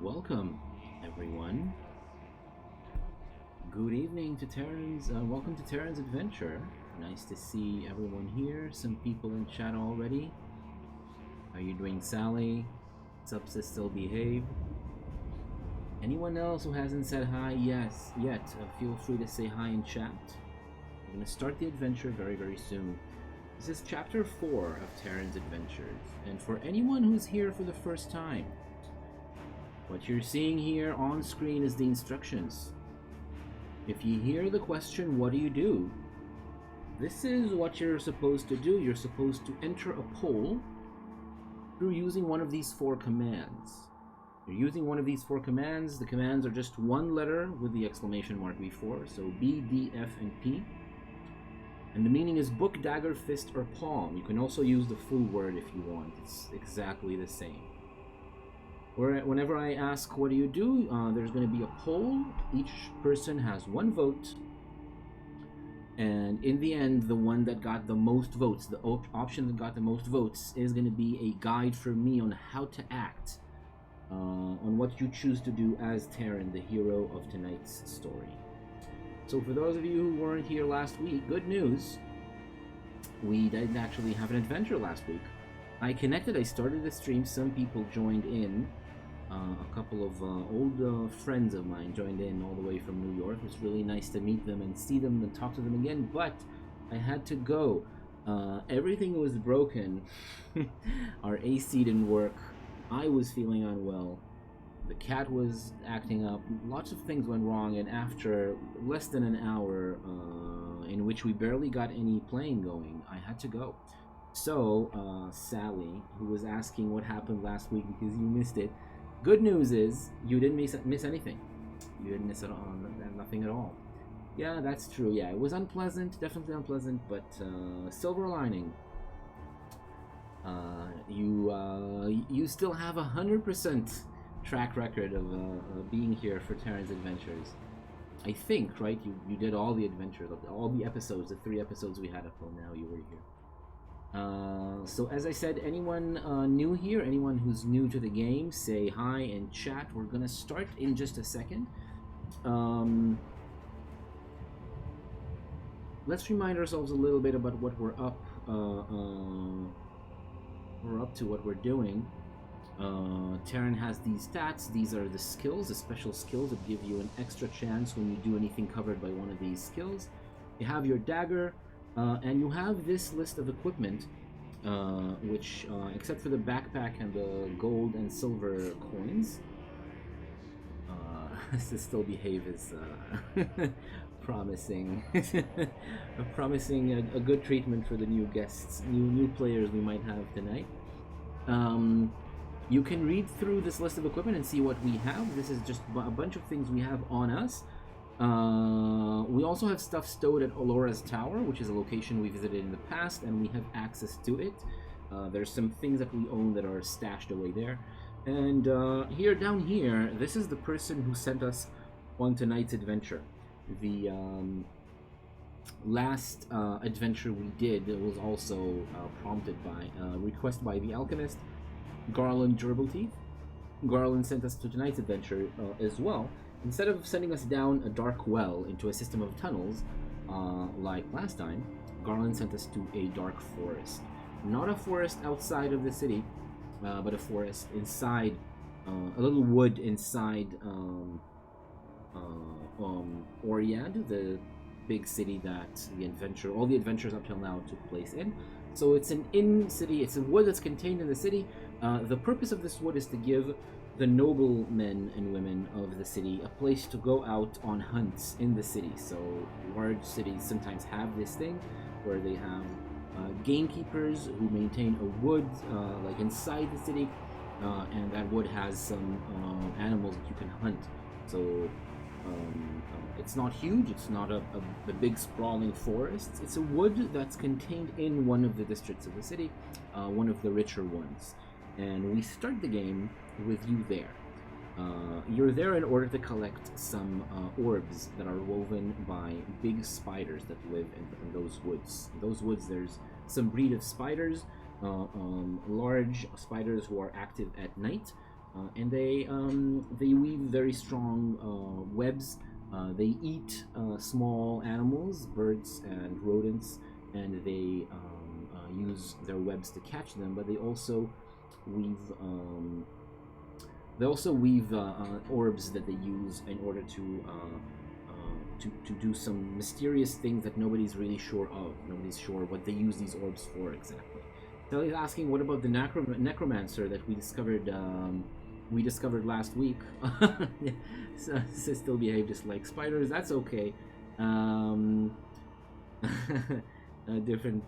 Welcome, everyone. Good evening to Tarren's. Welcome to Tarren's Adventure. Nice to see everyone here. Some people in chat already. How are you doing, Sally? What's up, sis? Still behave. Anyone else who hasn't said hi yet? Feel free to say hi in chat. We're going to start the adventure very, very soon. This is chapter 4 of Tarren's Adventures, and for anyone who's here for the first time, what you're seeing here on screen is the instructions. If you hear the question, what do? This is what you're supposed to do. You're supposed to enter a poll through using one of these 4 commands. You're using one of these 4 commands. The commands are just one letter with the exclamation mark before, so B, D, F, and P. And the meaning is book, dagger, fist, or palm. You can also use the full word if you want. It's exactly the same. Whenever I ask what do, there's going to be a poll. Each person has 1 vote. And in the end, the one that got the most votes, the option that got the most votes, is going to be a guide for me on how to act, on what you choose to do as Tarren, the hero of tonight's story. So for those of you who weren't here last week, good news. We didn't actually have an adventure last week. I started the stream, some people joined in. A couple of old friends of mine joined in all the way from New York. It was really nice to meet them and see them and talk to them again, but I had to go. Everything was broken. Our AC didn't work. I was feeling unwell. The cat was acting up. Lots of things went wrong, and after less than an hour, in which we barely got any playing going, I had to go. So, Sally, who was asking what happened last week because you missed it, good news is you didn't miss anything. You didn't miss it on nothing at all. Yeah, that's true. Yeah, it was unpleasant, definitely unpleasant, but silver lining. You still have 100% track record of being here for Tarren's Adventures. I think, right? You did all the adventures, all the episodes, the 3 episodes we had up till now. You were here. So as I said, anyone new here, anyone who's new to the game, say hi and chat. We're gonna start in just a second. Let's remind ourselves a little bit about what we're up to, what we're doing. Tarren has these stats. These are the skills, the special skills that give you an extra chance when you do anything covered by one of these skills. You have your dagger. And you have this list of equipment, which, except for the backpack and the gold and silver coins, still behave is promising, promising a good treatment for the new guests, new players we might have tonight. You can read through this list of equipment and see what we have. This is just a bunch of things we have on us. We also have stuff stowed at Olora's Tower, which is a location we visited in the past, and we have access to it. There's some things that we own that are stashed away there. And down here, this is the person who sent us on tonight's adventure. The last adventure we did was also prompted by a request by the alchemist, Garland Gerbleteeth. Garland sent us to tonight's adventure as well. Instead of sending us down a dark well into a system of tunnels, like last time, Garland sent us to a dark forest. Not a forest outside of the city, but a forest inside, a little wood inside Oriad, the big city that all the adventures up till now took place in. So it's an in-city, it's a wood that's contained in the city. The purpose of this wood is to give the noble men and women of the city a place to go out on hunts in the city. So large cities sometimes have this thing where they have gamekeepers who maintain a wood like inside the city, and that wood has some animals that you can hunt. So it's not huge, it's not a big sprawling forest. It's a wood that's contained in one of the districts of the city, one of the richer ones. And we start the game with you there. You're there in order to collect some orbs that are woven by big spiders that live in those woods. In those woods, there's some breed of spiders, large spiders who are active at night, and they weave very strong webs. They eat small animals, birds and rodents, and they use their webs to catch them. But they also weave orbs that they use in order to do some mysterious things that nobody's really sure of. Nobody's sure what they use these orbs for exactly. Telly's asking, what about the necromancer that we discovered last week? So still behave just like spiders. That's okay. Different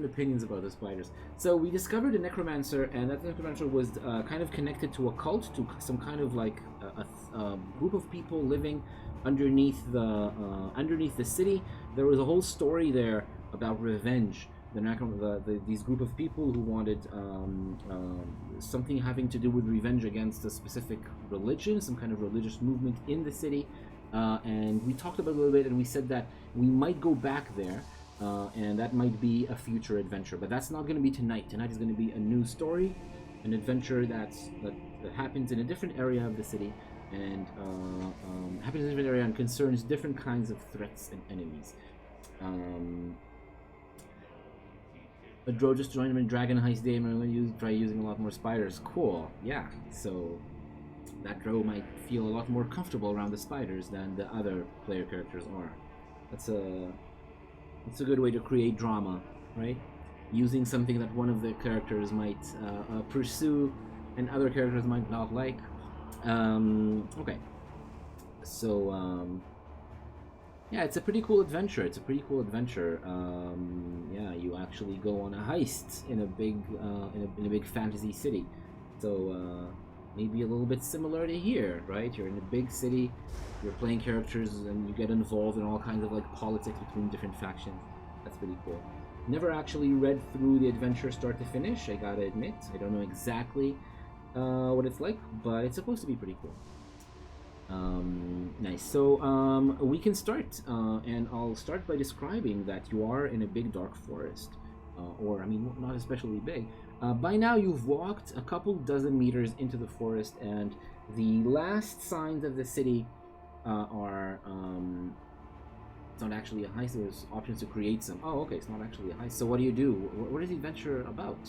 opinions about the spiders. So we discovered a necromancer, and that necromancer was kind of connected to a cult, to some kind of like a group of people living underneath the city. There was a whole story there about revenge. These group of people who wanted something having to do with revenge against a specific religion, some kind of religious movement in the city, and we talked about it a little bit, and we said that we might go back there, and that might be a future adventure, but that's not going to be tonight. Tonight is going to be a new story, an adventure that happens in a different area of the city, and happens in a different area and concerns different kinds of threats and enemies. A Dro just joined him in Dragon Heist Game, and I'm going to try using a lot more spiders. Cool, yeah. So that Dro might feel a lot more comfortable around the spiders than the other player characters are. That's a good way to create drama, right? Using something that one of the characters might pursue and other characters might not like. Okay. So yeah, it's a pretty cool adventure. Yeah, you actually go on a heist in a big fantasy city. So maybe a little bit similar to here, right? You're in a big city, you're playing characters, and you get involved in all kinds of like politics between different factions. That's pretty cool. Never actually read through the adventure start to finish, I gotta admit. I don't know exactly what it's like, but it's supposed to be pretty cool. Nice. So we can start, and I'll start by describing that you are in a big dark forest, or I mean, not especially big. By now, you've walked a couple dozen meters into the forest, and the last signs of the city are. It's not actually a heist. There's options to create some. Oh, okay. It's not actually a heist. So what do you do? What is the adventure about?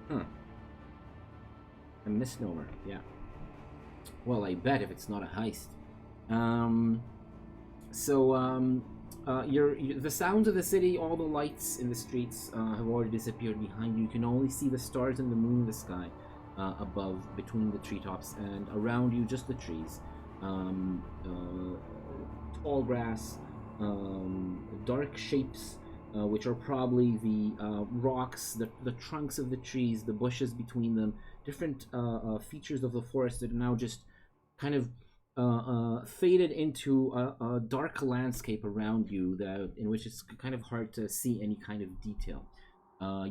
Huh. A misnomer. Yeah. Well, I bet if it's not a heist. The sounds of the city, all the lights in the streets have already disappeared behind you. You can only see the stars and the moon in the sky above, between the treetops, and around you just the trees. Tall grass, dark shapes, which are probably the rocks, the trunks of the trees, the bushes between them, different features of the forest that are now just kind of faded into a dark landscape around you, in which it's kind of hard to see any kind of detail.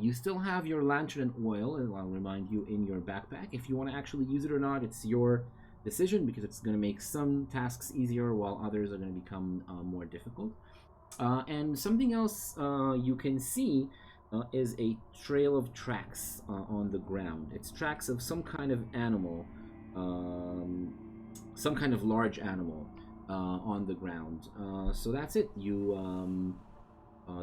You still have your lantern and oil, and I'll remind you, in your backpack. If you want to actually use it or not, it's your decision, because it's going to make some tasks easier while others are going to become more difficult. And something else you can see is a trail of tracks on the ground. It's tracks of some kind of animal, some kind of large animal on the ground. So that's it.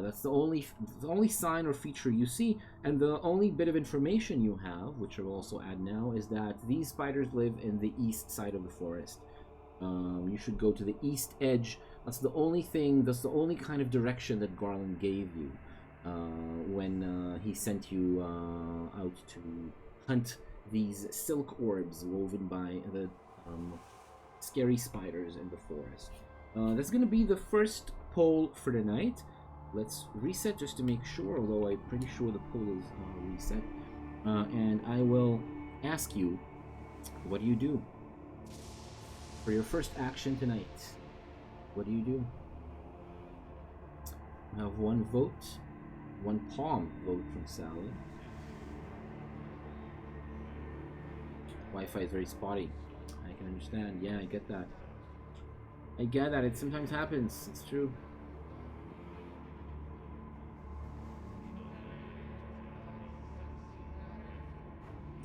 That's the only sign or feature you see, and the only bit of information you have, which I will also add now, is that these spiders live in the east side of the forest. You should go to the east edge. That's the only kind of direction that Garland gave you when he sent you out to hunt these silk orbs woven by the scary spiders in the forest. That's going to be the first poll for the night. Let's reset just to make sure, although I'm pretty sure the poll is reset. And I will ask you, what do you do? For your first action tonight, what do you do? You have one vote, one palm vote from Sally. Wi-Fi is very spotty. I can understand. Yeah, I get that. I get that. It sometimes happens. It's true.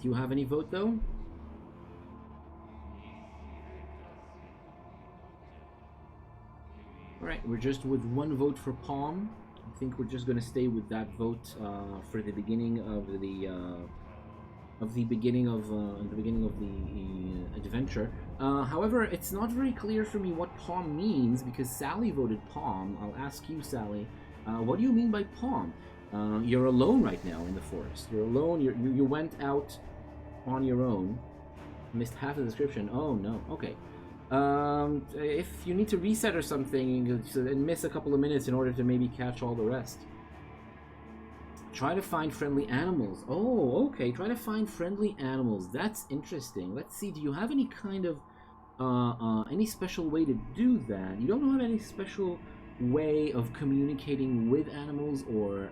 Do you have any vote, though? Alright, we're just with one vote for Palm. I think we're just going to stay with that vote for the beginning of the beginning of the adventure. However, it's not very clear for me what Palm means because Sally voted Palm. I'll ask you, Sally, what do you mean by Palm? You're alone right now in the forest. You're alone. You went out on your own. Missed half the description. Oh no. Okay. If you need to reset or something and miss a couple of minutes in order to maybe catch all the rest. Try to find friendly animals. Oh, okay. Try to find friendly animals. That's interesting. Let's see. Do you have any kind of any special way to do that? You don't have any special way of communicating with animals or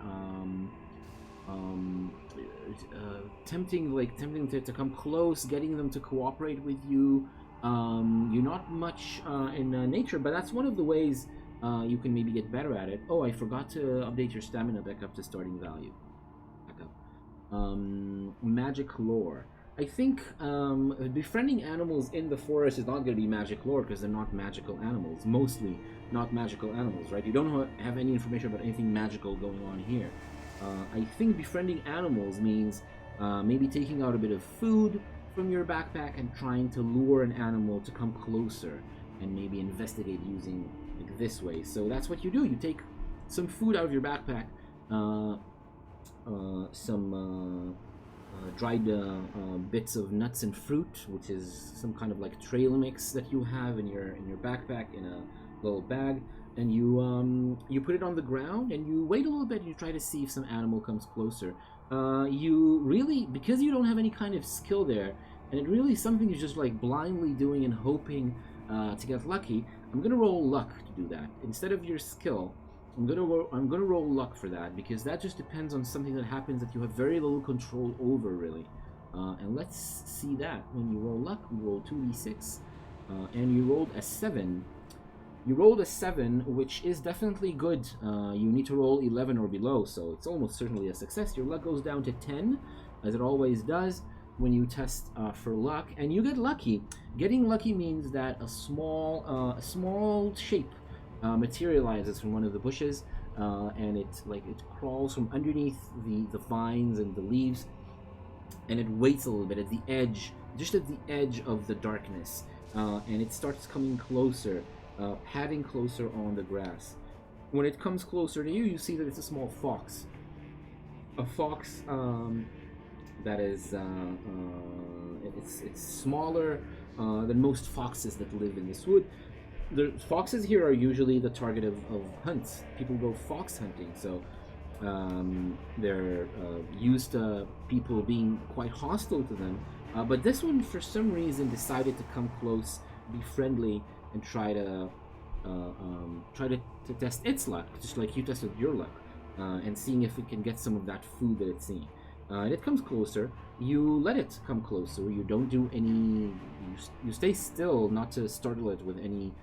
tempting to come close, getting them to cooperate with you. You're not much in nature, but that's one of the ways you can maybe get better at it. Oh, I forgot to update your stamina back up to starting value. Back up. Magic lore. I think befriending animals in the forest is not going to be magic lore because they're not magical animals. Mostly not magical animals, right? You don't have any information about anything magical going on here. I think befriending animals means maybe taking out a bit of food from your backpack and trying to lure an animal to come closer and maybe investigate using like this way. So that's what you do. You take some food out of your backpack, some dried bits of nuts and fruit, which is some kind of like trail mix that you have in your backpack in a little bag, and you put it on the ground and you wait a little bit and you try to see if some animal comes closer. You really, because you don't have any kind of skill there, and it really is something you're just like blindly doing and hoping to get lucky. I'm gonna roll luck to do that instead of your skill. I'm gonna roll luck for that because that just depends on something that happens that you have very little control over, really. And let's see that when you roll luck. You roll 2d6, and you rolled a 7. You rolled a 7, which is definitely good. You need to roll 11 or below, so it's almost certainly a success. Your luck goes down to 10, as it always does when you test for luck, and you get lucky. Getting lucky means that a small shape materializes from one of the bushes, and it crawls from underneath the vines and the leaves, and it waits a little bit at the edge, just at the edge of the darkness, and it starts coming closer. Padding closer on the grass. When it comes closer to you, you see that it's a small fox. A fox that is it's smaller than most foxes that live in this wood. The foxes here are usually the target of hunts. People go fox hunting, so they're used to people being quite hostile to them. But this one, for some reason, decided to come close, be friendly, and try to test its luck, just like you tested your luck, and seeing if it can get some of that food that it's seeing. And it comes closer. You let it come closer. You don't do any. You stay still, not to startle it with any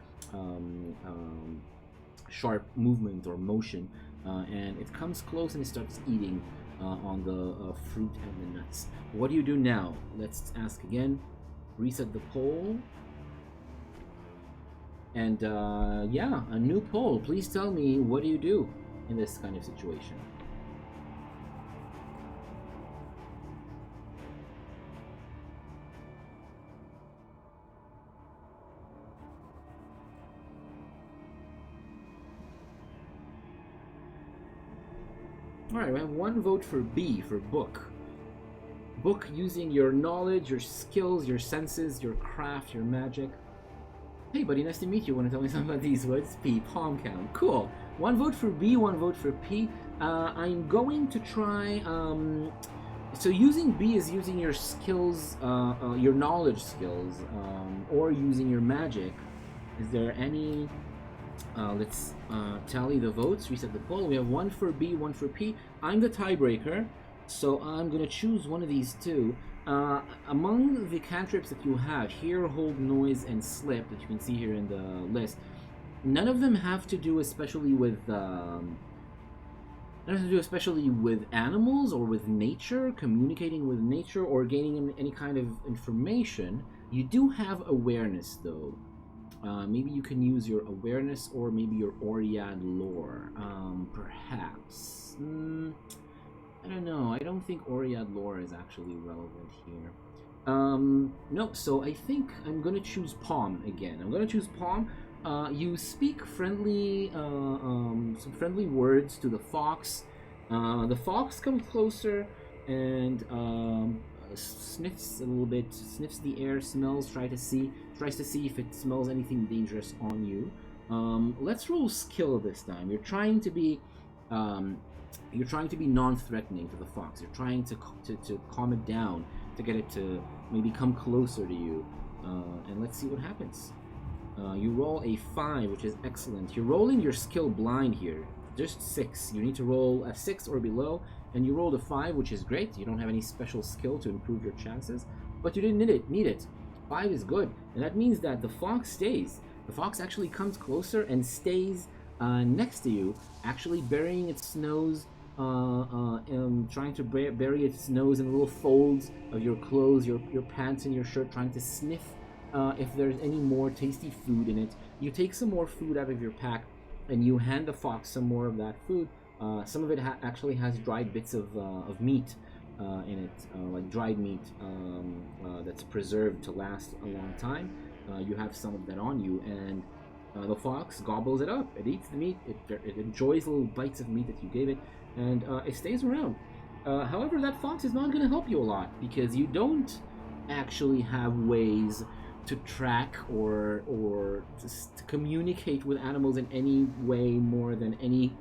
sharp movement or motion. And it comes close and it starts eating on the fruit and the nuts. What do you do now? Let's ask again. Reset the poll. And yeah, a new poll. Please tell me, what do you do in this kind of situation? Alright, we have one vote for B, for book. Book using your knowledge, your skills, your senses, your craft, your magic. Hey buddy, nice to meet you. Want to tell me something about these words? P, palm count. Cool. One vote for B, one vote for P. I'm going to try... so using B is using your skills, your knowledge skills, or using your magic. Is there any... let's tally the votes, reset the poll. We have one for B, one for P. I'm the tiebreaker, so I'm going to choose one of these two. Among the cantrips that you have, Hear, Hold, Noise, and Slip, that you can see here in the list, none of them have to do especially with It has to do especially with animals or with nature, communicating with nature or gaining any kind of information. You do have awareness though. Maybe you can use your awareness or maybe your Oriad lore. Perhaps. I don't know. I don't think Oriad lore is actually relevant here. No, so I think I'm gonna choose Palm again. I'm gonna choose Palm. You speak friendly, some friendly words to the fox. The fox comes closer and sniffs a little bit, sniffs the air, smells, tries to see if it smells anything dangerous on you. Let's roll skill this time. You're trying to be non-threatening to the fox. You're trying to calm it down, to get it to maybe come closer to you. And let's see what happens. You roll a 5, which is excellent. You're rolling your skill blind here. Just 6. You need to roll a 6 or below, and you rolled a 5, which is great. You don't have any special skill to improve your chances, but you didn't need it. 5 is good, and that means that the fox stays. The fox actually comes closer and stays next to you, actually burying its nose, trying to bury its nose in little folds of your clothes, your pants and your shirt, trying to sniff if there's any more tasty food in it. You take some more food out of your pack and you hand the fox some more of that food. Some of it actually has dried bits of meat in it, like dried meat that's preserved to last a long time. You have some of that on you, and the fox gobbles it up. It eats the meat. It enjoys little bites of meat that you gave it, and it stays around. However, that fox is not going to help you a lot because you don't actually have ways to track or to communicate with animals in any way more than any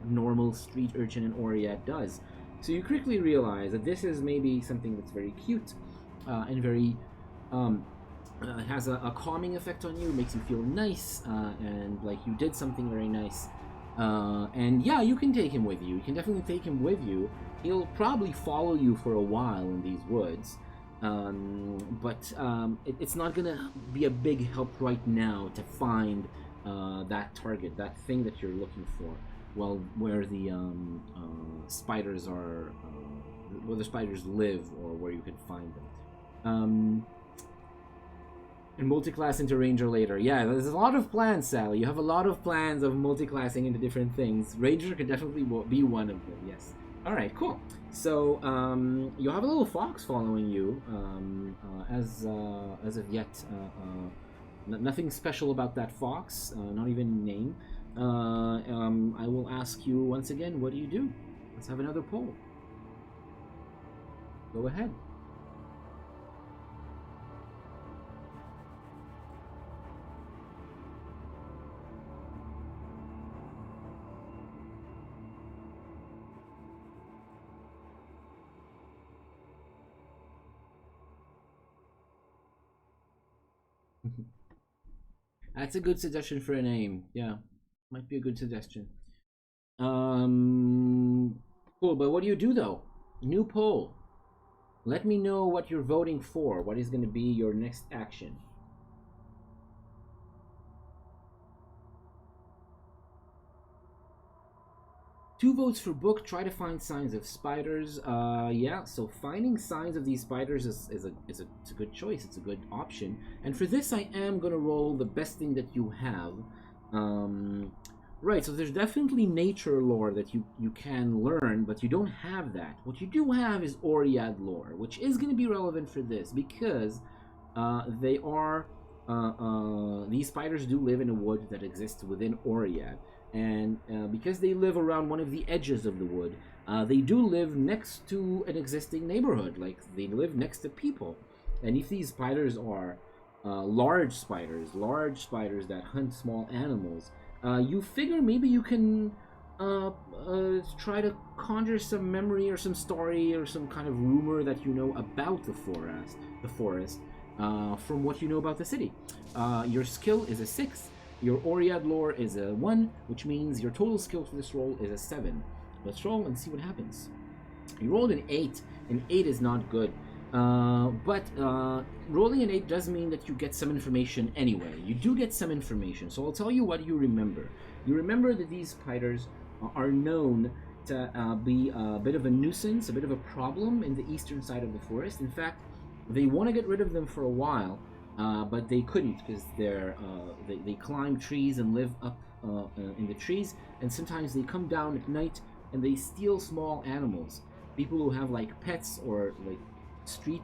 normal street urchin in Oriad does. So you quickly realize that this is maybe something that's very cute and very has a calming effect on you, makes you feel nice and like you did something very nice. And yeah, you can take him with you. You can definitely take him with you. He'll probably follow you for a while in these woods. But it's not gonna be a big help right now to find that target, that thing that you're looking for. Well, where the spiders are, where the spiders live, or where you can find them. And multiclass into Ranger later. Yeah, there's a lot of plans, Sally. You have a lot of plans of multiclassing into different things. Ranger could definitely be one of them. Yes. All right, cool. So you have a little fox following you. As of yet, nothing special about that fox. Not even name. I will ask you once again. What do you do? Let's have another poll. Go ahead. That's a good suggestion for a name. Yeah, might be a good suggestion. Cool, but what do you do though? New poll. Let me know what you're voting for. What is going to be your next action? Two votes for book. Try to find signs of spiders. Yeah, so finding signs of these spiders is a good choice. It's a good option. And for this, I am gonna roll the best thing that you have. Right. So there's definitely nature lore that you can learn, but you don't have that. What you do have is Oriad lore, which is gonna be relevant for this because they are these spiders do live in a wood that exists within Oriad. And because they live around one of the edges of the wood, they do live next to an existing neighborhood. Like, they live next to people. And if these spiders are large spiders that hunt small animals, you figure maybe you can try to conjure some memory or some story or some kind of rumor that you know about the forest from what you know about the city. Your skill is a 6. Your Oriad lore is a 1, which means your total skill for this roll is a 7. Let's roll and see what happens. You rolled an 8. An 8 is not good. But rolling an 8 does mean that you get some information anyway. You do get some information. So I'll tell you what you remember. You remember that these spiders are known to be a bit of a nuisance, a bit of a problem in the eastern side of the forest. In fact, they want to get rid of them for a while, but they couldn't because they climb trees and live up in the trees, and sometimes they come down at night and they steal small animals. People who have like pets or like street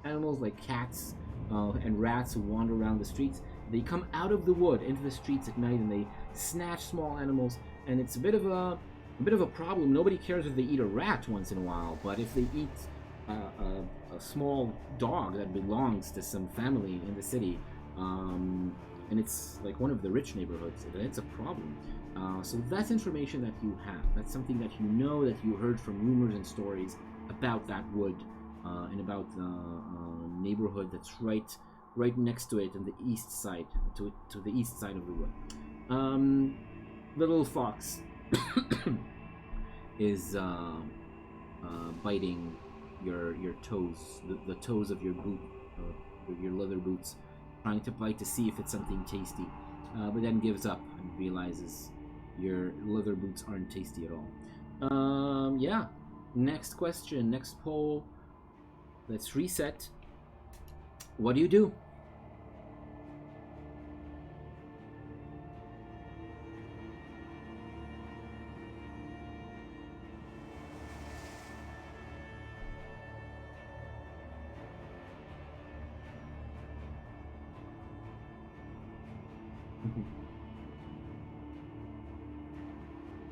animals like cats and rats who wander around the streets, they come out of the wood into the streets at night and they snatch small animals, and it's a bit of a problem. Nobody cares if they eat a rat once in a while, but if they eat a small dog that belongs to some family in the city, and it's like one of the rich neighborhoods, then it's a problem. So that's information that you have. That's something that you know, that you heard from rumors and stories about that wood and about the neighborhood that's right next to it on the east side, to the east side of the wood. Little fox is biting your toes, the toes of your boot, your leather boots, trying to bite to see if it's something tasty, but then gives up and realizes your leather boots aren't tasty at all. Yeah. Next question, next poll. Let's reset. What do you do?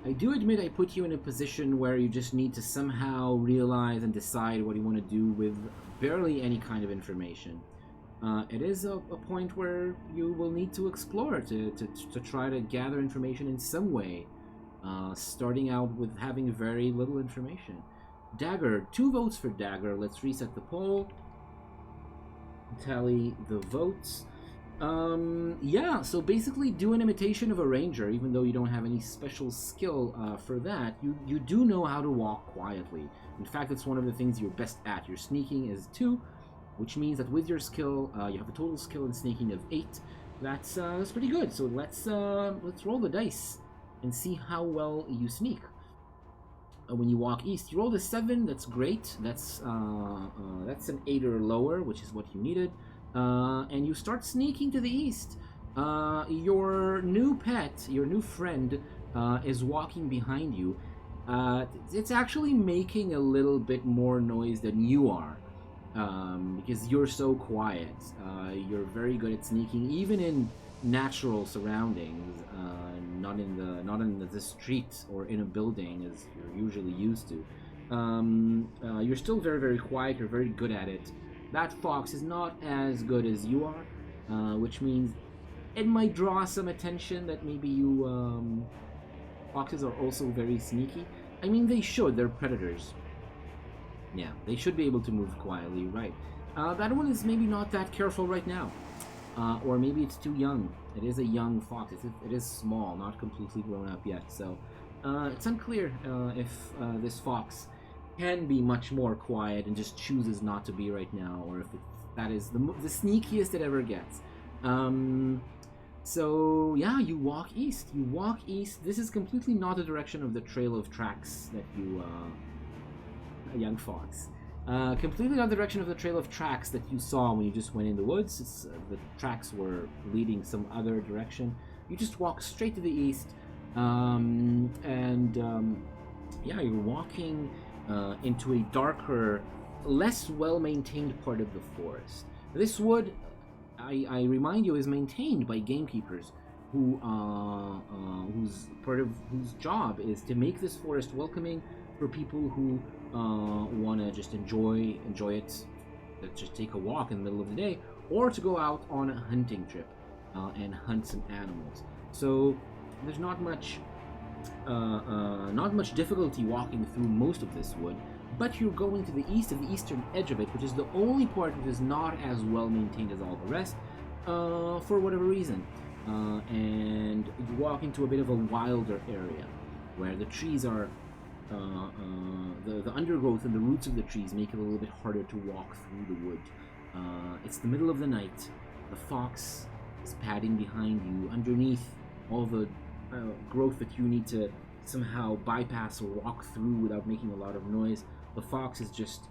I do admit I put you in a position where you just need to somehow realize and decide what you want to do with barely any kind of information. It is a point where you will need to explore to try to gather information in some way, starting out with having very little information. Dagger, 2 votes for Dagger. Let's reset the poll. Tally the votes. Yeah, so basically do an imitation of a ranger, even though you don't have any special skill for that. You do know how to walk quietly. In fact, it's one of the things you're best at. Your sneaking is 2, which means that with your skill, you have a total skill in sneaking of 8. That's pretty good. So let's roll the dice and see how well you sneak. When you walk east, you rolled a 7. That's great. That's an 8 or lower, which is what you needed. And you start sneaking to the east. Your new pet, your new friend, is walking behind you. It's actually making a little bit more noise than you are, because you're so quiet. You're very good at sneaking, even in natural surroundings, not in the street or in a building as you're usually used to. You're still very, very quiet. You're very good at it. That fox is not as good as you are, which means it might draw some attention that maybe you... foxes are also very sneaky. I mean, they should. They're predators. Yeah, they should be able to move quietly, right. That one is maybe not that careful right now. Or maybe it's too young. It is a young fox. It is small, not completely grown up yet. So it's unclear if this fox can be much more quiet and just chooses not to be right now, or if that is the sneakiest it ever gets. So yeah, you walk east. This is completely not the direction of the trail of tracks that you, a young fox. Completely not the direction of the trail of tracks that you saw when you just went in the woods. The tracks were leading some other direction. You just walk straight to the east, yeah, you're walking into a darker, less well-maintained part of the forest. This wood, I remind you, is maintained by gamekeepers whose job is to make this forest welcoming for people who want to just enjoy it, that just take a walk in the middle of the day, or to go out on a hunting trip and hunt some animals. So there's not much difficulty walking through most of this wood, but you're going to the east of the eastern edge of it, which is the only part which is not as well maintained as all the rest, for whatever reason. And you walk into a bit of a wilder area where the trees are the undergrowth and the roots of the trees make it a little bit harder to walk through the wood. It's the middle of the night. The fox is padding behind you underneath all the growth that you need to somehow bypass or walk through without making a lot of noise. The fox is just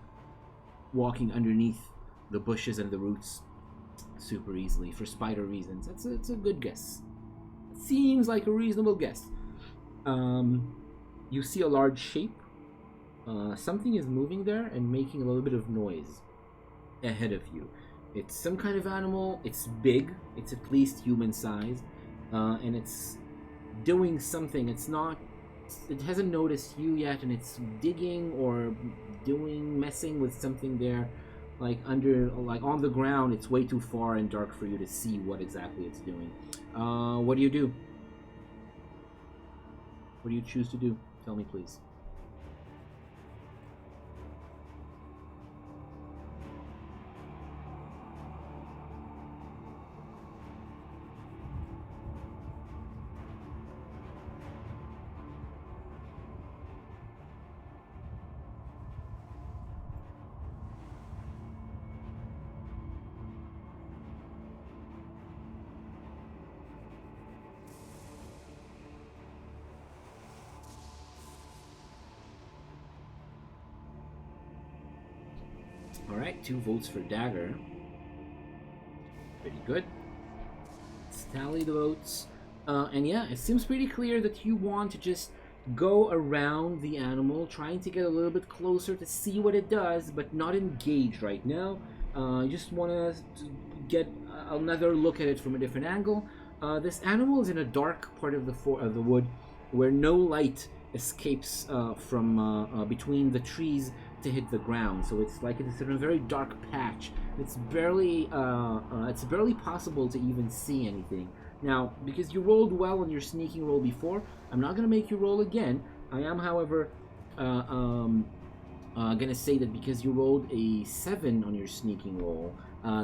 walking underneath the bushes and the roots super easily for spider reasons. It's a good guess. It seems like a reasonable guess. You see a large shape. Something is moving there and making a little bit of noise ahead of you. It's some kind of animal. It's big. It's at least human sized, and it's doing something. It hasn't noticed you yet, and it's digging or messing with something there, like on the ground. It's way too far and dark for you to see what exactly it's doing. What do you do? What do you choose to do? Tell me, please. Alright, 2 votes for Dagger. Pretty good. Let's tally the votes. And yeah, it seems pretty clear that you want to just go around the animal, trying to get a little bit closer to see what it does, but not engage right now. You just want to get another look at it from a different angle. This animal is in a dark part of the wood where no light escapes from between the trees to hit the ground. So it's like it's in a very dark patch. It's barely possible to even see anything. Now, because you rolled well on your sneaking roll before, I'm not going to make you roll again. I am, however, going to say that because you rolled a 7 on your sneaking roll,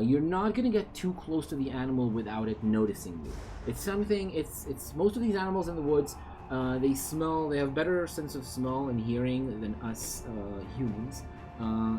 you're not going to get too close to the animal without it noticing you. It's most of these animals in the woods, they have better sense of smell and hearing than us humans.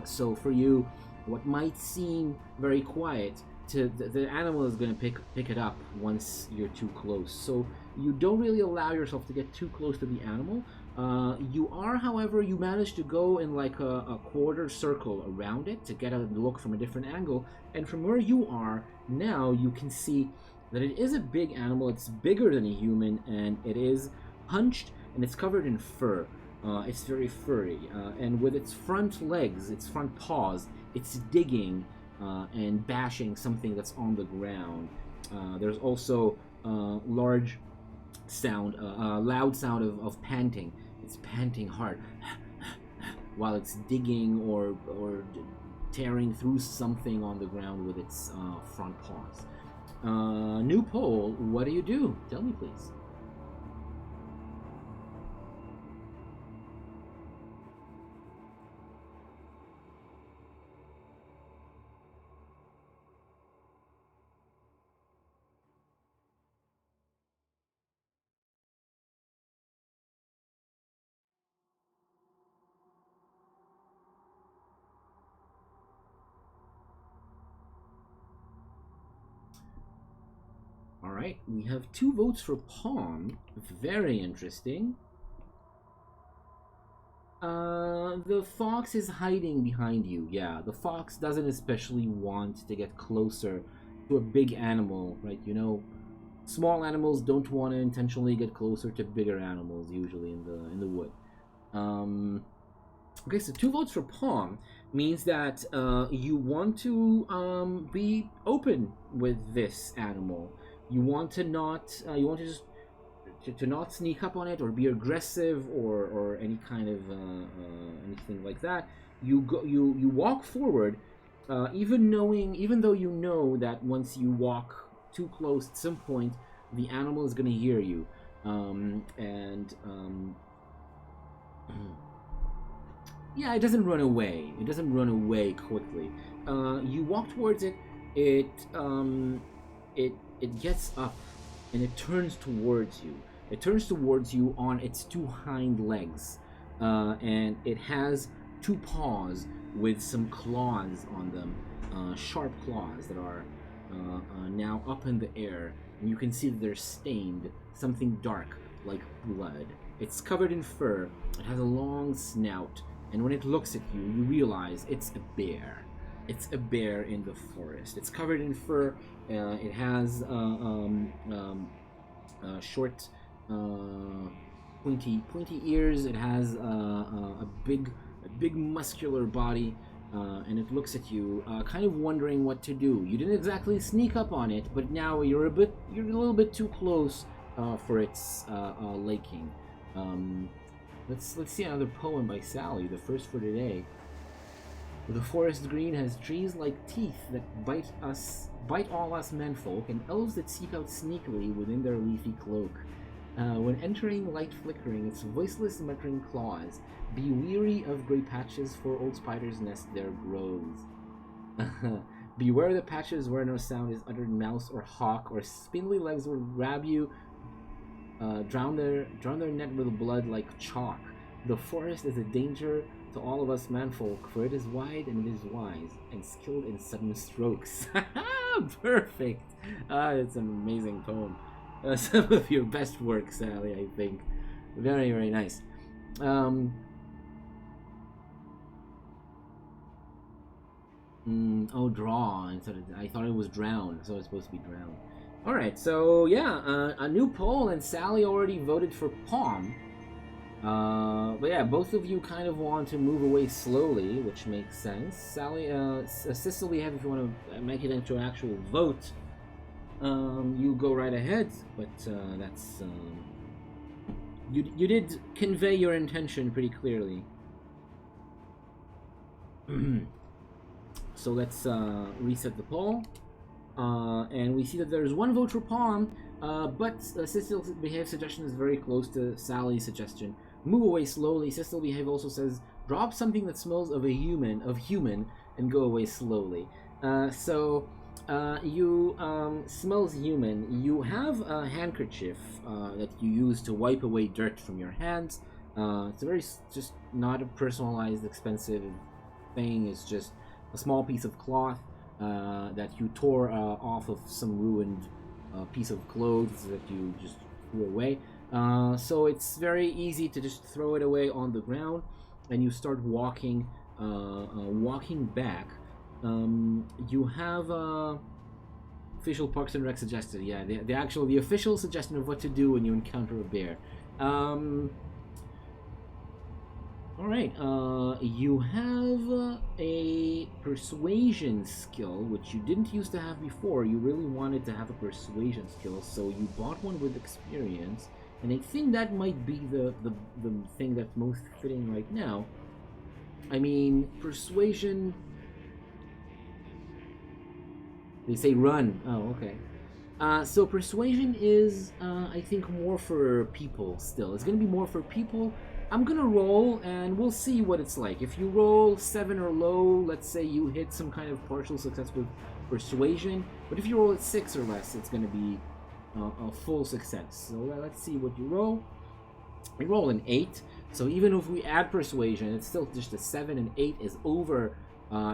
So for you, what might seem very quiet, the animal is going to pick it up once you're too close. So you don't really allow yourself to get too close to the animal. However, you manage to go in like a quarter circle around it to get a look from a different angle. And from where you are now, you can see that it is a big animal. It's bigger than a human, and it is hunched, and it's covered in fur. It's very furry, and with its front legs, its front paws, it's digging and bashing something that's on the ground. There's also loud sound of panting. It's panting hard while it's digging or tearing through something on the ground with its front paws. New poll, what do you do? Tell me, please. Alright, we have 2 votes for Palm. Very interesting. The fox is hiding behind you. Yeah, the fox doesn't especially want to get closer to a big animal, right? You know, small animals don't want to intentionally get closer to bigger animals usually in the wood. Okay, so 2 votes for Palm means that you want to be open with this animal. You want to just to not sneak up on it or be aggressive or any kind of anything like that. You walk forward, even though you know that once you walk too close at some point, the animal is going to hear you, yeah, it doesn't run away. It doesn't run away quickly. You walk towards it. It gets up and it turns towards you. It turns towards you on its 2 hind legs, and it has 2 paws with some claws on them, sharp claws that are now up in the air, and you can see that they're stained, something dark like blood. It's covered in fur. It has a long snout, and when it looks at you, you realize it's a bear. It's a bear in the forest. It's covered in fur. It has short, pointy ears. It has a big muscular body, and it looks at you, kind of wondering what to do. You didn't exactly sneak up on it, but now you're a little bit too close for its liking. Let's see another poem by Sally, the first for today. The forest green has trees like teeth that bite all us menfolk, and elves that seek out sneakily within their leafy cloak. When entering light flickering, its voiceless muttering claws, be weary of grey patches, for old spider's nest there grows. Beware the patches where no sound is uttered, mouse or hawk, or spindly legs will grab you, drown their net with blood like chalk. The forest is a danger to all of us manfolk, for it is wide and it is wise, and skilled in sudden strokes. Perfect! It's an amazing poem. Some of your best work, Sally, I think. Very, very nice. Draw. I thought it was drown, so it's supposed to be drown. Alright, so yeah, a new poll, and Sally already voted for Palm. But yeah, both of you kind of want to move away slowly, which makes sense. Sally, Sissel, we have, if you want to make it into an actual vote, you go right ahead, but that's, you did convey your intention pretty clearly. So let's reset the poll, and we see that there's one vote for Palm, but Sissel's Behave suggestion is very close to Sally's suggestion. Move away slowly. Sissel Behave also says, drop something that smells of human, and go away slowly. You smells human. You have a handkerchief that you use to wipe away dirt from your hands. It's a very, just not a personalized, expensive thing. It's just a small piece of cloth that you tore off of some ruined piece of clothes that you just threw away. So it's very easy to just throw it away on the ground, and you start walking back. You have official Parks and Rec suggested, yeah, the official suggestion of what to do when you encounter a bear. Alright, you have a persuasion skill, which you didn't used to have before. You really wanted to have a persuasion skill, so you bought one with experience, and I think that might be the thing that's most fitting right now. I mean, persuasion... They say run. Oh, okay. So persuasion is, I think, more for people still. It's going to be more for people. I'm going to roll, and we'll see what it's like. If you roll 7 or low, let's say you hit some kind of partial success with persuasion. But if you roll at 6 or less, it's going to be a full success. So let's see what you roll. We roll an 8. So even if we add persuasion, it's still just a 7, and 8 is over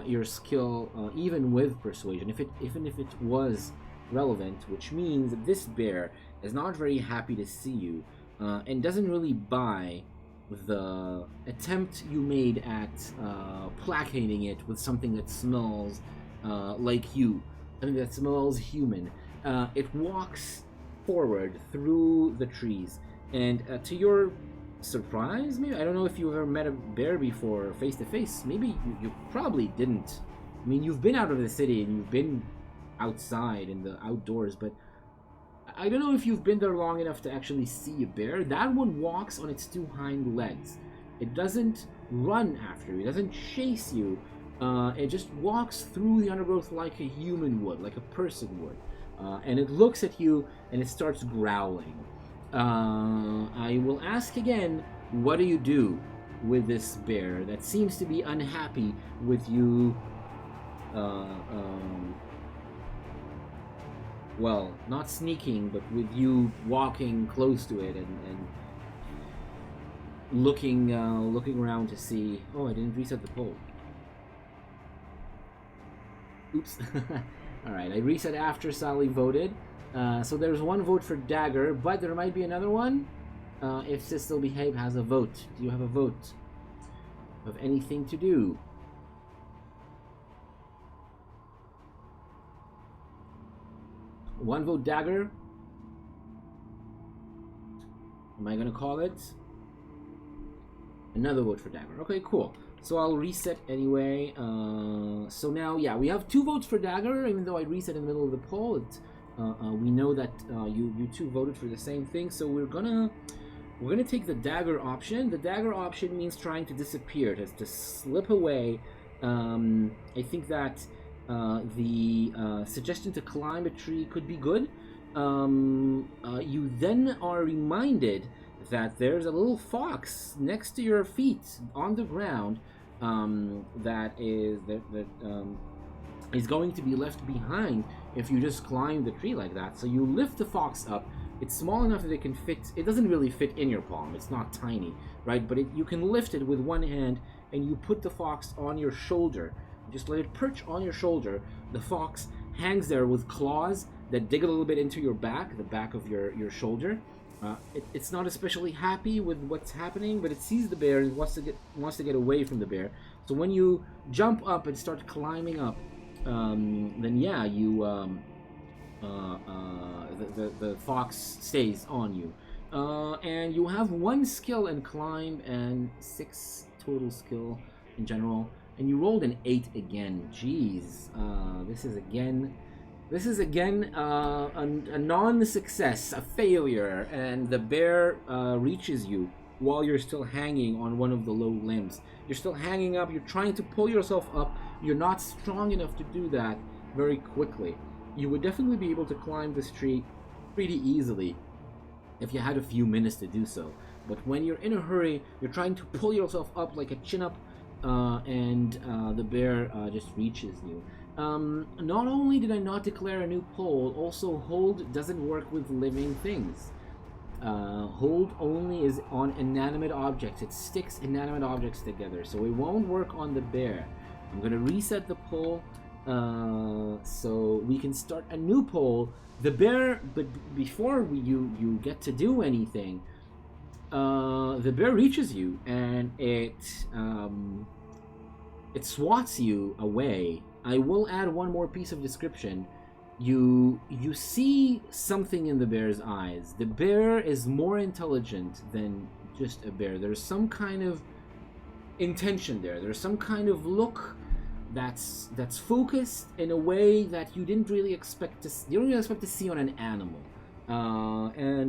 your skill, even with persuasion, even if it was relevant, which means that this bear is not very happy to see you, and doesn't really buy the attempt you made at placating it with something that smells like you, something that smells human. It walks forward through the trees, and to your surprise, maybe, I don't know if you've ever met a bear before face to face. Maybe you probably didn't. I mean, you've been out of the city and you've been outside in the outdoors, but I don't know if you've been there long enough to actually see a bear. That one walks on its 2 hind legs. It doesn't run after you. It doesn't chase you. It just walks through the undergrowth like a human would, like a person would. And it looks at you and it starts growling. I will ask again, what do you do with this bear that seems to be unhappy with you, well, not sneaking, but with you walking close to it and looking around to see... Oh, I didn't reset the poll. Oops. Alright, I reset after Sally voted. So there's one vote for Dagger, but there might be another one. if Sister Behave has a vote. Do you have a vote of anything to do? One vote dagger. Am I gonna call it? Another vote for dagger. Okay, cool. So I'll reset anyway. So now, yeah, we have 2 votes for dagger, even though I reset in the middle of the poll. We know that you two voted for the same thing, so we're gonna take the dagger option. The dagger option means trying to disappear, to slip away. I think that the suggestion to climb a tree could be good. You then are reminded that there's a little fox next to your feet on the ground that is going to be left behind if you just climb the tree like that. So you lift the fox up. It's small enough that it can fit. It doesn't really fit in your palm. It's not tiny, right? But you can lift it with one hand, and you put the fox on your shoulder. Just let it perch on your shoulder. The fox hangs there with claws that dig a little bit into your back, the back of your shoulder. It's not especially happy with what's happening, but it sees the bear and wants to get away from the bear. So when you jump up and start climbing up, then yeah, the fox stays on you, and you have 1 skill in climb and 6 total skill in general. And you rolled an 8 again. Jeez, this is again a non-success, a failure, and the bear reaches you while you're still hanging on one of the low limbs. You're still hanging up, you're trying to pull yourself up, you're not strong enough to do that very quickly. You would definitely be able to climb this tree pretty easily if you had a few minutes to do so. But when you're in a hurry, you're trying to pull yourself up like a chin-up, and the bear just reaches you. Not only did I not declare a new poll, also hold doesn't work with living things. Hold only is on inanimate objects. It sticks inanimate objects together, so it won't work on the bear. I'm gonna reset the poll so we can start a new poll. The bear, but before you get to do anything, the bear reaches you and it swats you away. I will add one more piece of description. You see something in the bear's eyes. The bear is more intelligent than just a bear. There's some kind of intention there. There's some kind of look that's focused in a way that you don't really expect to see on an animal.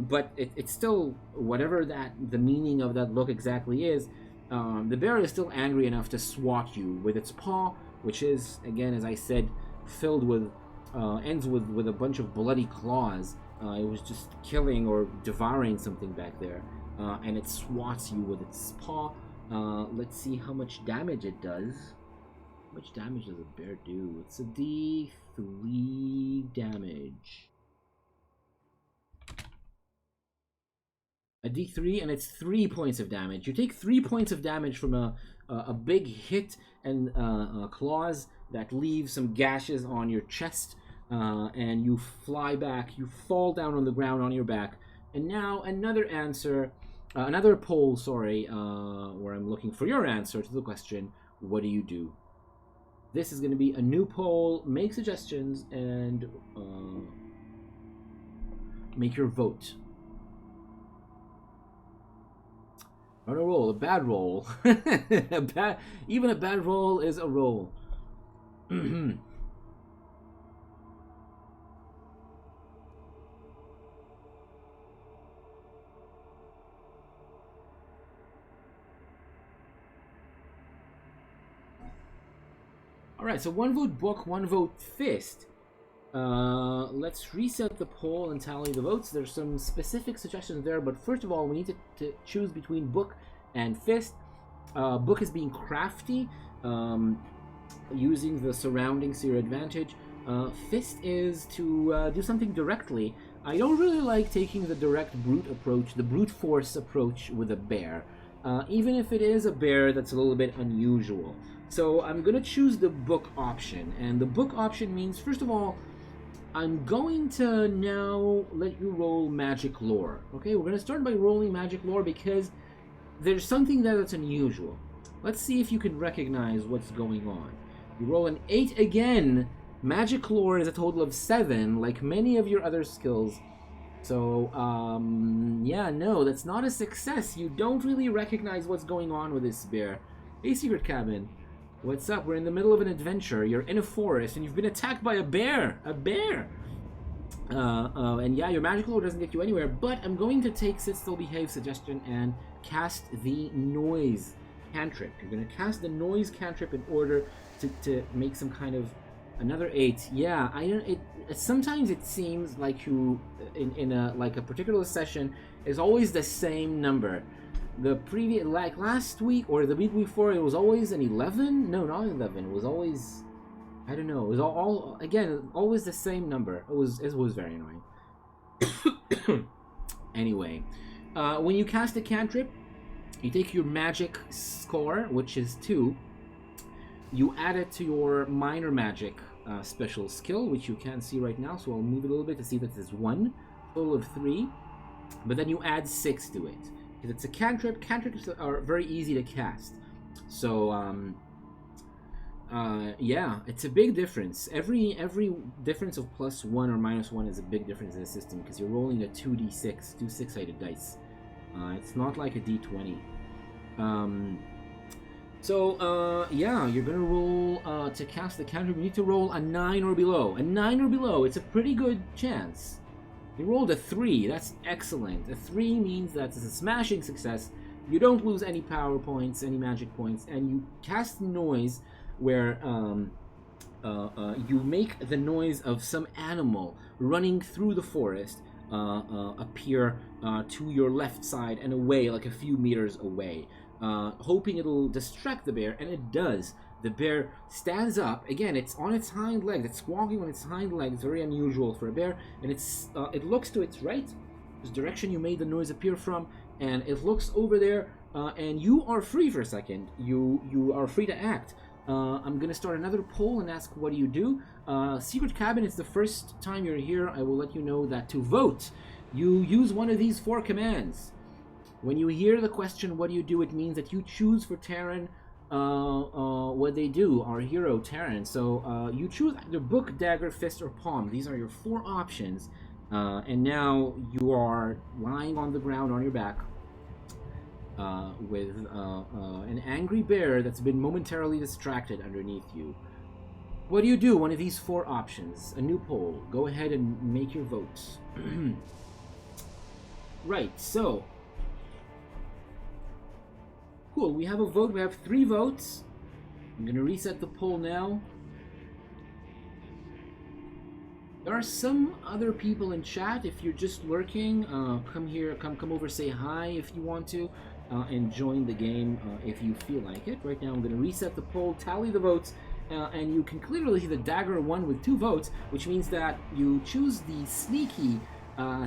But it's still, whatever the meaning of that look exactly is, the bear is still angry enough to swat you with its paw, which is, again, as I said, filled with ends with a bunch of bloody claws. It was just killing or devouring something back there, and it swats you with its paw. Let's see how much damage it does. How much damage does a bear do? It's a D3 damage. A D3, and it's 3 points of damage. You take 3 points of damage from a big hit and claws that leave some gashes on your chest, and you fly back. You fall down on the ground on your back. And now another poll, where I'm looking for your answer to the question, what do you do? This is going to be a new poll. Make suggestions and make your vote. On a roll, a bad roll. Even a bad roll is a roll. Alright, so 1 vote book, 1 vote fist. Let's reset the poll and tally the votes. There's some specific suggestions there, but first of all, we need to choose between book and fist. Book is being crafty, using the surroundings to your advantage. Fist is to do something directly. I don't really like taking the direct brute approach, the brute force approach with a bear, even if it is a bear that's a little bit unusual. So I'm gonna choose the book option, and the book option means, first of all, I'm going to now let you roll magic lore. Okay, we're going to start by rolling magic lore because there's something that's unusual. Let's see if you can recognize what's going on. You roll an 8 again. Magic lore is a total of 7, like many of your other skills. So, yeah, no, that's not a success. You don't really recognize what's going on with this bear. Hey, Secret Cabin. What's up? We're in the middle of an adventure. You're in a forest, and you've been attacked by a bear. A bear! And yeah, your magic lore doesn't get you anywhere, but I'm going to take Sit Still Behave suggestion and cast the noise cantrip. You're going to cast the noise cantrip in order to make some kind of another 8. Yeah, I don't. Sometimes it seems like you in a particular session is always the same number. The previous, like last week or the week before, it was always an 11. No, not 11. It was always, I don't know. It was all again always the same number. It was very annoying. Anyway, when you cast a cantrip, you take your magic score, which is 2. You add it to your minor magic special skill, which you can't see right now. So I'll move it a little bit to see that there's 1, total of 3. But then you add 6 to it. Because it's a cantrip. Cantrips are very easy to cast. So, yeah, it's a big difference. Every difference of +1 or -1 is a big difference in the system because you're rolling a 2d6, 2 6-sided dice. It's not like a d20. Yeah, you're gonna roll to cast the cantrip. You need to roll a 9 or below. A 9 or below, it's a pretty good chance. You rolled a 3, that's excellent. A 3 means that it's a smashing success. You don't lose any power points, any magic points, and you cast noise where you make the noise of some animal running through the forest appear to your left side and away, like a few meters away, hoping it'll distract the bear, and it does. The bear stands up. Again, it's on its hind legs. It's walking on its hind legs. Very unusual for a bear. And it looks to its right, the direction you made the noise appear from, and it looks over there. And you are free for a second. You are free to act. I'm gonna start another poll and ask, what do you do? Secret Cabin, it's the first time you're here. I will let you know that to vote, you use one of these 4 commands. When you hear the question, what do you do? It means that you choose for Tarren what they do, our hero Tarren. So you choose either book, dagger, fist, or palm. These are your 4 options. And now you are lying on the ground on your back with an angry bear that's been momentarily distracted underneath you. What do you do? One of these 4 options. A new poll. Go ahead and make your votes. Right, so cool, we have a vote. We have 3 votes. I'm going to reset the poll now. There are some other people in chat. If you're just lurking, come here, come over, say hi if you want to, and join the game if you feel like it. Right now I'm going to reset the poll, tally the votes, and you can clearly see the dagger won with 2 votes, which means that you choose the sneaky,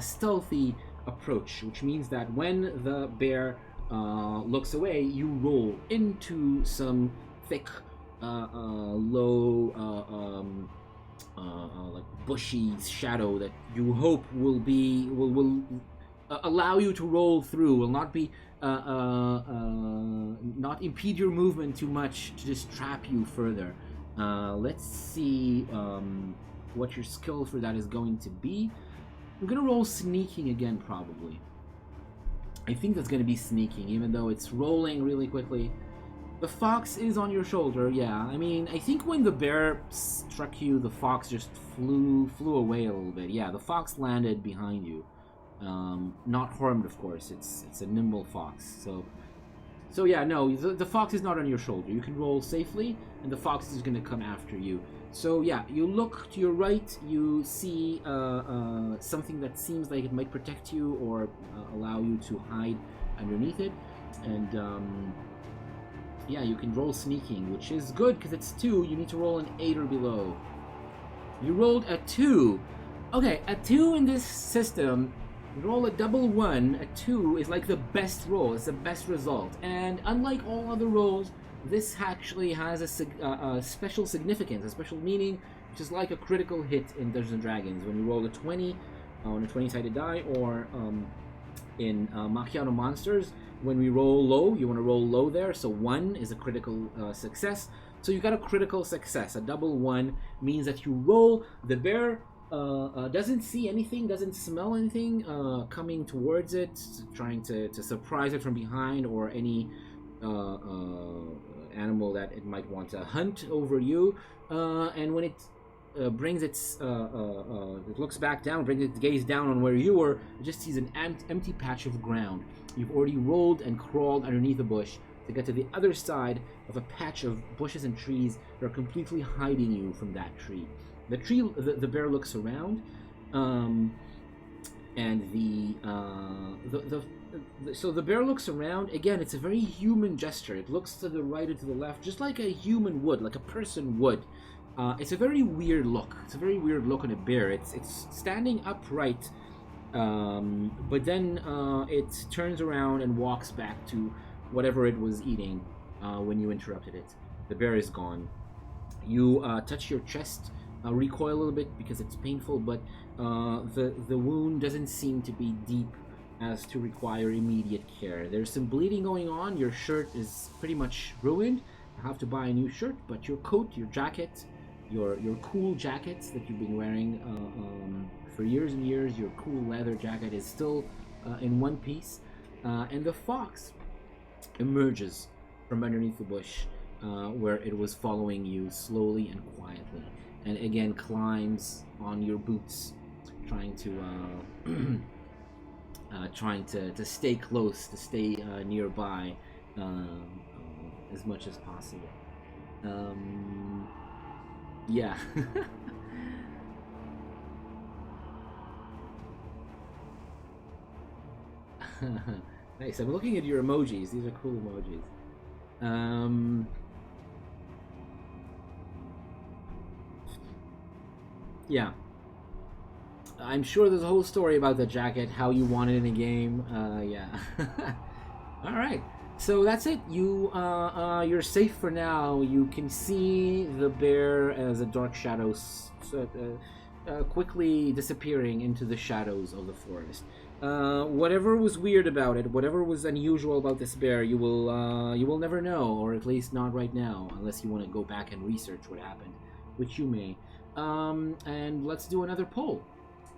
stealthy approach, which means that when the bear looks away, you roll into some thick, low, like bushy shadow that you hope will allow you to roll through, will not be not impede your movement too much to just trap you further. Let's see what your skill for that is going to be. I'm gonna roll sneaking again, probably. I think that's going to be sneaking, even though it's rolling really quickly. The fox is on your shoulder, yeah. I mean, I think when the bear struck you, the fox just flew away a little bit. Yeah, the fox landed behind you. Not harmed, of course. It's a nimble fox. So yeah, no, the fox is not on your shoulder. You can roll safely, and the fox is going to come after you. So yeah, you look to your right, you see something that seems like it might protect you or allow you to hide underneath it, and yeah, you can roll sneaking, which is good because it's 2. You need to roll an 8 or below. You rolled a 2. Okay, a 2 in this system, you roll a double 1, a 2 is like the best roll, it's the best result, and unlike all other rolls, this actually has a special significance, a special meaning, which is like a critical hit in Dungeons and Dragons. When you roll a 20 on a 20-sided die, or in Macchiato Monsters, when we roll low, you want to roll low there, so 1 is a critical success. So you got a critical success. A double 1 means that you roll, the bear doesn't see anything, doesn't smell anything coming towards it, trying to surprise it from behind, or any animal that it might want to hunt over you. And when it brings its, it looks back down, brings its gaze down on where you were, it just sees an empty patch of ground. You've already rolled and crawled underneath a bush to get to the other side of a patch of bushes and trees that are completely hiding you from that tree. The bear looks around, and so the bear looks around. Again, it's a very human gesture. It looks to the right and to the left, just like a human would, like a person would. It's a very weird look. It's a very weird look on a bear. It's standing upright, but then it turns around and walks back to whatever it was eating when you interrupted it. The bear is gone. You touch your chest, recoil a little bit because it's painful, but the wound doesn't seem to be deep as to require immediate care. There's some bleeding going on. Your shirt is pretty much ruined. You have to buy a new shirt, but your coat, your jacket, your cool jackets that you've been wearing for years and years, your cool leather jacket is still in one piece, and the fox emerges from underneath the bush where it was following you slowly and quietly, and again climbs on your boots, trying to stay close, to stay nearby as much as possible. Yeah. Nice. I'm looking at your emojis. These are cool emojis. Yeah. I'm sure there's a whole story about the jacket, how you want it in a game. Yeah. All right. So that's it. You're safe for now. You can see the bear as a dark shadow quickly disappearing into the shadows of the forest. Whatever was weird about it, whatever was unusual about this bear, you will never know, or at least not right now, unless you want to go back and research what happened, which you may. And let's do another poll.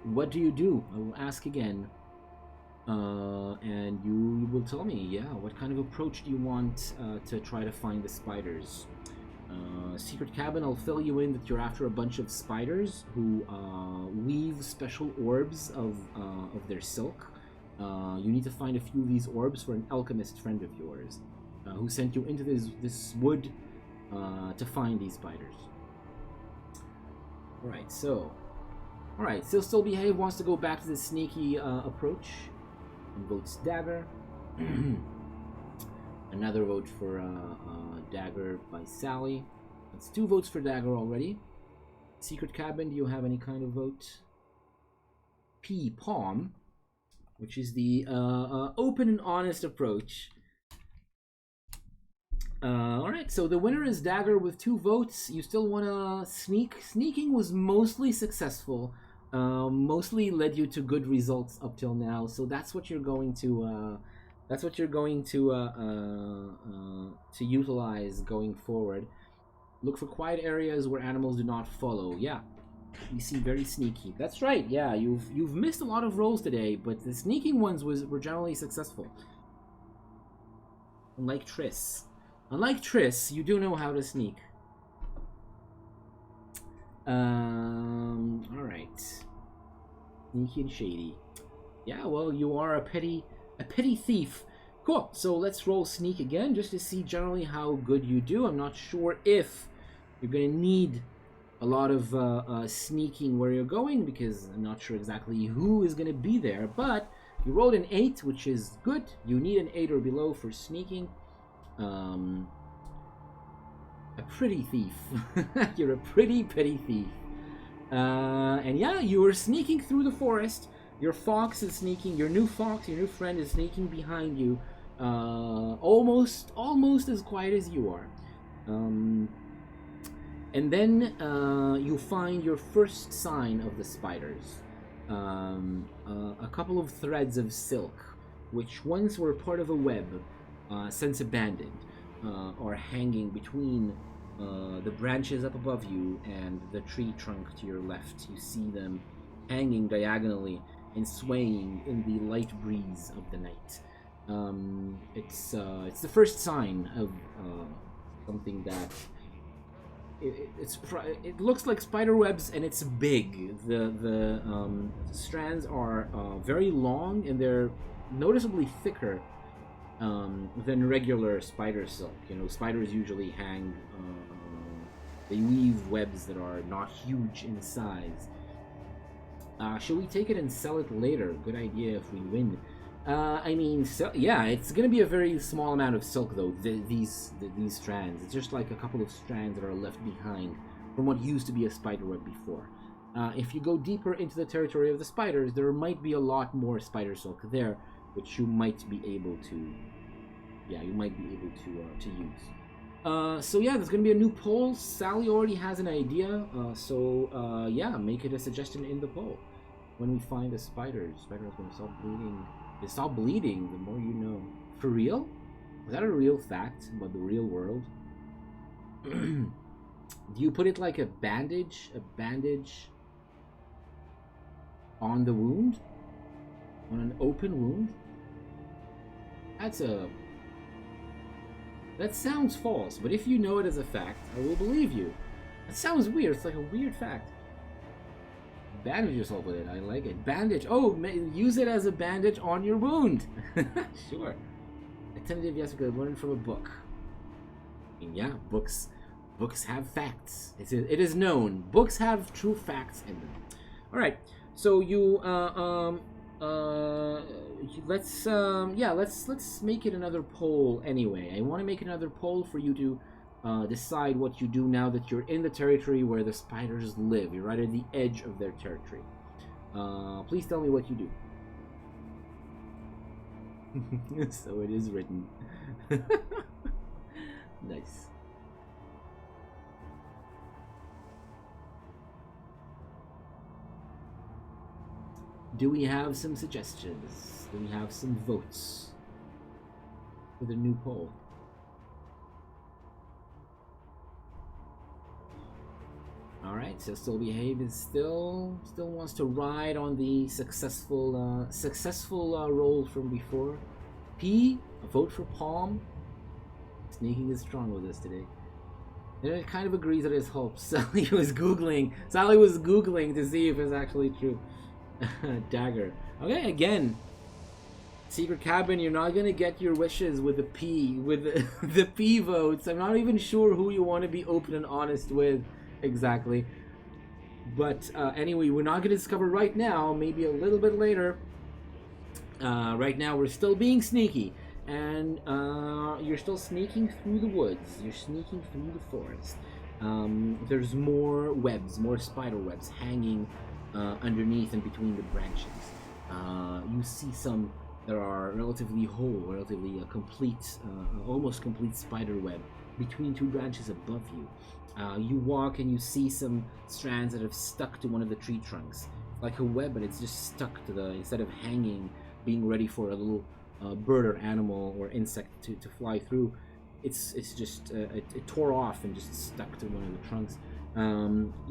What do you do? I will ask again. And you will tell me, yeah, what kind of approach do you want to try to find the spiders? Secret cabin, I'll fill you in that you're after a bunch of spiders who weave special orbs of their silk. You need to find a few of these orbs for an alchemist friend of yours who sent you into this wood to find these spiders. Alright, so... Alright, Still Behave wants to go back to the sneaky approach and votes Dagger. Another vote for Dagger by Sally. That's 2 votes for Dagger already. Secret Cabin, do you have any kind of vote? P. Palm, which is the open and honest approach. Alright, so the winner is Dagger with 2 votes. You still want to sneak? Sneaking was mostly successful. Mostly led you to good results up till now. So that's what you're going to utilize going forward. Look for quiet areas where animals do not follow. Yeah, you seem very sneaky. That's right. Yeah, you've missed a lot of rolls today, but the sneaking ones were generally successful. Unlike Triss, you do know how to sneak. All right. Sneaky and shady. Yeah, well, you are a petty thief. Cool. So let's roll sneak again, just to see generally how good you do. I'm not sure if you're gonna need a lot of sneaking where you're going, because I'm not sure exactly who is gonna be there. But you rolled an 8, which is good. You need an 8 or below for sneaking. A pretty thief. You're a pretty petty thief. And yeah, you were sneaking through the forest. Your fox is sneaking. Your new friend is sneaking behind you. Almost as quiet as you are. And then you find your first sign of the spiders. A couple of threads of silk, which once were part of a web, since abandoned, are hanging between the branches up above you and the tree trunk to your left. You see them hanging diagonally and swaying in the light breeze of the night. It's the first sign of something that it looks like spider webs, and it's big. The strands are very long, and they're noticeably thicker than regular spider silk. You know, spiders usually hang. They weave webs that are not huge in size. Should we take it and sell it later? Good idea if we win. I mean, yeah, it's gonna be a very small amount of silk though. These strands. It's just like a couple of strands that are left behind from what used to be a spider web before. If you go deeper into the territory of the spiders, there might be a lot more spider silk there, which you might be able to. Yeah, you might be able to use. So yeah, there's gonna be a new poll. Sally already has an idea. So yeah, make it a suggestion in the poll. When we find a spider is gonna stop bleeding. They stop bleeding the more you know. For real? Is that a real fact about the real world? Do you put it like a bandage? A bandage on the wound? On an open wound? That sounds false, but if you know it as a fact, I will believe you. That sounds weird. It's like a weird fact. Bandage yourself with it. I like it. Bandage. Oh, use it as a bandage on your wound. Sure. A tentative yes because I learned from a book. I mean, yeah, books have facts. It is known. Books have true facts in them. All right. So you let's make it another poll anyway. I want to make another poll for you to decide what you do now that you're in the territory where the spiders live. You're right at the edge of their territory. Please tell me what you do. So it is written. Nice. Do we have some suggestions? Do we have some votes for the new poll? All right, so Still Behave is still wants to ride on the successful roll from before. P, a vote for Palm. Sneaking is strong with us today. And it kind of agrees that it helps. Sally was googling to see if it's actually true. Dagger. Okay, again. Secret Cabin, you're not gonna get your wishes with the P, with the P votes. I'm not even sure who you want to be open and honest with. Exactly. But anyway, we're not going to discover right now, maybe a little bit later. Right now we're still being sneaky, and you're still sneaking through the woods, you're sneaking through the forest. There's more webs, more spider webs hanging underneath and between the branches. You see some that are relatively whole, relatively complete, almost complete spider web between two branches above you. You walk and you see some strands that have stuck to one of the tree trunks. Like a web, but it's just stuck to instead of hanging, being ready for a little bird or animal or insect to fly through, it's just, it tore off and just stuck to one of the trunks.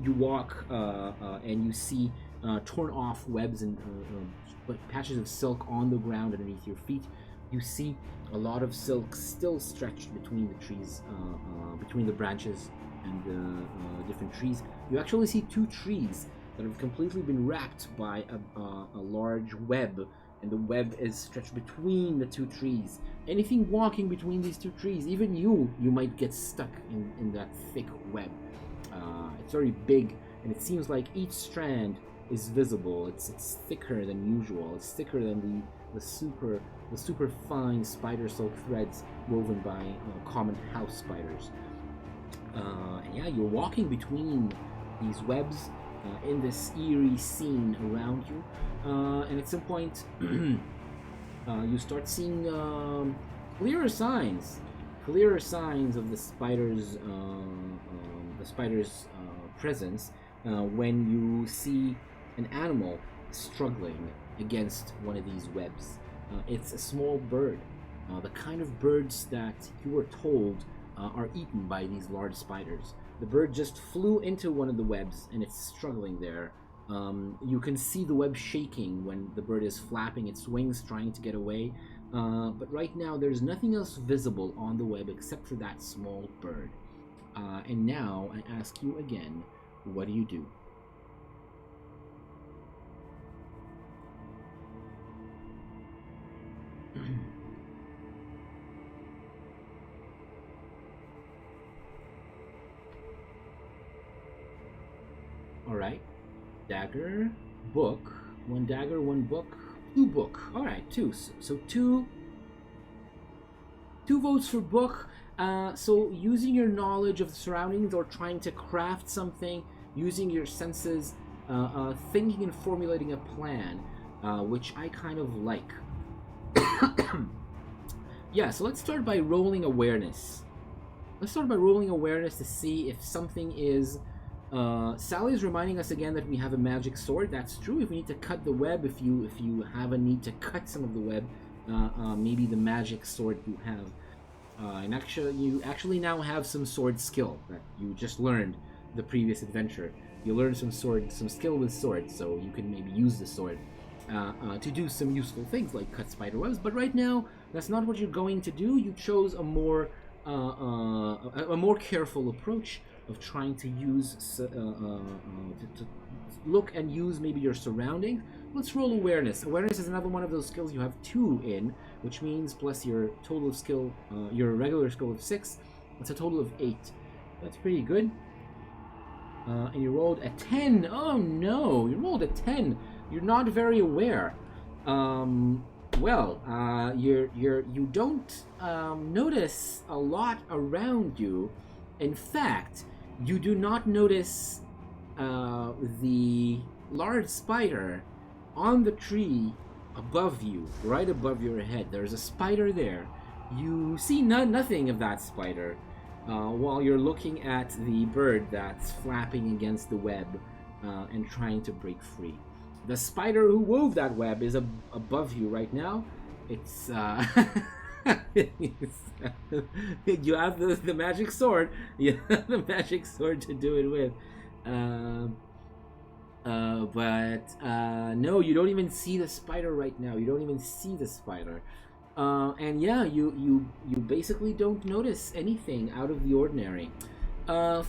You walk and you see torn off webs and patches of silk on the ground underneath your feet. You see a lot of silk still stretched between the trees, between the branches and different trees. You actually see two trees that have completely been wrapped by a large web, and the web is stretched between the two trees. Anything walking between these two trees, even you might get stuck in that thick web. It's very big, and it seems like each strand is visible. It's thicker than usual. It's thicker than the super fine spider silk threads woven by common house spiders. And yeah, you're walking between these webs in this eerie scene around you, and at some point you start seeing clearer signs of the spiders the spider's presence when you see an animal struggling against one of these webs. It's a small bird, the kind of birds that you were told are eaten by these large spiders. The bird just flew into one of the webs and it's struggling there. You can see the web shaking when the bird is flapping its wings trying to get away. But right now there's nothing else visible on the web except for that small bird. And now I ask you again, what do you do? Alright. Dagger, book. One dagger, one book. Two book. Alright, two. So two votes for book. So using your knowledge of the surroundings or trying to craft something, using your senses, thinking and formulating a plan, which I kind of like. Yeah, so let's start by rolling awareness. Let's start by rolling awareness to see if something is... Sally is reminding us again that we have a magic sword. That's true. If we need to cut the web, if you have a need to cut some of the web, maybe the magic sword you have. And actually, you actually now have some sword skill that you just learned the previous adventure. You learned some skill with swords, so you can maybe use the sword to do some useful things like cut spider webs. But right now, that's not what you're going to do. You chose a more careful approach of trying to use to look and use maybe your surroundings. Let's roll awareness. Awareness is another one of those skills you have 2 in, which means plus your total skill, your regular skill of 6, it's a total of 8. That's pretty good. And you rolled a 10. Oh no, you rolled a 10. You're not very aware. Well, you don't notice a lot around you. In fact, you do not notice the large spider on the tree above you, right above your head. There's a spider there. You see nothing of that spider while you're looking at the bird that's flapping against the web and trying to break free. The spider who wove that web is above you right now. It's you have the magic sword. You have the magic sword to do it with. But no, you don't even see the spider right now. You don't even see the spider. And yeah, you basically don't notice anything out of the ordinary.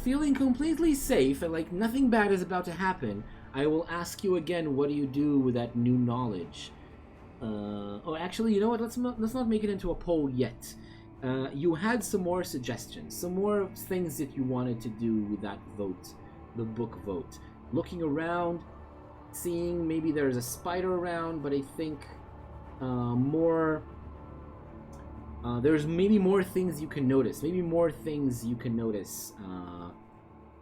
Feeling completely safe and like nothing bad is about to happen, I will ask you again, what do you do with that new knowledge? Oh, actually, you know what? Let's not make it into a poll yet. You had some more suggestions, some more things that you wanted to do with that vote, the book vote. Looking around, seeing maybe there's a spider around, but I think there's maybe more things you can notice.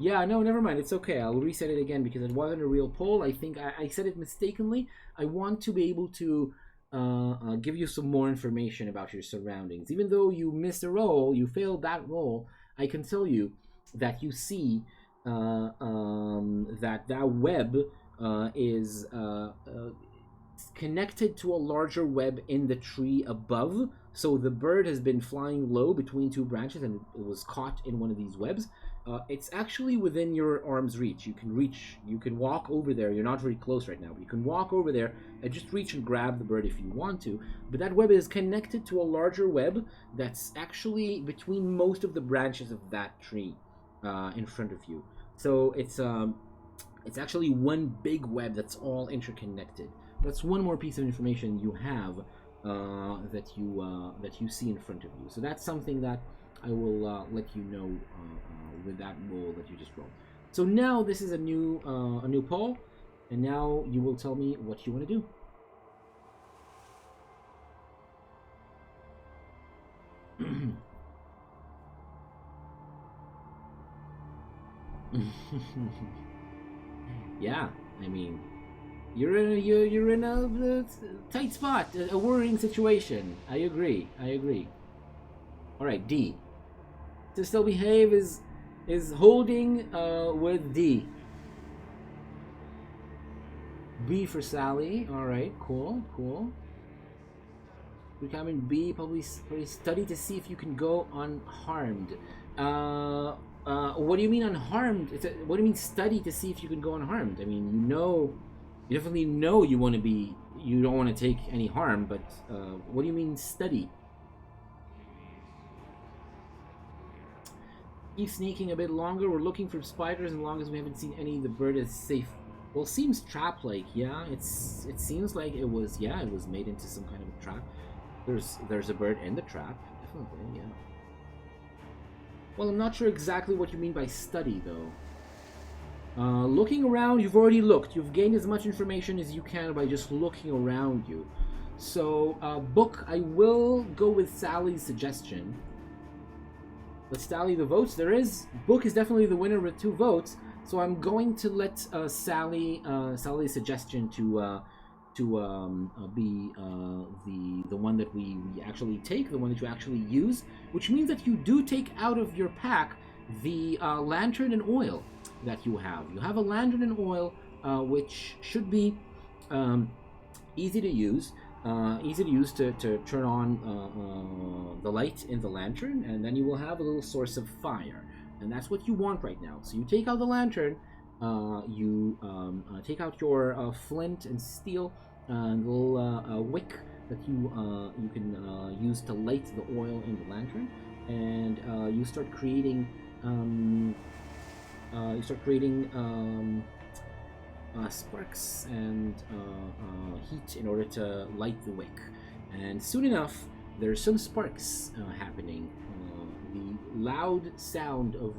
Yeah, no, never mind. It's okay. I'll reset it again because it wasn't a real poll. I think I said it mistakenly. I want to be able to give you some more information about your surroundings. Even though you missed a roll, you failed that roll, I can tell you that you see that web is connected to a larger web in the tree above. So the bird has been flying low between 2 branches and it was caught in one of these webs. It's actually within your arm's reach. You can walk over there. You're not very close right now, but you can walk over there and just reach and grab the bird if you want to. But that web is connected to a larger web that's actually between most of the branches of that tree in front of you. So it's actually one big web that's all interconnected. That's one more piece of information you have that you see in front of you. So that's something that I will let you know with that roll that you just rolled. So now this is a new poll, and now you will tell me what you want to do. Yeah, I mean, you're in a tight spot, a worrying situation. I agree. All right, D. To still behave is is holding with D. B for Sally. All right, cool, cool. Becoming B, probably study to see if you can go unharmed. What do you mean unharmed? What do you mean study to see if you can go unharmed? I mean, you definitely know you don't want to take any harm, but what do you mean study? Keep sneaking a bit longer. We're looking for spiders, and as long as we haven't seen any, the bird is safe. Well, seems trap-like. Yeah, it seems like it was. Yeah, it was made into some kind of a trap. There's a bird in the trap. Definitely, yeah. Well, I'm not sure exactly what you mean by study, though. Looking around, you've already looked. You've gained as much information as you can by just looking around you. So, book, I will go with Sally's suggestion. Let's tally the votes. Book is definitely the winner with 2 votes. So I'm going to let Sally's suggestion to be the one that we actually take, the one that you actually use, which means that you do take out of your pack the lantern and oil that you have. You have a lantern and oil, which should be easy to use. To turn on the light in the lantern, and then you will have a little source of fire, and that's what you want right now. So you take out the lantern, you take out your flint and steel, and little wick that you can use to light the oil in the lantern, and you start creating sparks and heat in order to light the wick. And soon enough, there's some sparks happening. The loud sound of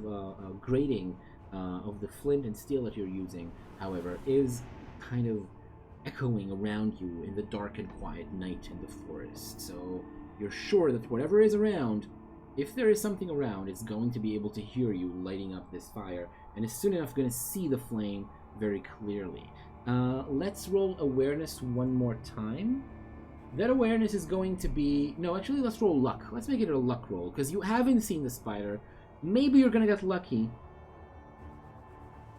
grating of the flint and steel that you're using, however, is kind of echoing around you in the dark and quiet night in the forest. So you're sure that whatever is around, if there is something around, it's going to be able to hear you lighting up this fire, and is soon enough going to see the flame very clearly. Let's roll awareness one more time. That awareness is going to be... No, actually, let's roll luck. Let's make it a luck roll, because you haven't seen the spider. Maybe you're going to get lucky.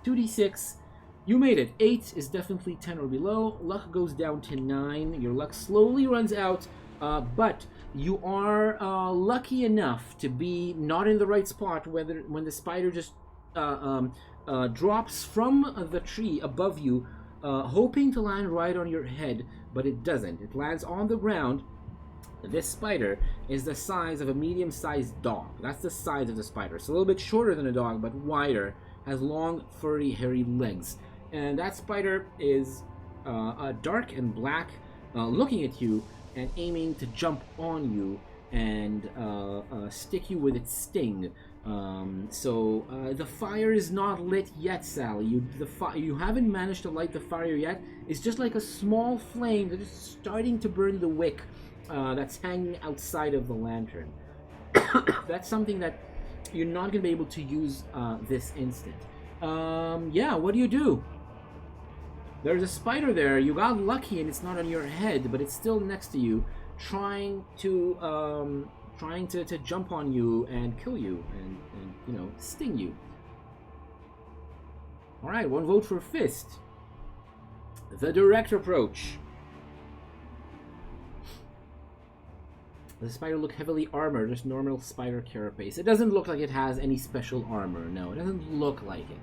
2d6. You made it. 8 is definitely 10 or below. Luck goes down to 9. Your luck slowly runs out, but you are lucky enough to be not in the right spot when the spider just drops from the tree above you, hoping to land right on your head, but it doesn't. It lands on the ground. This spider is the size of a medium-sized dog. That's the size of the spider. It's a little bit shorter than a dog, but wider. Has long, furry, hairy legs. And that spider is dark and black, looking at you and aiming to jump on you and stick you with its sting. So the fire is not lit yet, Sally. You haven't managed to light the fire yet. It's just like a small flame that is starting to burn the wick that's hanging outside of the lantern. That's something that you're not going to be able to use this instant. Yeah, what do? There's a spider there. You got lucky and it's not on your head, but it's still next to you, trying to jump on you and kill you and sting you. All right, 1 vote for Fist. The direct approach. Does the spider look heavily armored? Just normal spider carapace. It doesn't look like it has any special armor. No, it doesn't look like it.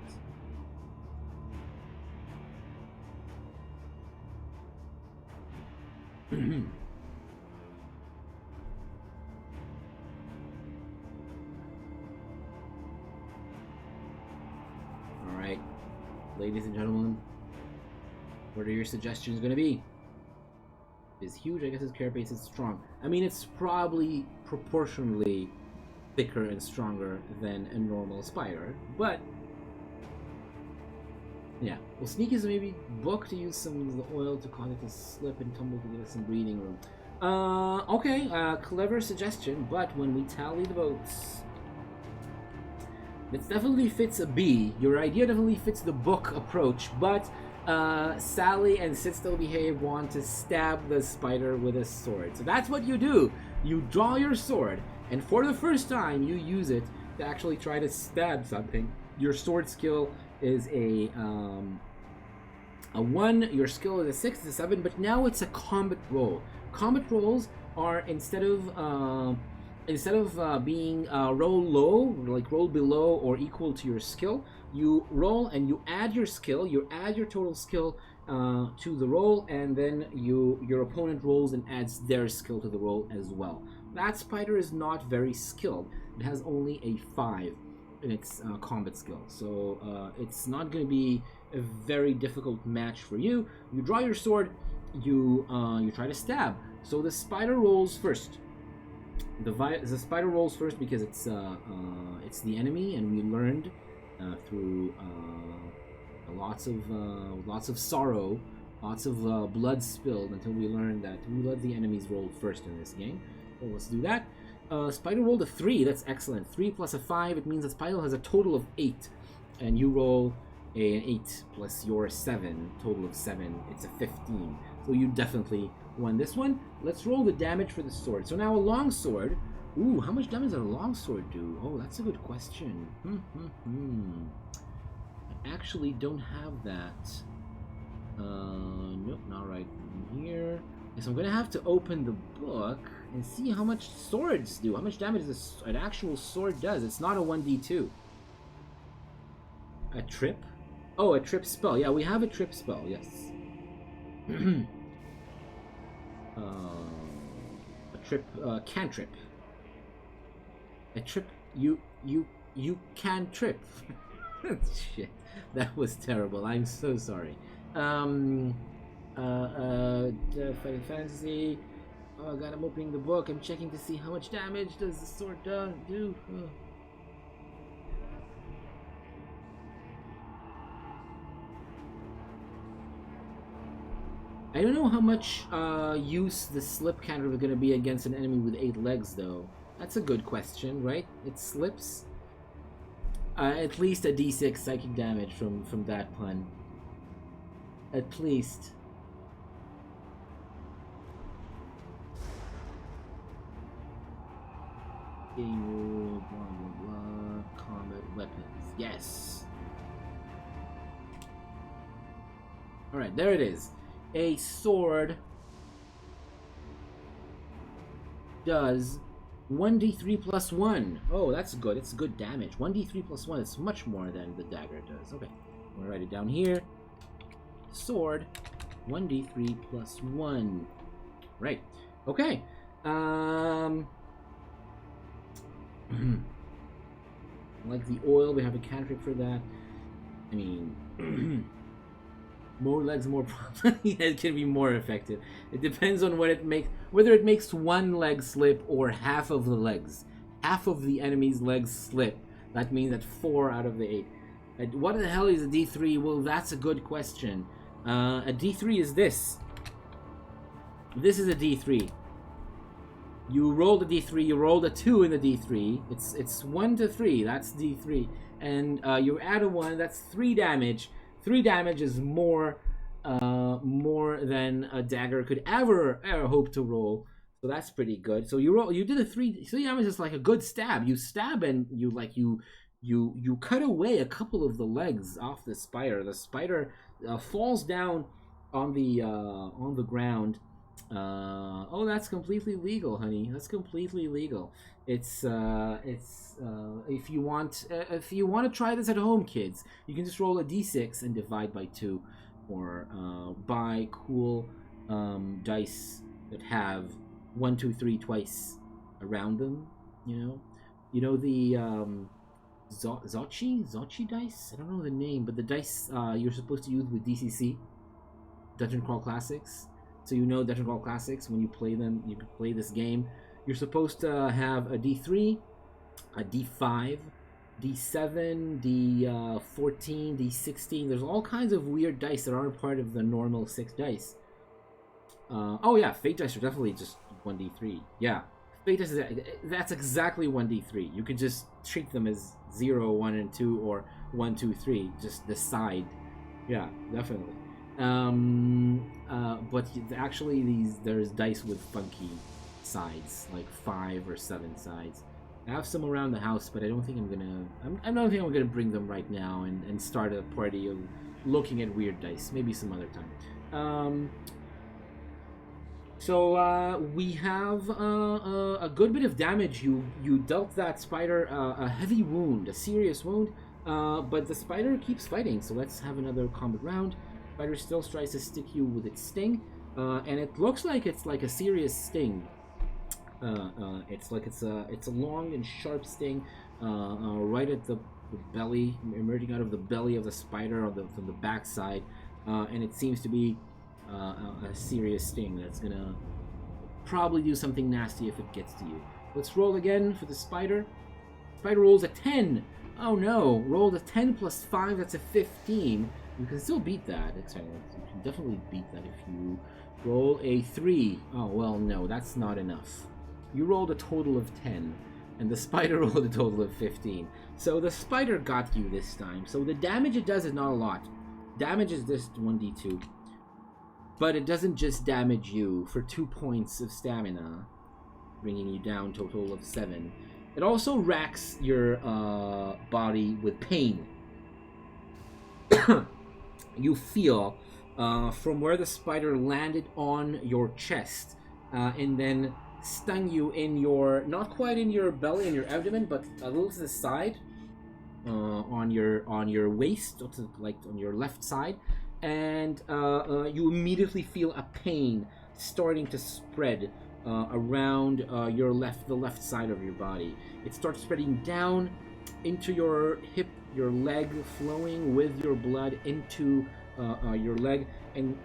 Alright, ladies and gentlemen, what are your suggestions going to be? Is huge, I guess his carapace is strong. I mean, it's probably proportionally thicker and stronger than a normal spider, but yeah. Well, Sneak is maybe book to use some of the oil to cause it to slip and tumble to give it some breathing room. Okay, clever suggestion, but when we tally the votes, it definitely fits a B. Your idea definitely fits the book approach, but Sally and Sit Still Behave want to stab the spider with a sword. So that's what you do. You draw your sword, and for the first time you use it to actually try to stab something. Your sword skill is a 1, your skill is a 6, it's a 7, but now it's a combat roll. Combat rolls are instead of being roll low, like roll below or equal to your skill, you roll and you add your skill, you add your total skill to the roll, and then your opponent rolls and adds their skill to the roll as well. That spider is not very skilled. It has only a 5 in its combat skill, so it's not going to be a very difficult match for you. You draw your sword, you try to stab. So the spider rolls first. The spider rolls first because it's the enemy, and we learned through lots of sorrow, lots of blood spilled until we learned that we let the enemies roll first in this game. So let's do that. Spider rolled a 3. That's excellent. 3 plus a 5. It means that Spider has a total of 8, and you roll an 8 plus your 7. Total of 7. It's a 15. So you definitely won this one. Let's roll the damage for the sword. So now a long sword. Ooh, how much damage does a long sword do? Oh, that's a good question. I actually don't have that. Nope, not right in here. So I'm gonna have to open the book and see how much swords do. How much damage an actual sword does. It's not a 1d2. A trip? Oh, a trip spell. Yeah, we have a trip spell. Yes. A trip, cantrip. A trip. You can trip. Shit, that was terrible. I'm so sorry. Final Fantasy. Oh god, I'm opening the book. I'm checking to see how much damage does the sword do. I don't know how much use the slip cantrip is going to be against an enemy with 8 legs, though. That's a good question, right? It slips. At least a d6 psychic damage from that pun. At least. Game rule, blah blah blah. Combat weapons. Yes. Alright, there it is. A sword does 1d3 plus 1. Oh, that's good. It's good damage. 1d3 plus 1 is much more than the dagger does. Okay, I'm gonna write it down here. Sword, 1d3 plus 1. Right. Okay. Like the oil, we have a cantrip for that. I mean, more legs, more probably it can be more effective. It depends on what it makes, whether it makes one leg slip or half of the legs. Half of the enemy's legs slip. That means that 4 out of the 8. What the hell is a D3? Well, that's a good question. A D3 is this. This is a D3. You rolled a D3, you rolled a 2 in the D3. It's 1 to 3, that's D3. And you add a 1, that's 3 damage. 3 damage is more than a dagger could ever hope to roll. So that's pretty good. So you did a 3 damage is like a good stab. You stab and you cut away a couple of the legs off the spider. The spider falls down on the ground. Oh, that's completely legal, honey. That's completely legal. It's if you want to try this at home, kids, you can just roll a d6 and divide by 2, or buy cool dice that have 1, 2, 3 twice around them. You know the Zochi dice. I don't know the name, but the dice you're supposed to use with DCC, Dungeon Crawl Classics. So Dungeon Crawl Classics, when you play them, you can play this game. You're supposed to have a D3, a D5, D7, D14, D16. There's all kinds of weird dice that aren't part of the normal 6 dice. Oh yeah, Fate dice are definitely just 1D3. Yeah, Fate dice that's exactly 1D3. You could just treat them as 0, 1, and 2, or 1, 2, 3. Just the side. Yeah, definitely. But actually there's dice with funky sides, like 5 or 7 sides. I have some around the house, but I don't think I'm gonna. I don't think I'm gonna bring them right now and start a party of looking at weird dice. Maybe some other time. So we have a good bit of damage. You dealt that spider a heavy wound, a serious wound. But the spider keeps fighting. So let's have another combat round. Spider still tries to stick you with its sting, and it looks like it's like a serious sting. It's like it's a long and sharp sting, right at the belly, emerging out of the belly of the spider from the backside, and it seems to be a serious sting that's gonna probably do something nasty if it gets to you. Let's roll again for the spider. Spider rolls a 10. Oh no! Rolled a 10 plus 5. That's a 15. You can still beat that. You can definitely beat that if you roll a 3. Oh well, no, that's not enough. You rolled a total of 10, and the spider rolled a total of 15. So the spider got you this time. So the damage it does is not a lot. Damage is just 1d2. But it doesn't just damage you for 2 points of stamina, bringing you down to a total of 7. It also racks your body with pain. You feel from where the spider landed on your chest, and then stung you in your, not quite in your belly and your abdomen, but a little to the side, on your waist, like on your left side, and you immediately feel a pain starting to spread around the left side of your body. It starts spreading down into your hip, your leg, flowing with your blood into your leg, and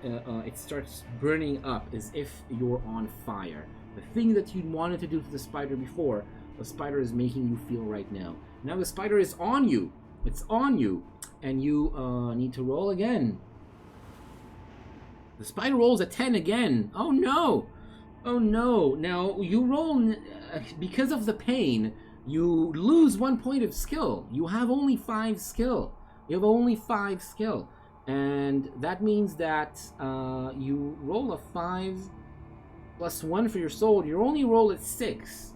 it starts burning up as if you're on fire. The thing that you wanted to do to the spider before, the spider is making you feel right now. Now the spider is on you. It's on you, and you need to roll again. The spider rolls a 10 again. Oh no! Oh no! Now you roll, because of the pain, you lose 1 point of skill. You have only 5 skill. You have only 5 skill. And that means that you roll a 5 plus 1 for your soul. You only roll at 6.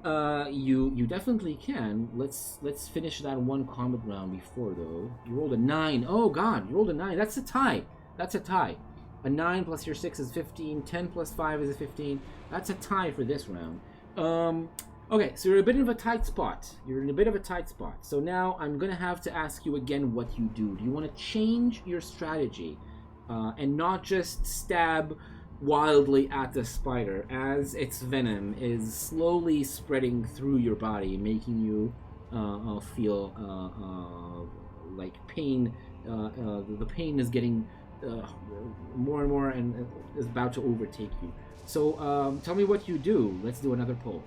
You definitely can. Let's finish that one combat round before, though. You rolled a 9. Oh god, you rolled a 9. That's a tie. That's a tie. A 9 plus your 6 is 15. 10 plus 5 is a 15. That's a tie for this round. Okay, so you're a bit of a tight spot. You're in a bit of a tight spot. So now I'm going to have to ask you again what you do. Do you want to change your strategy and not just stab wildly at the spider as its venom is slowly spreading through your body, making you feel like pain? The pain is getting more and more and is about to overtake you. So tell me what you do. Let's do another poll.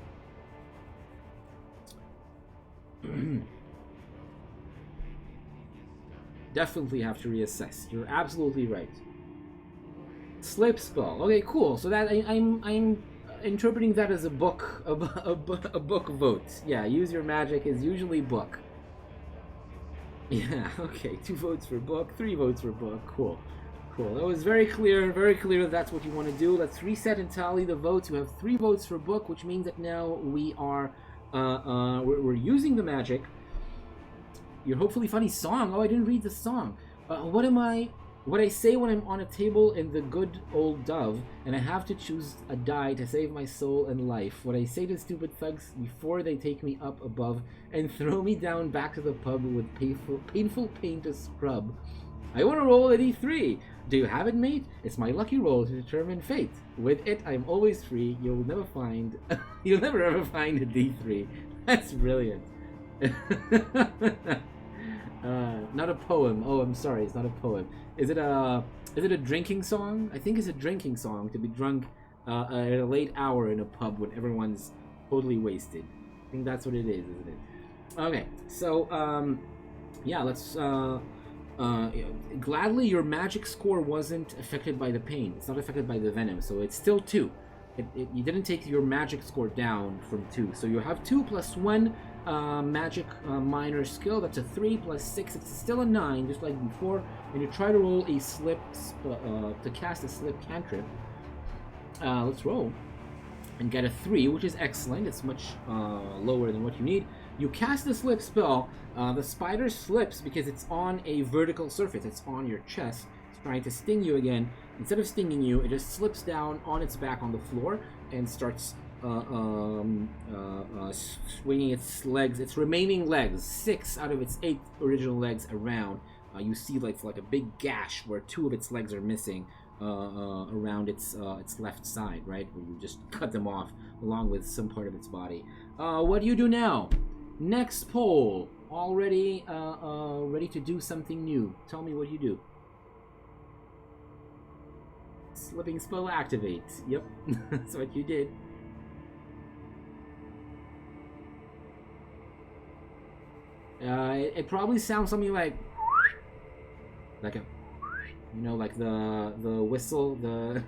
Definitely have to reassess. You're absolutely right. Slip spell. Okay, cool. So that I'm interpreting that as a book, a book vote. Yeah, use your magic is usually book. Yeah. Okay. 2 votes for book, 3 votes for book. Cool. Cool. That was very clear. Very clear that that's what you want to do. Let's reset and tally the votes. You have 3 votes for book, which means that now we are. We're using the magic. Your hopefully funny song. Oh, I didn't read the song. What I say when I'm on a table in the good old dove, and I have to choose a die to save my soul and life. What I say to stupid thugs before they take me up above and throw me down back to the pub with painful pain to scrub. I want to roll a D3. Do you have it, mate? It's my lucky roll to determine fate. With it, I'm always free. You'll never ever find a D3. That's brilliant. Not a poem. Oh, I'm sorry. It's not a poem. Is it a drinking song? I think it's a drinking song to be drunk at a late hour in a pub when everyone's totally wasted. I think that's what it is, isn't it? Okay. So, yeah, let's. Gladly, your magic score wasn't affected by the pain. It's not affected by the venom, so it's still 2. You didn't take your magic score down from 2, so you have 2 plus 1 magic minor skill. That's a 3 plus 6. It's still a 9, just like before. And you try to roll a slip to cast a slip cantrip. Let's roll. and get a 3, which is excellent. It's much lower than what you need. You cast the slip spell. The spider slips because it's on a vertical surface. It's on your chest. It's trying to sting you again. Instead of stinging you, it just slips down on its back on the floor and starts swinging its legs, its remaining legs, 6 out of its 8 original legs around. You see like a big gash where 2 of its legs are missing around its left side, right? Where you just cut them off along with some part of its body. What do you do now? Next poll. Already ready to do something new. Tell me what you do. Slipping spell activates. Yep, that's what you did. It probably sounds something like a, you know, like the whistle, the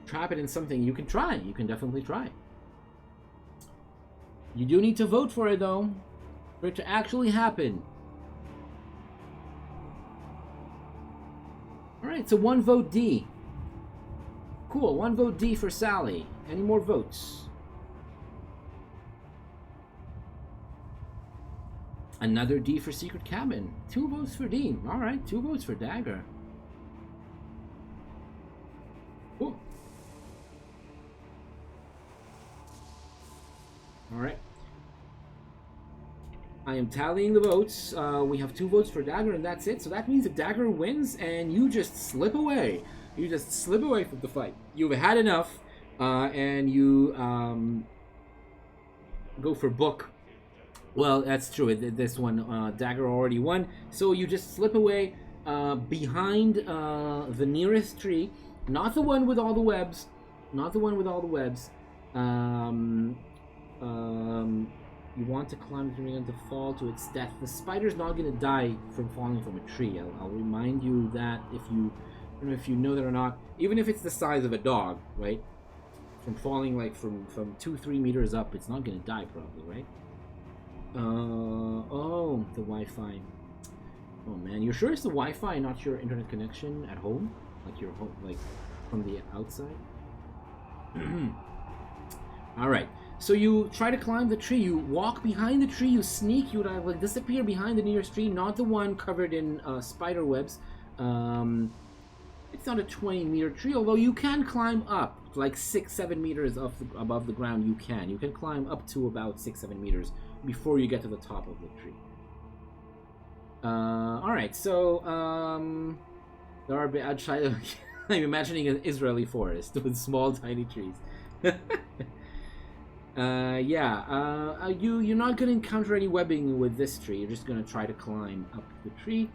trap it in something. You can try. You can definitely try. You do need to vote for it though, for it to actually happen. Alright, so 1 vote D. Cool, 1 vote D for Sally. Any more votes? Another D for Secret Cabin. 2 votes for D. Alright, 2 votes for Dagger. Cool. Alright. I am tallying the votes. We have 2 votes for Dagger, and that's it. So that means that Dagger wins, and you just slip away. You just slip away from the fight. You've had enough, and you go for Book. Well, that's true. This one, Dagger already won. So you just slip away behind the nearest tree. Not the one with all the webs. Not the one with all the webs. You want to climb the tree and to fall to its death. The spider's not going to die from falling from a tree. I'll remind you that if you know that or not. Even if it's the size of a dog, right? From falling like from 2-3 meters up, it's not going to die probably, right? Oh, the Wi-Fi. Oh man, you're sure it's the Wi-Fi, not your internet connection at home, like your home, like from the outside? All right. So you try to climb the tree. You walk behind the tree. You sneak. You like disappear behind the nearest tree, not the one covered in spider webs. It's not a 20-meter tree, although you can climb up like 6-7 meters above the ground. You can climb up to about 6-7 meters before you get to the top of the tree. All right, so there are. I'm imagining an Israeli forest with small, tiny trees. You're not going to encounter any webbing with this tree. You're just going to try to climb up the tree.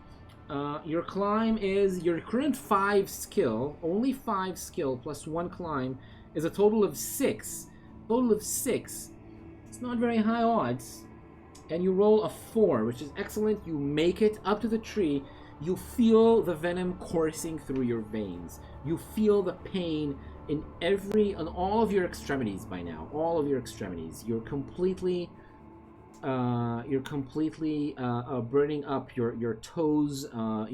Your climb is your current 5 skill, only 5 skill plus 1 climb is a total of 6. Total of 6. It's not very high odds. And you roll a 4, which is excellent. You make it up to the tree. You feel the venom coursing through your veins. You feel the pain on all of your extremities by now. All of your extremities. You're completely burning up your toes. The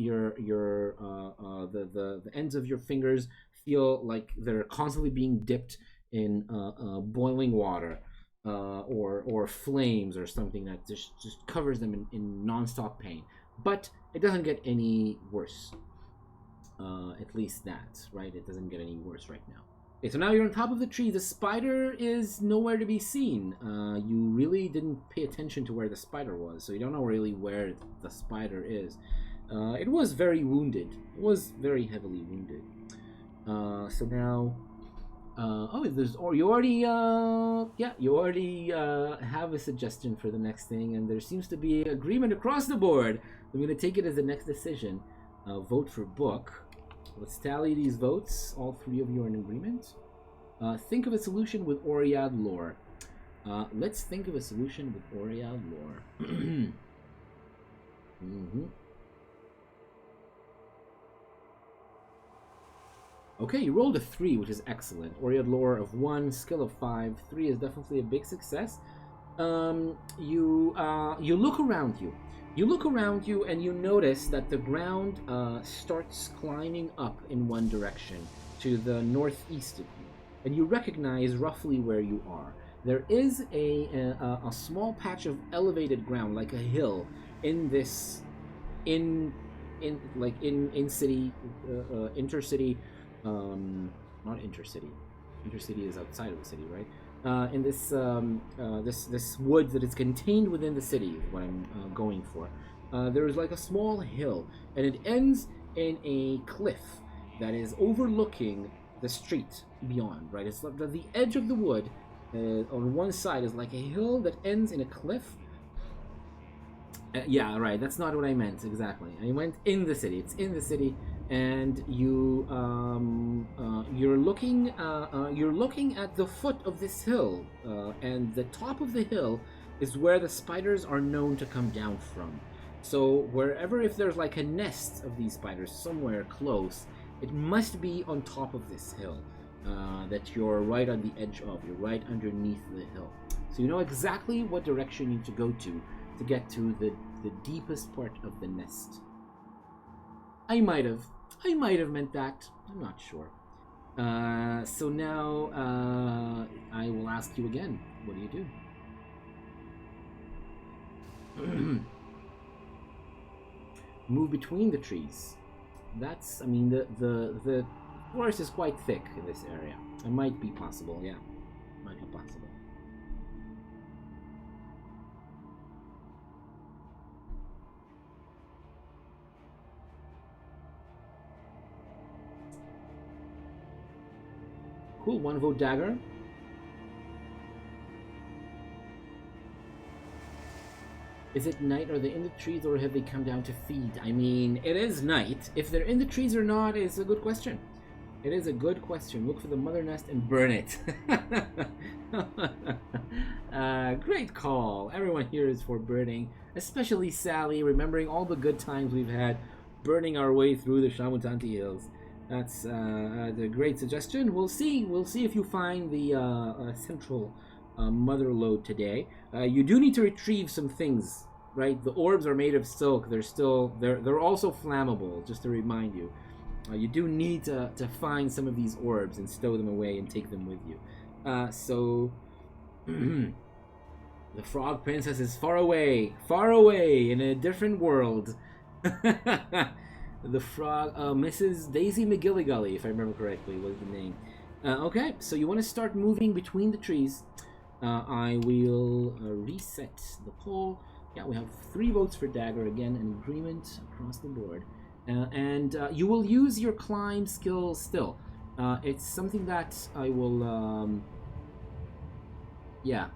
ends of your fingers feel like they're constantly being dipped in boiling water or flames or something that just covers them in non-stop pain. But it doesn't get any worse. At least that, right? It doesn't get any worse right now. Okay, so now you're on top of the tree. The spider is nowhere to be seen. You really didn't pay attention to where the spider was, so you don't know really where the spider is. It was very wounded. It was very heavily wounded. So now, you already have a suggestion for the next thing, and there seems to be agreement across the board. I'm going to take it as the next decision. Vote for Book. Let's tally these votes. All 3 of you are in agreement. Think of a solution with Oread lore. Let's think of a solution with Oread lore. Okay, you rolled a 3, which is excellent. Oread lore of 1, skill of 5. 3 is definitely a big success. You look around you. You look around you and you notice that the ground starts climbing up in one direction. to the northeast of you, and you recognize roughly where you are. There is a small patch of elevated ground, like a hill, in this in in city intercity, not intercity. Intercity is outside of the city, right? In this this wood that is contained within the city is what I'm going for. There is like a small hill, and it ends in a cliff that is overlooking the street beyond. Right, it's the edge of the wood. On one side is like a hill that ends in a cliff. Yeah, right. That's not what I meant exactly. I went in the city. It's in the city, and you're looking at the foot of this hill, and the top of the hill is where the spiders are known to come down from. So wherever, if there's like a nest of these spiders somewhere close, it must be on top of this hill that you're right on the edge of. You're right underneath the hill, so you know exactly what direction you need to go to get to the deepest part of the nest. I might have meant that. I'm not sure. So now I will ask you again. What do you do? Move between the trees. That's, I mean, the forest is quite thick in this area. It might be possible, yeah. Might be possible. Cool, 1 vote dagger. Is it night? Are they in the trees, or have they come down to feed? I mean, it is night. If they're in the trees or not is a good question. It is a good question. Look for the mother nest and burn it. Great call. Everyone here is for burning, especially Sally, remembering all the good times we've had burning our way through the Shamutanti Hills. That's the great suggestion. We'll see if you find the central mother lode today. You do need to retrieve some things, right? The orbs are made of silk. They're also flammable, just to remind you. You do need to find some of these orbs and stow them away and take them with you. So the frog princess is far away in a different world. The frog, Mrs. Daisy McGilligully, if I remember correctly, was the name. Okay, so you want to start moving between the trees. I will reset the poll. Yeah, we have 3 votes for dagger again, an agreement across the board. And you will use your climb skill still. It's something that I will. Yeah.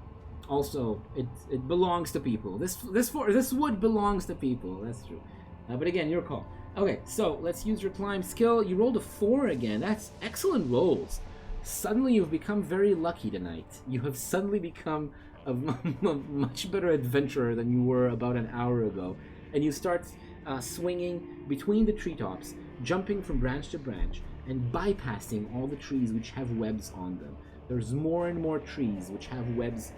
Also, it belongs to people. This wood belongs to people. That's true. But again, your call. Okay, so let's use your climb skill. You rolled a 4 again. That's excellent rolls. Suddenly you've become very lucky tonight. You have suddenly become a much better adventurer than you were about an hour ago. And you start swinging between the treetops, jumping from branch to branch, and bypassing all the trees which have webs on them. There's more and more trees which have webs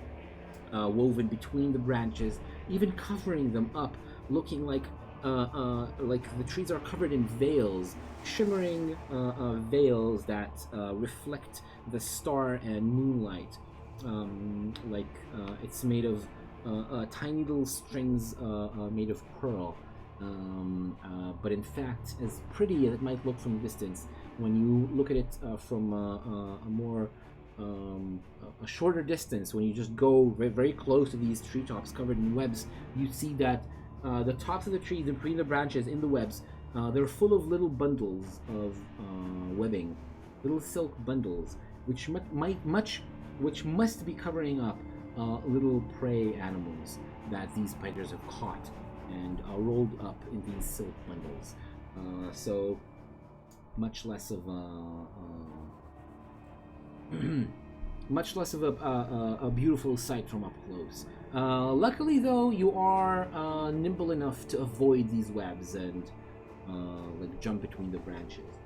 woven between the branches, even covering them up, looking like the trees are covered in veils, shimmering veils that reflect the star and moonlight. It's made of tiny little strings made of pearl. But in fact, as pretty as it might look from a distance, when you look at it from a shorter distance, when you just go very, very close to these treetops covered in webs, you see that the tops of the trees, between the branches, in the webs, they're full of little bundles of webbing, little silk bundles, which must be covering up little prey animals that these spiders have caught and rolled up in these silk bundles. So much less of a beautiful sight from up close. Luckily, though, you are nimble enough to avoid these webs and jump between the branches.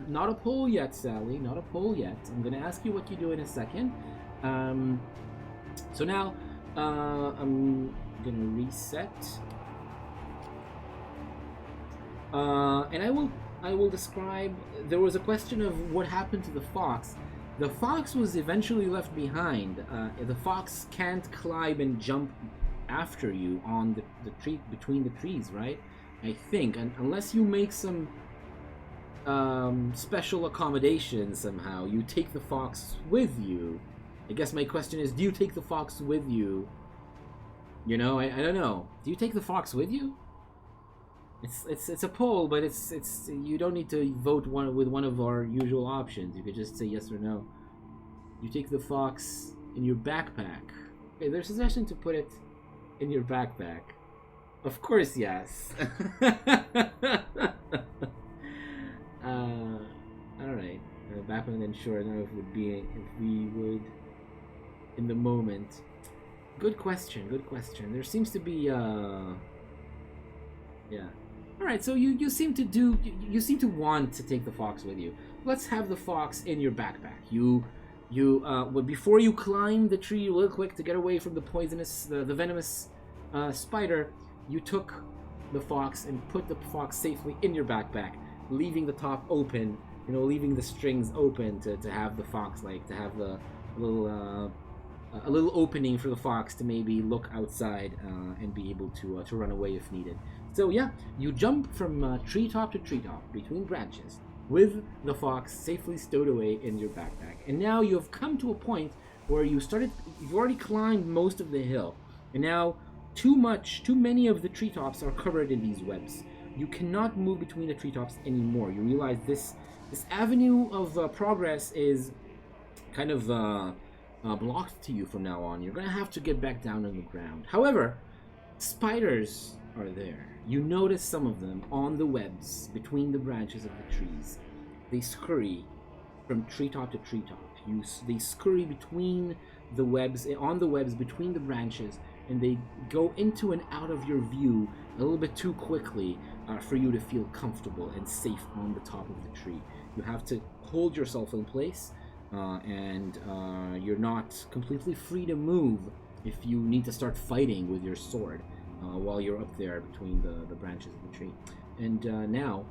Not a poll yet, Sally. Not a poll yet. I'm going to ask you what you do in a second. So now I'm going to reset. And I will I will describe. There was a question of what happened to the fox. The fox was eventually left behind. The fox can't climb and jump after you on the tree between the trees, right? I think, unless you make some special accommodation somehow, you take the fox with you. I guess my question is, do you take the fox with you? You know, I don't know. Do you take the fox with you? It's a poll, but it's you don't need to vote with one of our usual options. You could just say yes or no. You take the fox in your backpack. Okay, there's a suggestion to put it in your backpack. Of course, yes. Alright. Backpack, then sure. I don't know if we would in the moment. Good question. Good question. There seems to be yeah. All right, so you seem to want to take the fox with you. Let's have the fox in your backpack. Well, before you climb the tree real quick to get away from the poisonous, the venomous spider, you took the fox and put the fox safely in your backpack, leaving the top open. You know, leaving the strings open to have the fox, like to have the little a little opening for the fox to maybe look outside and be able to run away if needed. So yeah, you jump from treetop to treetop between branches with the fox safely stowed away in your backpack. And now you have come to a point where you've already climbed most of the hill, and now too many of the treetops are covered in these webs. You cannot move between the treetops anymore. You realize this avenue of progress is kind of blocked to you from now on. You're gonna have to get back down on the ground. However, spiders are there. You notice some of them on the webs between the branches of the trees. They scurry from treetop to treetop. They scurry between the webs, on the webs between the branches, and they go into and out of your view a little bit too quickly for you to feel comfortable and safe on the top of the tree. You have to hold yourself in place, and you're not completely free to move if you need to start fighting with your sword while you're up there between the branches of the tree. And now,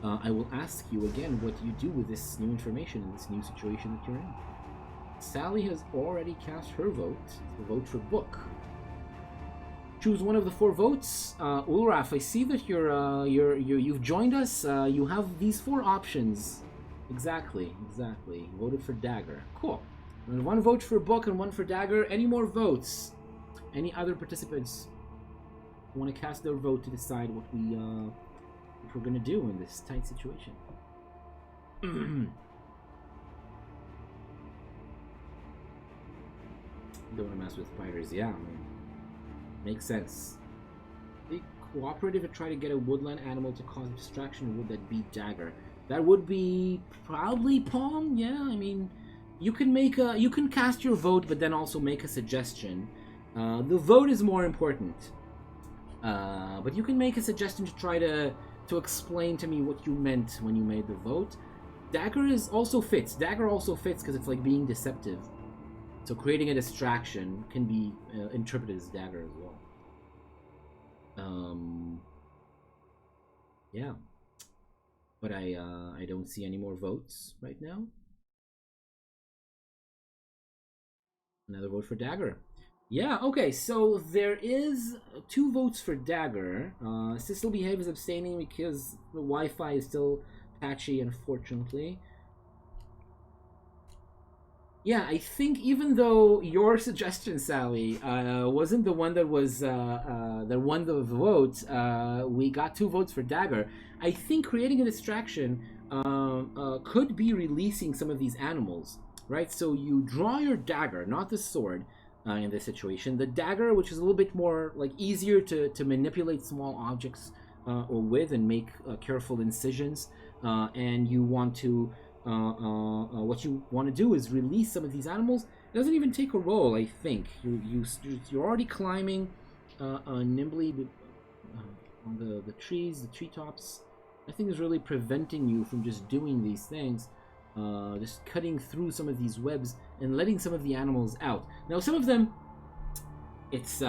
I will ask you again what you do with this new information in this new situation that you're in. Sally has already cast her vote, the vote for book. Choose one of the 4 votes. Ulraf, I see that you've joined us. You have these 4 options. Exactly. You voted for dagger. Cool. And 1 vote for book and 1 for dagger. Any more votes? Any other participants who want to cast their vote to decide what we're gonna do in this tight situation? Don't want to mess with spiders. Yeah, I mean, makes sense. Be cooperative and try to get a woodland animal to cause distraction. Would that be dagger? That would be probably palm. Yeah, I mean, you can cast your vote, but then also make a suggestion. The vote is more important, but you can make a suggestion to try to explain to me what you meant when you made the vote. Dagger also fits. Dagger also fits because it's like being deceptive. So creating a distraction can be interpreted as dagger as well. Yeah, but I don't see any more votes right now. Another vote for dagger. Yeah, okay, so there is 2 votes for dagger. Cecil behaves abstaining because the Wi-Fi is still patchy, unfortunately. Yeah, I think even though your suggestion, Sally, wasn't the one that was that won the vote, we got 2 votes for dagger. I think creating a distraction could be releasing some of these animals, right? So you draw your dagger, not the sword, in this situation. The dagger, which is a little bit more like easier to manipulate small objects or with and make careful incisions, and you want to. What you want to do is release some of these animals. It doesn't even take a roll, I think. You're already climbing nimbly on the trees, the treetops. Nothing is really preventing you from just doing these things. Just cutting through some of these webs and letting some of the animals out. Now, some of them, it's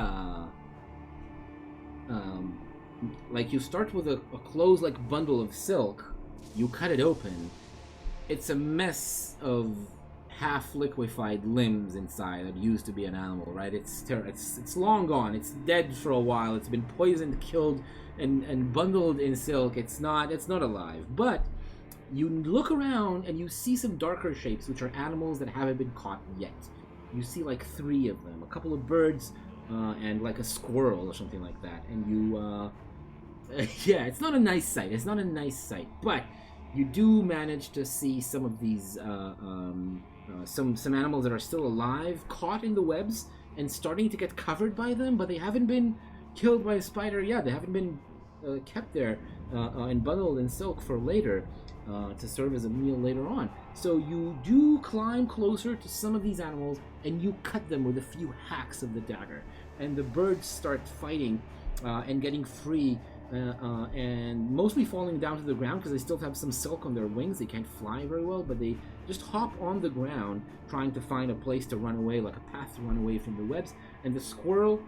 like you start with a closed like bundle of silk, you cut it open, it's a mess of half liquefied limbs inside that used to be an animal, right? It's long gone. It's dead for a while. It's been poisoned, killed, and bundled in silk. It's not alive. But you look around and you see some darker shapes, which are animals that haven't been caught yet. You see like 3 of them, a couple of birds, and like a squirrel or something like that. And you, yeah, it's not a nice sight. It's not a nice sight, but you do manage to see some of these some animals that are still alive, caught in the webs and starting to get covered by them, but they haven't been killed by a spider yet. They haven't been kept there and bundled in silk for later, to serve as a meal later on. So you do climb closer to some of these animals and you cut them with a few hacks of the dagger, and the birds start fighting and getting free, and mostly falling down to the ground because they still have some silk on their wings. They can't fly very well, but they just hop on the ground trying to find a place to run away, like a path to run away from the webs. And the squirrel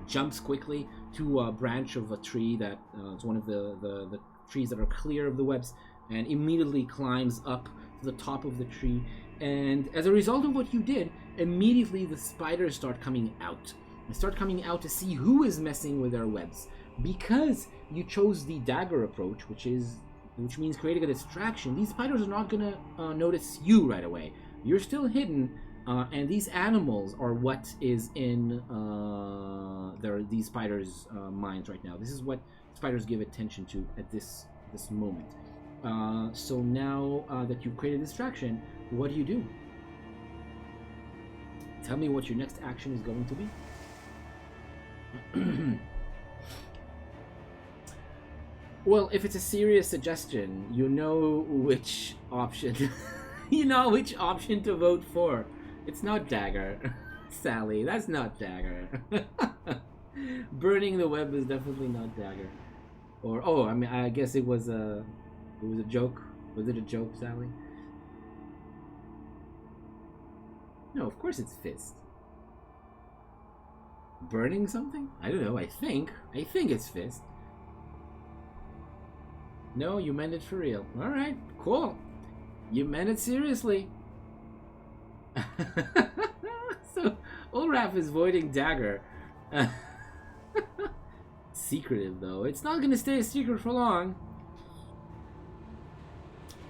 jumps quickly to a branch of a tree that is one of the trees that are clear of the webs, and immediately climbs up to the top of the tree. And as a result of what you did, immediately the spiders start coming out. They start coming out to see who is messing with their webs. Because you chose the dagger approach, which means creating a distraction, these spiders are not gonna notice you right away. You're still hidden, and these animals are what is in these spiders' minds right now. This is what spiders give attention to at this moment. So now that you've created a distraction, what do? Tell me what your next action is going to be. Well, if it's a serious suggestion, you know which option to vote for. It's not dagger, Sally. That's not dagger. Burning the web is definitely not dagger. Or I mean, I guess it was a joke. Was it a joke, Sally? No, of course it's fist. Burning something? I don't know. I think it's fist. No, you meant it for real. Alright, cool. You meant it seriously. So, Ulraf is voiding dagger. Secretive, though. It's not gonna stay a secret for long.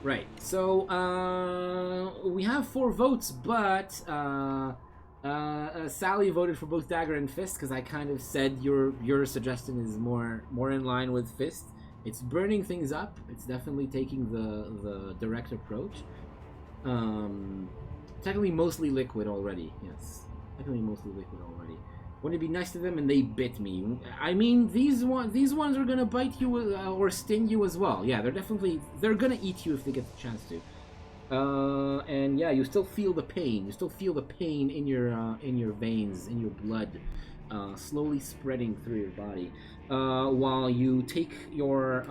Right, so, we have 4 votes, but, Sally voted for both dagger and fist, because I kind of said your suggestion is more in line with fist. It's burning things up. It's definitely taking the direct approach. Technically mostly liquid already. Yes, technically mostly liquid already. Wouldn't it be nice to them and they bit me? I mean, these ones are gonna bite you or sting you as well. Yeah, they're gonna eat you if they get the chance to. And yeah, you still feel the pain. You still feel the pain in your veins, in your blood, slowly spreading through your body. While you take your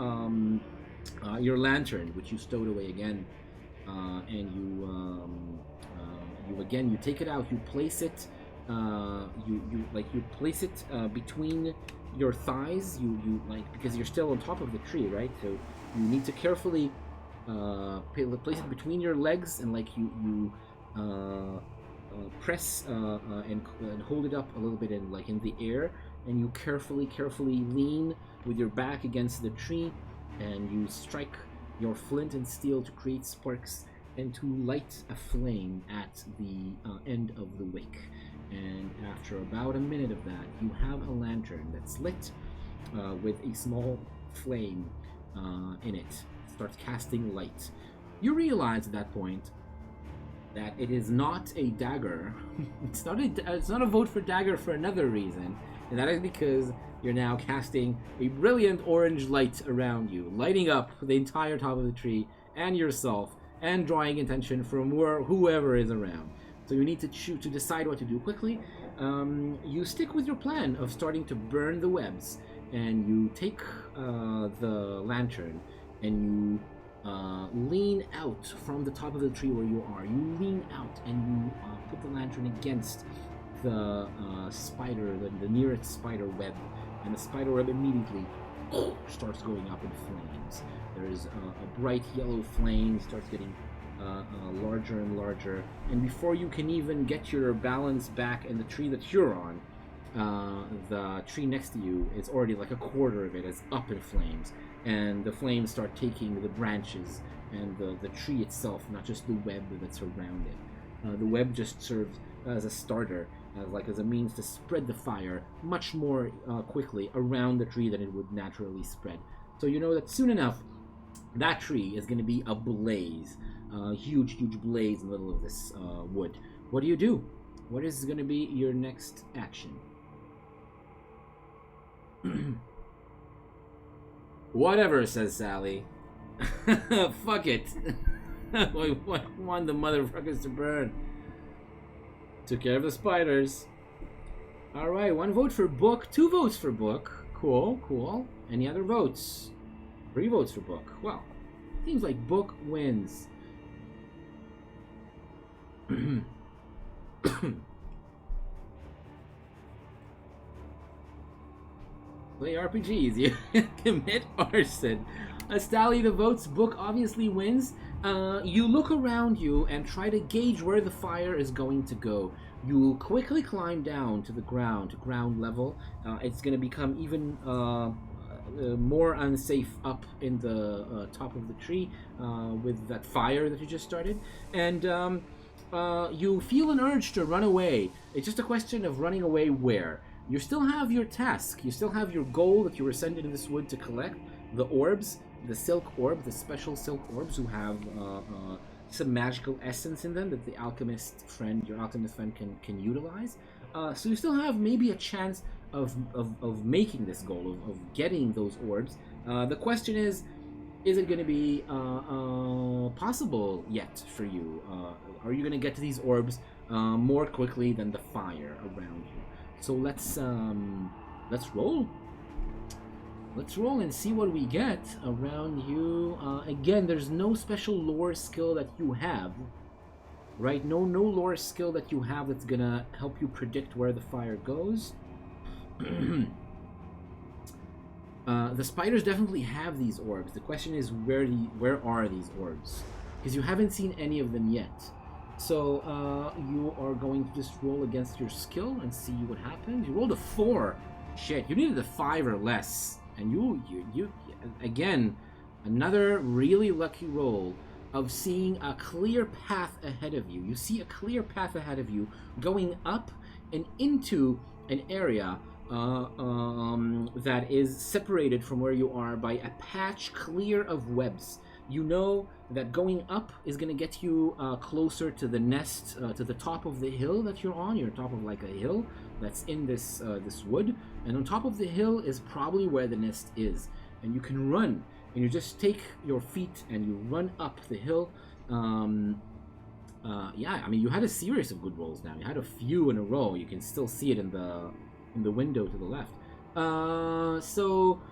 lantern, which you stowed away again, and you take it out. You place it. You place it between your thighs. Because you're still on top of the tree, right? So you need to carefully place it between your legs, and you press and hold it up a little bit in the air. And you carefully lean with your back against the tree, and you strike your flint and steel to create sparks and to light a flame at the end of the wick. And after about a minute of that, you have a lantern that's lit with a small flame in it. It starts casting light. You realize at that point that it is not a dagger. It's not a vote for dagger for another reason. And that is because you're now casting a brilliant orange light around you, lighting up the entire top of the tree and yourself, and drawing attention from whoever is around. So you need to decide what to do quickly. You stick with your plan of starting to burn the webs, and you take the lantern and you lean out from the top of the tree where you are. You lean out and you put the lantern against the spider, the nearest spider web, and the spider web immediately starts going up in flames. There is a bright yellow flame, starts getting larger and larger, and before you can even get your balance back in the tree that you're on, the tree next to you is already like a quarter of it is up in flames, and the flames start taking the branches and the tree itself, not just the web that's around it. The web just serves as a starter, as a means to spread the fire much more quickly around the tree than it would naturally spread. So you know that soon enough, that tree is going to be ablaze. Huge blaze in the middle of this wood. What do you do? What is going to be your next action? Whatever, says Sally. Fuck it. I want the motherfuckers to burn. Took care of the spiders. Alright, 1 vote for Book, 2 votes for Book. Cool. Any other votes? 3 votes for Book. Well, seems like Book wins. Play RPGs, you commit arson. As tally the votes, Book obviously wins. You look around you and try to gauge where the fire is going to go. You quickly climb down to the ground, to ground level. It's going to become even more unsafe up in the top of the tree with that fire that you just started. And you feel an urge to run away. It's just a question of running away where. You still have your task. You still have your goal that you were sent into this wood to collect. The orbs, the silk orb, the special silk orbs who have some magical essence in them that the alchemist friend, your alchemist friend can utilize. So you still have maybe a chance of making this goal, of getting those orbs. The question is it going to be possible yet for you? Are you going to get to these orbs more quickly than the fire around you? So let's roll. Let's roll and see what we get around you. Again, there's no special lore skill that you have, right? No lore skill that you have that's gonna help you predict where the fire goes. The spiders definitely have these orbs. The question is, where are these orbs? Because you haven't seen any of them yet. So you are going to just roll against your skill and see what happens. You rolled a 4. Shit, you needed a 5 or less. And you again, another really lucky roll of seeing a clear path ahead of you. You see a clear path ahead of you going up and into an area that is separated from where you are by a patch clear of webs. You know that going up is going to get you closer to the nest, to the top of the hill that you're on. You're on top of like a hill that's in this wood, and on top of the hill is probably where the nest is. And you can run, and you just take your feet and you run up the hill. Yeah, I mean, you had a series of good rolls now. You had a few in a row. You can still see it in the window to the left. So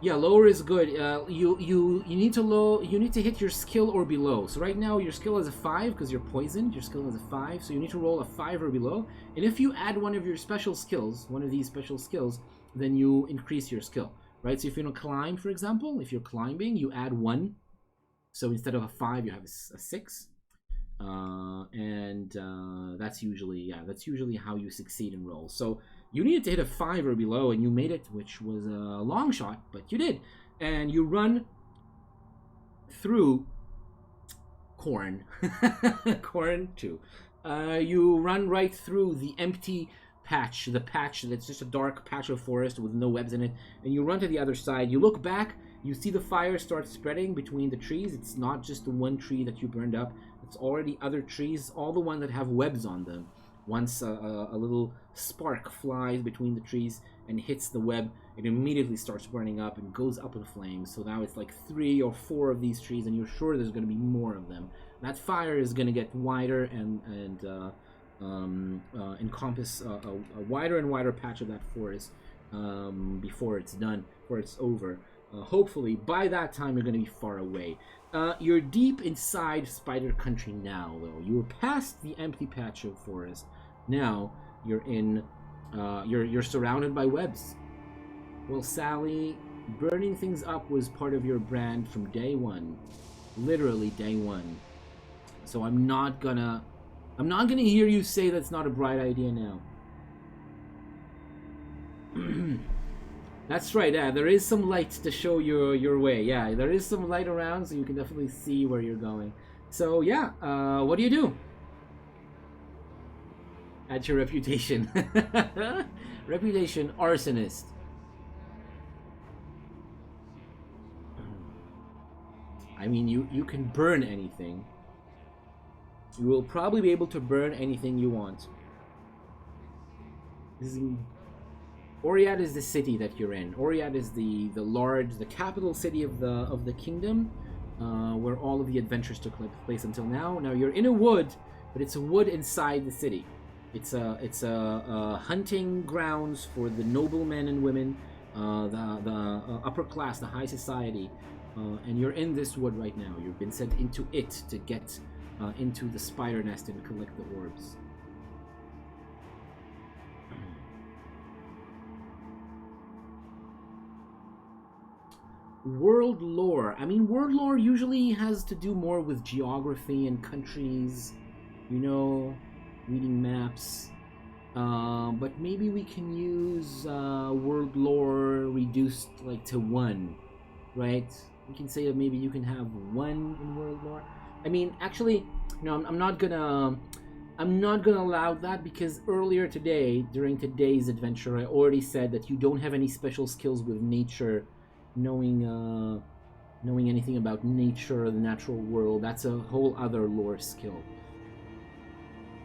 yeah, lower is good. You need to hit your skill or below. So right now your skill is a 5 because you're poisoned. Your skill is a 5, so you need to roll a 5 or below. And if you add one of your special skills, one of these special skills, then you increase your skill, right? So if you're gonna climb, for example, if you're climbing, you add 1. So instead of a 5, you have a 6. That's usually how you succeed in rolls. So you needed to hit a 5 or below, and you made it, which was a long shot, but you did. And you run through corn. Corn too. You run right through the empty patch, the patch that's just a dark patch of forest with no webs in it, and you run to the other side. You look back, you see the fire start spreading between the trees. It's not just the one tree that you burned up, it's already other trees, all the ones that have webs on them. Once a little spark flies between the trees and hits the web, it immediately starts burning up and goes up in flames. So now it's like 3 or 4 of these trees, and you're sure there's going to be more of them. That fire is going to get wider and encompass a wider and wider patch of that forest before it's done, before it's over. Hopefully, by that time, you're going to be far away. You're deep inside Spider Country now, though. You were past the empty patch of forest. Now you're in. You're surrounded by webs. Well, Sally, Burning things up was part of your brand from day one, literally day one. So I'm not gonna hear you say that's not a bright idea now. That's right. Yeah, there is some light to show your way. Yeah, there is some light around, so you can definitely see where you're going. So yeah, what do you do? Add your reputation. Reputation, arsonist. I mean, you can burn anything. You will probably be able to burn anything you want. Oriad is the city that you're in. Oriad is the capital city of the kingdom, where all of the adventures took place until now. Now you're in a wood, but it's a wood inside the city. It's a hunting grounds for the noblemen and women, the upper class, the high society, and you're in this wood right now. You've been sent into it to get into the spider nest and collect the orbs. World lore. I mean, world lore usually has to do more with geography and countries, you know, reading maps. But maybe we can use world lore reduced like to 1, right? We can say that maybe you can have 1 in world lore. I mean, actually, no, I'm not gonna allow that, because earlier today, during today's adventure, I already said that you don't have any special skills with nature, knowing anything about nature or the natural world. That's a whole other lore skill.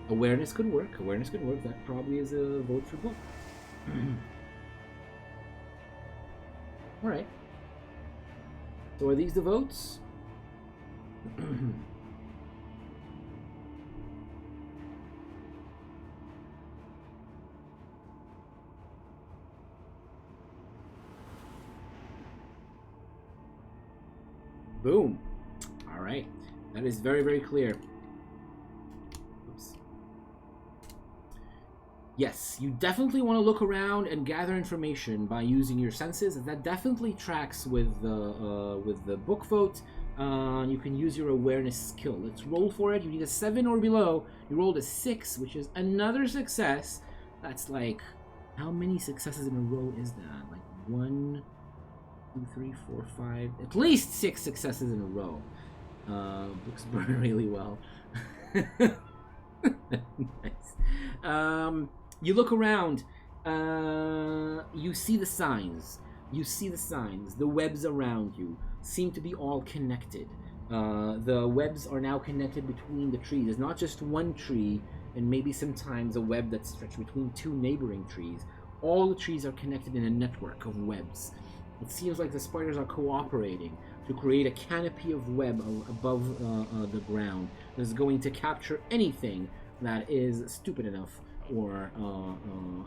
Awareness could work. That probably is a vote for book. All right. So are these the votes? Boom. All right. That is very, very clear. Oops. Yes, you definitely want to look around and gather information by using your senses. That definitely tracks with the book vote. You can use your awareness skill. Let's roll for it. You need a 7 or below. You rolled a 6, which is another success. That's like, how many successes in a row is that? Like 1, 2, 3, 4, 5, at least 6 successes in a row. Books burn really well. Nice. You look around. You see the signs. The webs around you seem to be all connected. The webs are now connected between the trees. There's not just one tree, and maybe sometimes a web that's stretched between 2 neighboring trees. All the trees are connected in a network of webs. It seems like the spiders are cooperating to create a canopy of web above the ground that's going to capture anything that is stupid enough or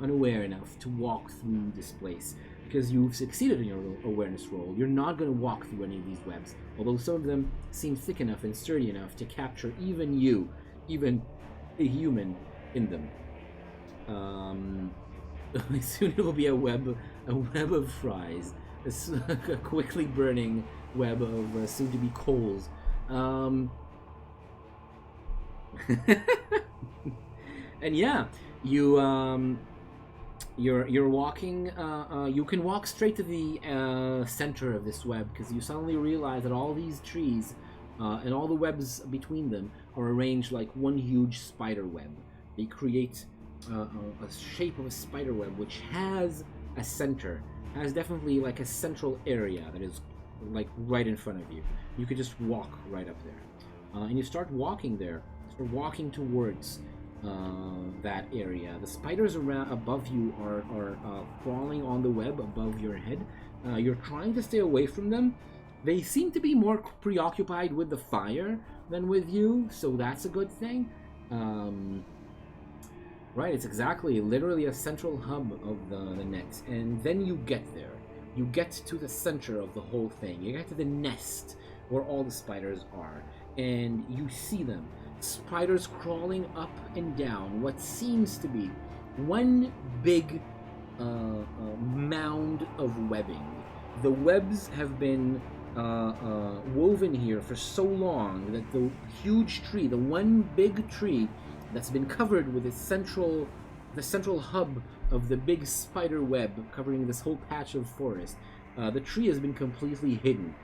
unaware enough to walk through this place. Because you've succeeded in your awareness roll, you're not going to walk through any of these webs, although some of them seem thick enough and sturdy enough to capture even you, even a human in them. Soon it will be a web of fries. A quickly burning web of soon-to-be coals. And yeah, you're walking. You can walk straight to the center of this web, because you suddenly realize that all these trees and all the webs between them are arranged like one huge spider web. They create a shape of a spider web, which has a center. Has definitely like a central area that is like right in front of you. You could just walk right up there, and you start walking there. Start walking towards that area. The spiders around above you are crawling on the web above your head. You're trying to stay away from them. They seem to be more preoccupied with the fire than with you, so that's a good thing. Right, it's exactly, literally a central hub of the net. And then you get there. You get to the center of the whole thing. You get to the nest where all the spiders are. And you see them. Spiders crawling up and down what seems to be 1 big mound of webbing. The webs have been woven here for so long that the huge tree, the one big tree that's been covered with the central hub of the big spider web covering this whole patch of forest, the tree has been completely hidden.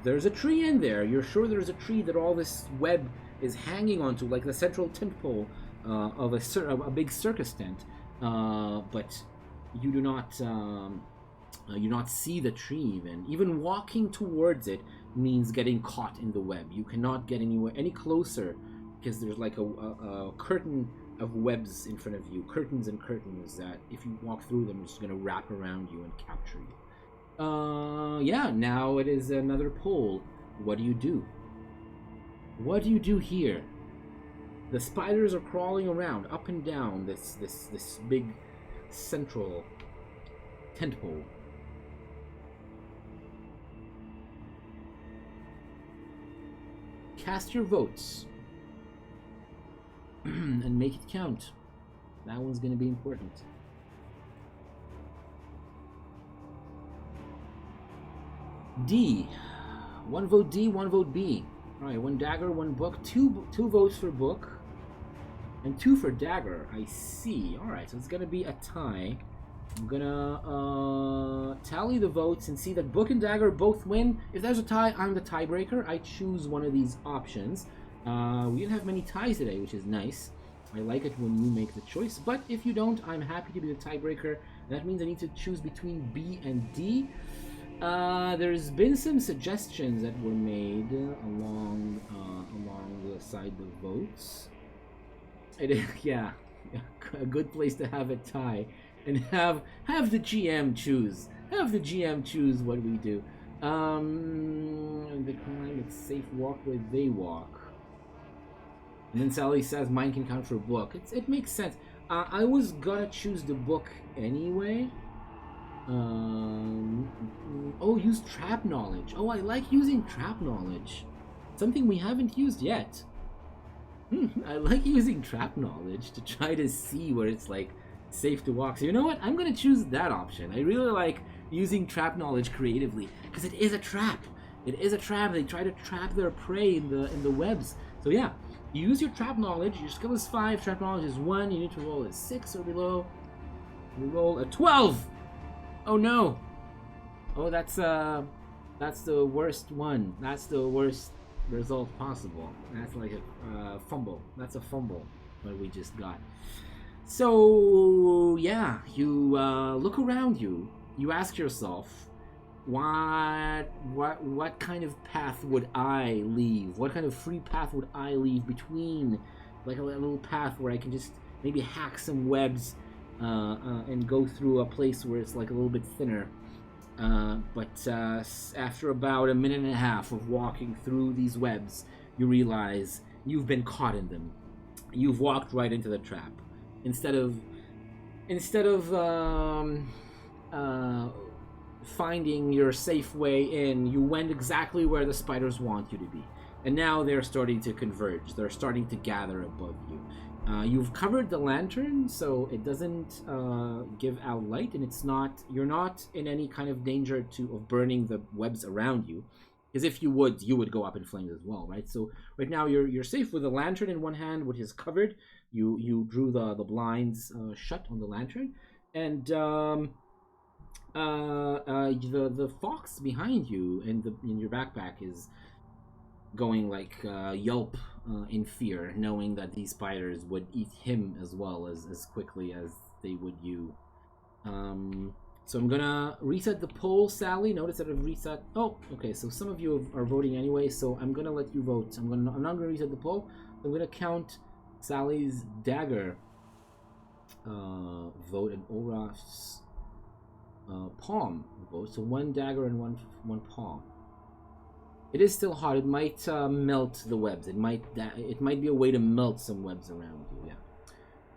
There's a tree in there. You're sure there's a tree that all this web is hanging onto, like the central tent pole of a big circus tent. But you do not see the tree even. Even walking towards it means getting caught in the web. You cannot get anywhere any closer because there's like a curtain of webs in front of you, curtains and curtains that if you walk through them, it's going to wrap around you and capture you. Yeah, now it is another pole. What do you do? What do you do here? The spiders are crawling around, up and down this big central tent pole. Cast your votes and make it count. That one's going to be important. D. One vote D, one vote B. Alright, one dagger, one book. Two votes for book. And 2 for dagger. I see. Alright, so it's going to be a tie. I'm going to tally the votes and see that book and dagger both win. If there's a tie, I'm the tiebreaker. I choose one of these options. We didn't have many ties today, which is nice. I like it when you make the choice. But if you don't, I'm happy to be the tiebreaker. That means I need to choose between B and D. There's been some suggestions that were made along the side of the votes. It is, yeah, a good place to have a tie and have the GM choose. Have the GM choose what we do. The climb, it's safe walk where they walk. And then Sally says mine can count for book. It makes sense. I was gonna choose the book anyway. Oh, use trap knowledge. Oh, I like using trap knowledge. Something we haven't used yet. I like using trap knowledge to try to see where it's like safe to walk. So you know what? I'm gonna choose that option. I really like using trap knowledge creatively because it is a trap. It is a trap. They try to trap their prey in the webs. So yeah, you use your trap knowledge. Your skill is 5. Trap knowledge is 1. You need to roll a 6 or below. You roll a 12. Oh no! Oh, that's the worst one. That's the worst result possible. That's like a fumble. That's a fumble what we just got. So yeah, you look around you. You ask yourself, what kind of path would I leave? What kind of free path would I leave between, like a little path where I can just maybe hack some webs and go through a place where it's like a little bit thinner. But after about a minute and a half of walking through these webs, you realize you've been caught in them. You've walked right into the trap. Instead of finding your safe way in, you went exactly where the spiders want you to be. And now they're starting to converge. They're starting to gather above you. You've covered the lantern, so it doesn't give out light, and you're not in any kind of danger of burning the webs around you. Because if you would go up in flames as well, right? So right now you're safe with the lantern in one hand, which is covered. You drew the blinds shut on the lantern, and the fox behind you in your backpack is going like yelp in fear, knowing that these spiders would eat him as well as quickly as they would you. So I'm gonna reset the poll, Sally. Notice that I've reset. Oh, okay. So some of you are voting anyway. So I'm gonna let you vote. I'm not gonna reset the poll. I'm gonna count Sally's dagger vote and Olaf's palm vote. So 1 dagger and one palm. It is still hot. It might melt the webs. It might be a way to melt some webs around you. Yeah.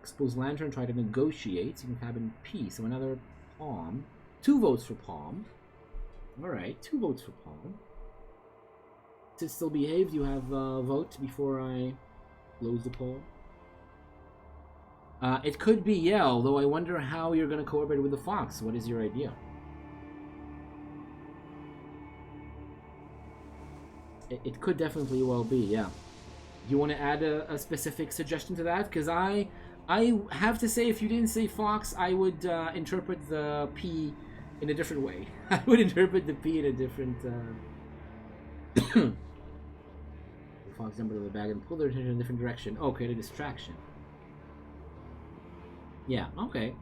Expose lantern. Try to negotiate. You can have in P. So another palm. 2 votes for palm. All right. 2 votes for palm. To still behave, you have a vote before I close the poll. It could be yeah. Although I wonder how you're going to cooperate with the fox. What is your idea? It could definitely well be, yeah. You want to add a specific suggestion to that? Because I have to say, if you didn't say fox, I would interpret the P in a different way. I would interpret the P in a different... the fox jumped out of the bag and pulled their attention in a different direction. Oh, create a distraction. Yeah, okay.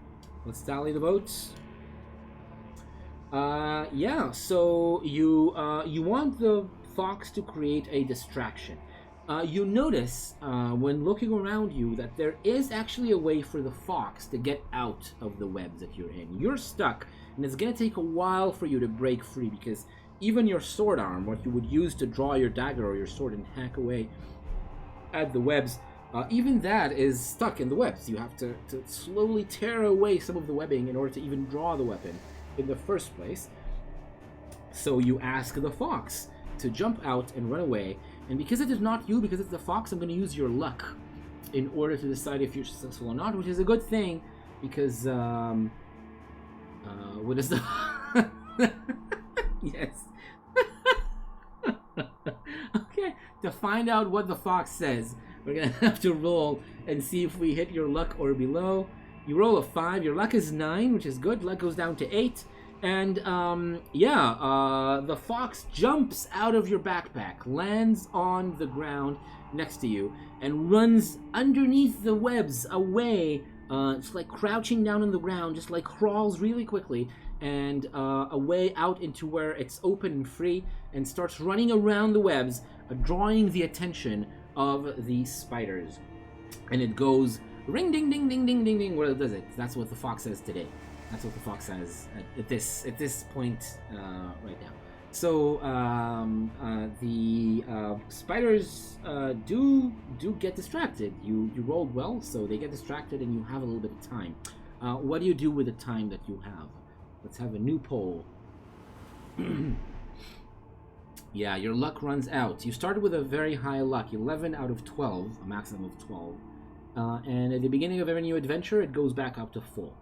Let's tally the votes. Yeah, so you want the fox to create a distraction. You notice when looking around you that there is actually a way for the fox to get out of the webs that you're in. You're stuck, and it's going to take a while for you to break free, because even your sword arm, what you would use to draw your dagger or your sword and hack away at the webs, even that is stuck in the webs. You have to slowly tear away some of the webbing in order to even draw the weapon in the first place. So you ask the fox to jump out and run away, and because it is not you, because it's the fox, I'm going to use your luck in order to decide if you're successful or not, which is a good thing, because what is the... Yes. Okay, to find out what the fox says, we're going to have to roll and see if we hit your luck or below. You roll a 5, your luck is 9, which is good. Luck goes down to 8. And, the fox jumps out of your backpack, lands on the ground next to you, and runs underneath the webs away. It's like crouching down on the ground, just like crawls really quickly, and away out into where it's open and free, and starts running around the webs, drawing the attention of the spiders. And it goes ring ding ding ding ding ding ding. What does it? That's what the fox says today. That's what the fox says at this point right now. So the spiders do get distracted. You rolled well, so they get distracted, and you have a little bit of time. What do you do with the time that you have? Let's have a new poll. Yeah, your luck runs out. You started with a very high luck, 11 out of 12, a maximum of 12. And at the beginning of every new adventure, it goes back up to full.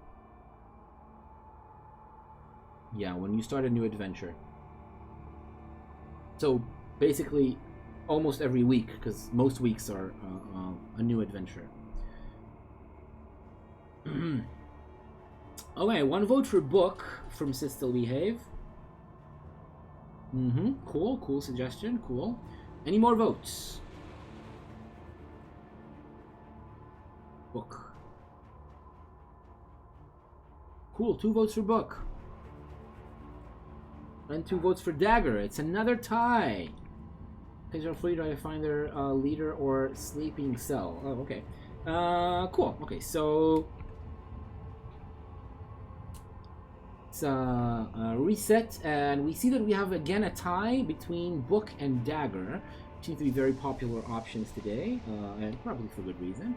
Yeah, when you start a new adventure. So basically, almost every week, because most weeks are a new adventure. Okay, 1 vote for book from Sit Still Behave. Cool suggestion, cool. Any more votes? Book. Cool, 2 votes for book. And 2 votes for dagger. It's another tie. Players are free to find their leader or sleeping cell. Oh, okay. Cool. Okay, so it's reset, and we see that we have again a tie between book and dagger. Seem to be very popular options today, and probably for good reason.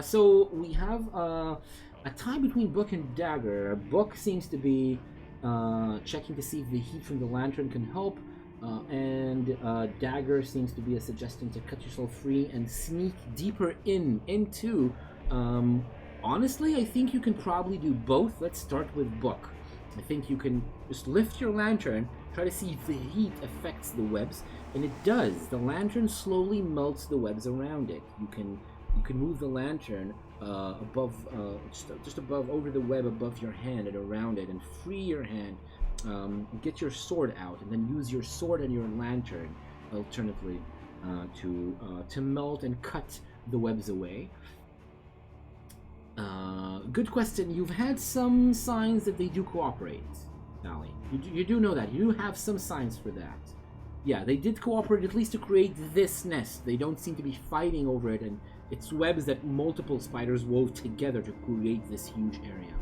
So we have a tie between book and dagger. Book seems to be checking to see if the heat from the lantern can help, and dagger seems to be a suggestion to cut yourself free and sneak deeper into. Honestly, I think you can probably do both. Let's start with book. I think you can just lift your lantern, try to see if the heat affects the webs, and it does. The lantern slowly melts the webs around it. You can move the lantern above, just above, over the web above your hand and around it, and free your hand. Get your sword out, and then use your sword and your lantern, alternatively, to melt and cut the webs away. Good question. You've had some signs that they do cooperate, Sally. You do know that. You do have some signs for that. Yeah, they did cooperate, at least to create this nest. They don't seem to be fighting over it, and it's webs that multiple spiders wove together to create this huge area.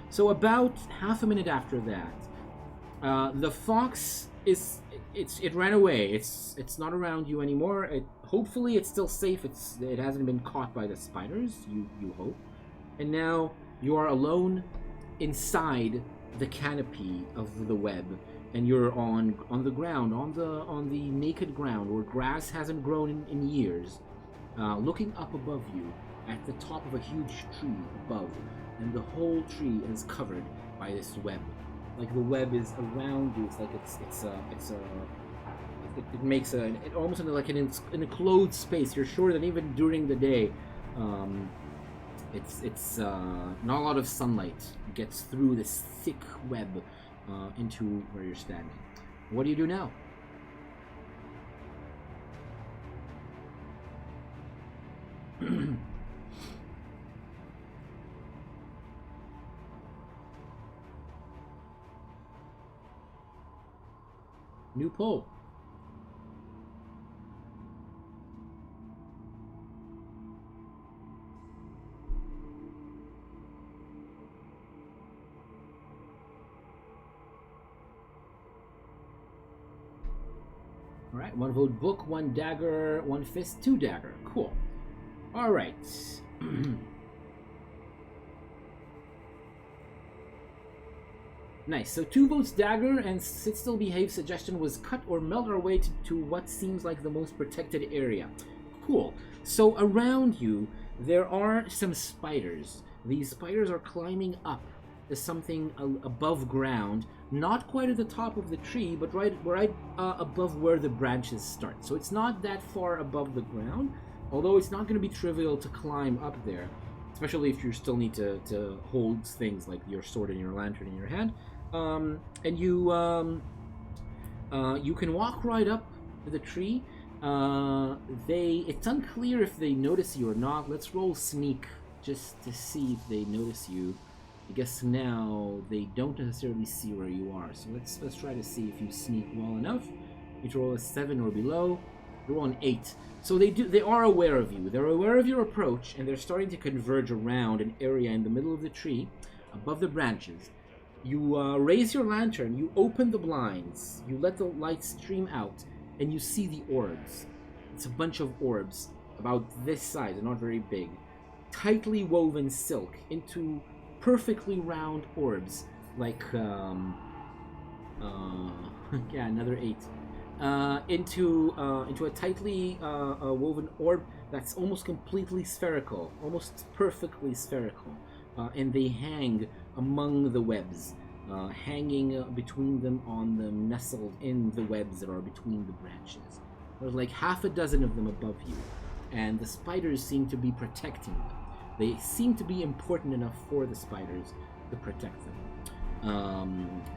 So about half a minute after that, the fox it ran away. It's not around you anymore. Hopefully it's still safe. It hasn't been caught by the spiders. You hope. And now you are alone inside the canopy of the web, and you're on the ground, on the naked ground where grass hasn't grown in years, looking up above you at the top of a huge tree above, and the whole tree is covered by this web. Like the web is around you. It's like it's it makes it almost like an enclosed space. You're sure that even during the day, um, it's not a lot of sunlight gets through this thick web into where you're standing. What do you do now? New poll. All right, 1 vote book, 1 dagger, 1 fist, 2 dagger. Cool. All right. Nice. So 2 votes dagger, and sit still behave suggestion was cut or melt our way to what seems like the most protected area. Cool. So around you, there are some spiders. These spiders are climbing up to something above ground, not quite at the top of the tree, but right above where the branches start. So it's not that far above the ground, although it's not going to be trivial to climb up there, especially if you still need to hold things like your sword and your lantern in your hand. And you can walk right up to the tree. It's unclear if they notice you or not. Let's roll sneak just to see if they notice you. I guess now they don't necessarily see where you are. So let's try to see if you sneak well enough. You roll a 7 or below. You roll an 8. So they are aware of you. They're aware of your approach, and they're starting to converge around an area in the middle of the tree, above the branches. You raise your lantern, you open the blinds, you let the light stream out, and you see the orbs. It's a bunch of orbs, about this size, they're not very big. Tightly woven silk into perfectly round orbs, like, yeah, another 8. Into a tightly woven orb that's almost completely spherical, almost perfectly spherical. And they hang among the webs, hanging between them, on them, nestled in the webs that are between the branches. There's like half a dozen of them above you, and the spiders seem to be protecting them. They seem to be important enough for the spiders to protect them.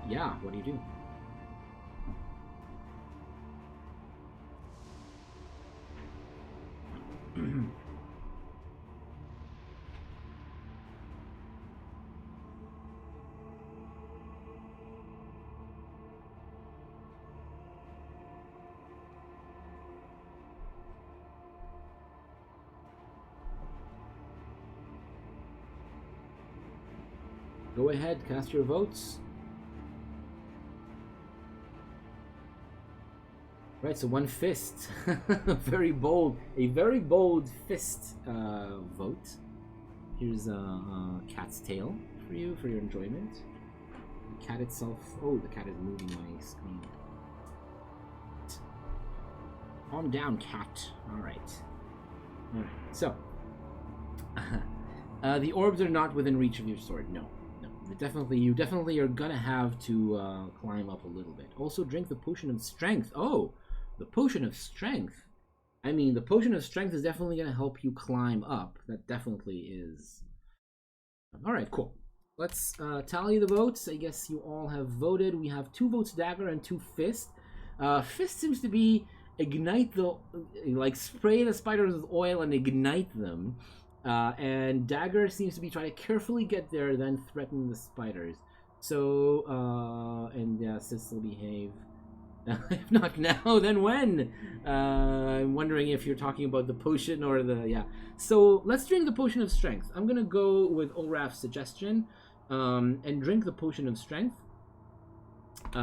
Yeah, what do you do? Go ahead, cast your votes. Right, so 1 fist. A very bold fist vote. Here's a cat's tail for you, for your enjoyment. The cat itself... Oh, the cat is moving my screen. Calm down, cat. Alright. Alright, so... the orbs are not within reach of your sword, no. You definitely are gonna have to climb up a little bit. Also, drink the potion of strength. Oh, the potion of strength. I mean, the potion of strength is definitely gonna help you climb up. That definitely is. All right, cool. Let's tally the votes. I guess you all have voted. We have 2 votes dagger and 2 fist. Fist seems to be ignite the, like, spray the spiders with oil and ignite them. And dagger seems to be trying to carefully get there, then threaten the spiders. So, and yeah, Sis will behave. If not now, then when? I'm wondering if you're talking about the potion or the, yeah. So let's drink the potion of strength. I'm gonna go with Olraf's suggestion, and drink the potion of strength,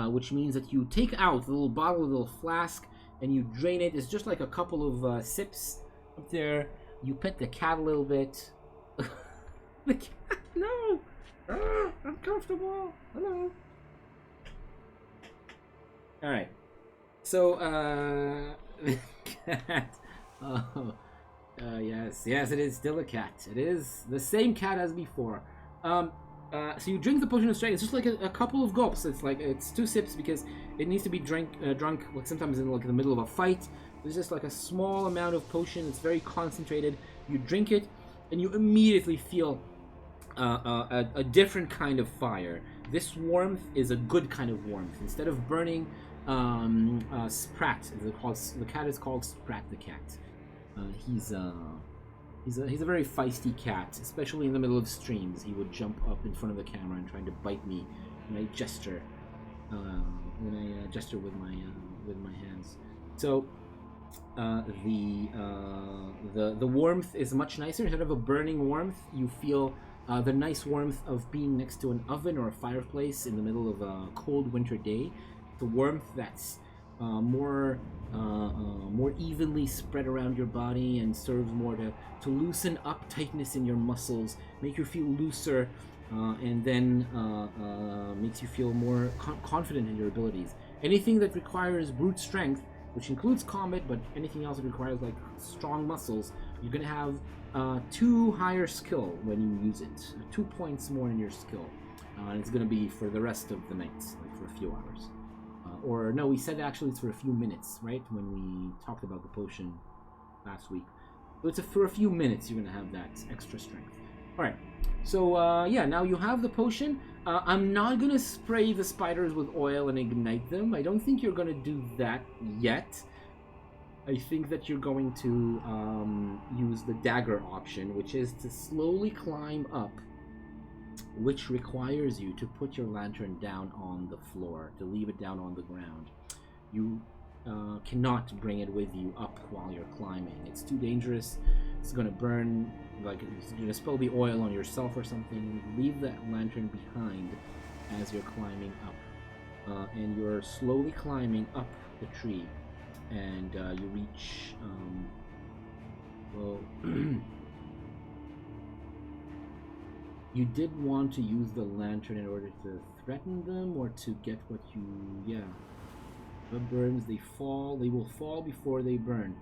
which means that you take out the little bottle, the little flask, and you drain it. It's just like a couple of sips up there. You pet the cat a little bit. The cat, no! Uncomfortable. Hello. Alright. So, the cat. Oh. Yes, it is still a cat. It is the same cat as before. So you drink the potion of strength. It's just like a couple of gulps. It's 2 sips because it needs to be drunk like sometimes in the middle of a fight. There's just like a small amount of potion. It's very concentrated. You drink it, and you immediately feel a different kind of fire. This warmth is a good kind of warmth. Instead of burning Sprat, the cat is called Sprat the cat. He's a very feisty cat, especially in the middle of streams. He would jump up in front of the camera and try to bite me when I gesture. Gesture with my hands. So the warmth is much nicer. Instead of a burning warmth, you feel the nice warmth of being next to an oven or a fireplace in the middle of a cold winter day. The warmth that's more evenly spread around your body and serves more to loosen up tightness in your muscles, make you feel looser, and then makes you feel more confident in your abilities. Anything that requires brute strength, which includes combat, but anything else that requires like strong muscles, you're going to have 2 higher skill when you use it. 2 points more in your skill. And it's going to be for the rest of the night, like for a few hours. Or no, we said actually it's for a few minutes, right? When we talked about the potion last week. So it's for a few minutes you're going to have that extra strength. Alright, so yeah, now you have the potion. I'm not going to spray the spiders with oil and ignite them. I don't think you're going to do that yet. I think that you're going to use the dagger option, which is to slowly climb up, which requires you to put your lantern down on the floor, to leave it down on the ground. You cannot bring it with you up while you're climbing. It's too dangerous. It's going to burn, like you're going to spill the oil on yourself or something. Leave that lantern behind as you're climbing up. And you're slowly climbing up the tree. And you reach, you did want to use the lantern in order to threaten them or to get what you, what burns, they will fall before they burn.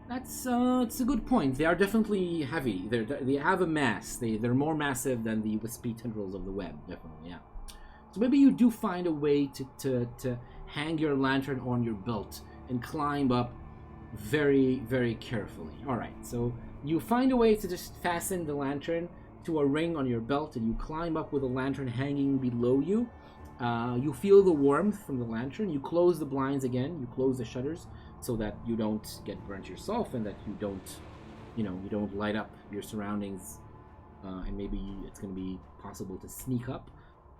That's it's a good point. They are definitely heavy. They have a mass. They're more massive than the wispy tendrils of the web, definitely, yeah. So maybe you do find a way to hang your lantern on your belt and climb up very, very carefully. Alright, so you find a way to just fasten the lantern to a ring on your belt, and you climb up with the lantern hanging below you. You feel the warmth from the lantern. You close the blinds again. You close the shutters so that you don't get burnt yourself and that you don't light up your surroundings. And maybe it's going to be possible to sneak up.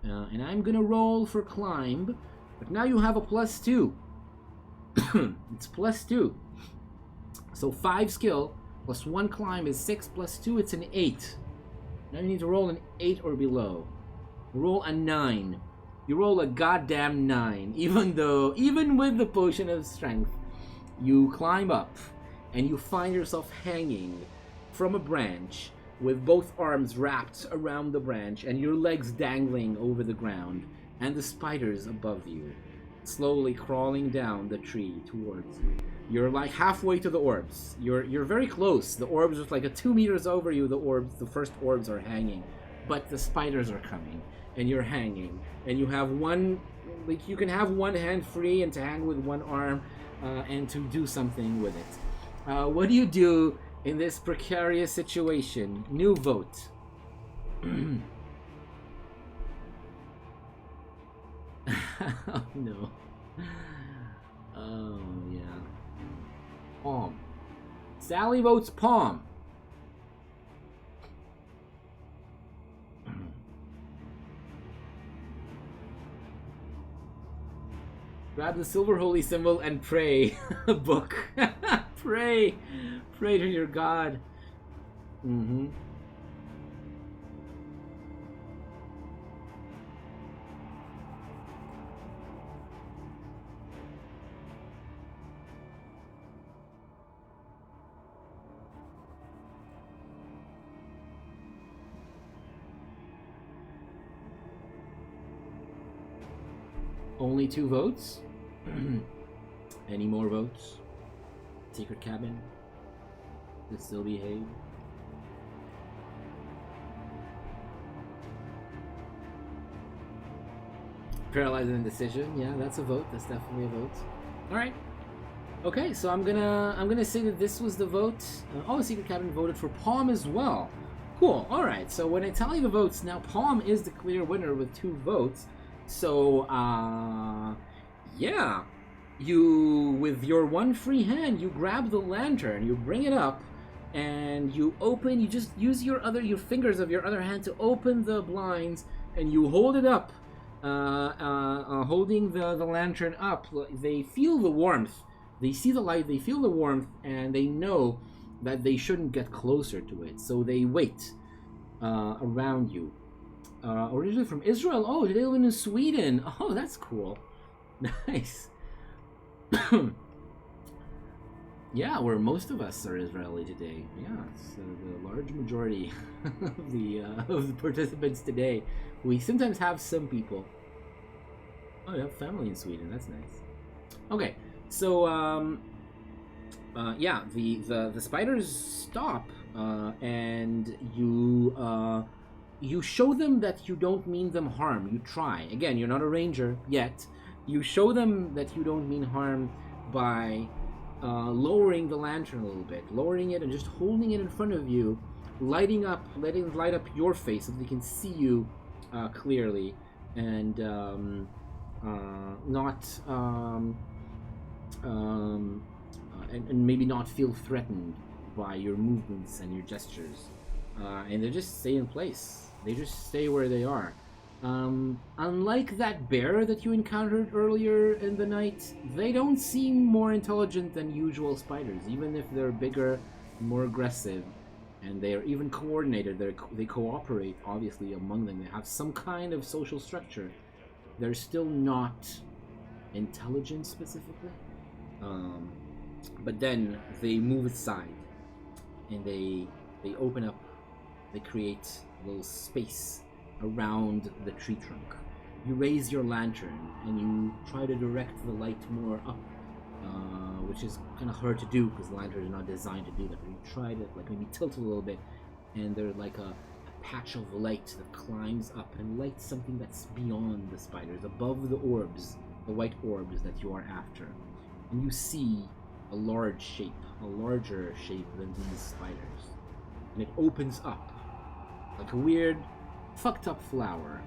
And I'm going to roll for climb, but now you have a +2. It's +2. So 5 skill plus 1 climb is 6 + 2. It's an 8. Now you need to roll an 8 or below. Roll a 9. You roll a goddamn 9. Even with the potion of strength, you climb up and you find yourself hanging from a branch with both arms wrapped around the branch and your legs dangling over the ground and the spiders above you, slowly crawling down the tree towards you. You're like halfway to the orbs. You're very close. The orbs are like 2 meters over you. The first orbs are hanging, but the spiders are coming, and you're hanging, and you have one. Like you can have one hand free and to hang with one arm, and to do something with it. What do you do in this precarious situation? New vote. Oh no. Oh yeah. Palm. Sally votes palm. Grab the silver holy symbol and pray. Book. Pray. Pray to your God. Mm-hmm. Only 2 votes. Any more votes? Secret cabin? Does still behave? Paralyzed indecision. Yeah, that's a vote. That's definitely a vote. All right. Okay, so I'm gonna say that this was the vote. Oh, the secret cabinet voted for Palm as well. Cool. All right. So when I tally the votes now, Palm is the clear winner with 2 votes. So yeah, you with your one free hand, you grab the lantern, you bring it up, and you open. You just use your fingers of your other hand to open the blinds, and you hold it up. Holding the lantern up, they feel the warmth. They see the light, they feel the warmth, and they know that they shouldn't get closer to it. So they wait around you. Originally from Israel. Oh, they live in Sweden. Oh, that's cool. Nice. Yeah, where most of us are Israeli today. Yeah, it's the large majority of the participants today. We sometimes have some people. Oh, you have family in Sweden. That's nice. Okay, so yeah, the spiders stop, and you show them that you don't mean them harm. You try. Again, you're not a ranger yet. You show them that you don't mean harm by lowering the lantern a little bit, lowering it and just holding it in front of you, letting it light up your face so they can see you clearly, and not and maybe not feel threatened by your movements and your gestures, and they just stay in place. They just stay where they are. Unlike that bear that you encountered earlier in the night, they don't seem more intelligent than usual spiders, even if they're bigger, more aggressive, and they're even coordinated. They cooperate, obviously, among them. They have some kind of social structure. They're still not intelligent specifically. But then they move aside, and they open up, they create a little space around the tree trunk. You raise your lantern and you try to direct the light more up, which is kind of hard to do because the lantern is not designed to do that. But you try to maybe tilt it a little bit, and there's like a patch of light that climbs up and lights something that's beyond the spiders, above the orbs, the white orbs that you are after. And you see a larger shape than these spiders. And it opens up like a weird fucked up flower.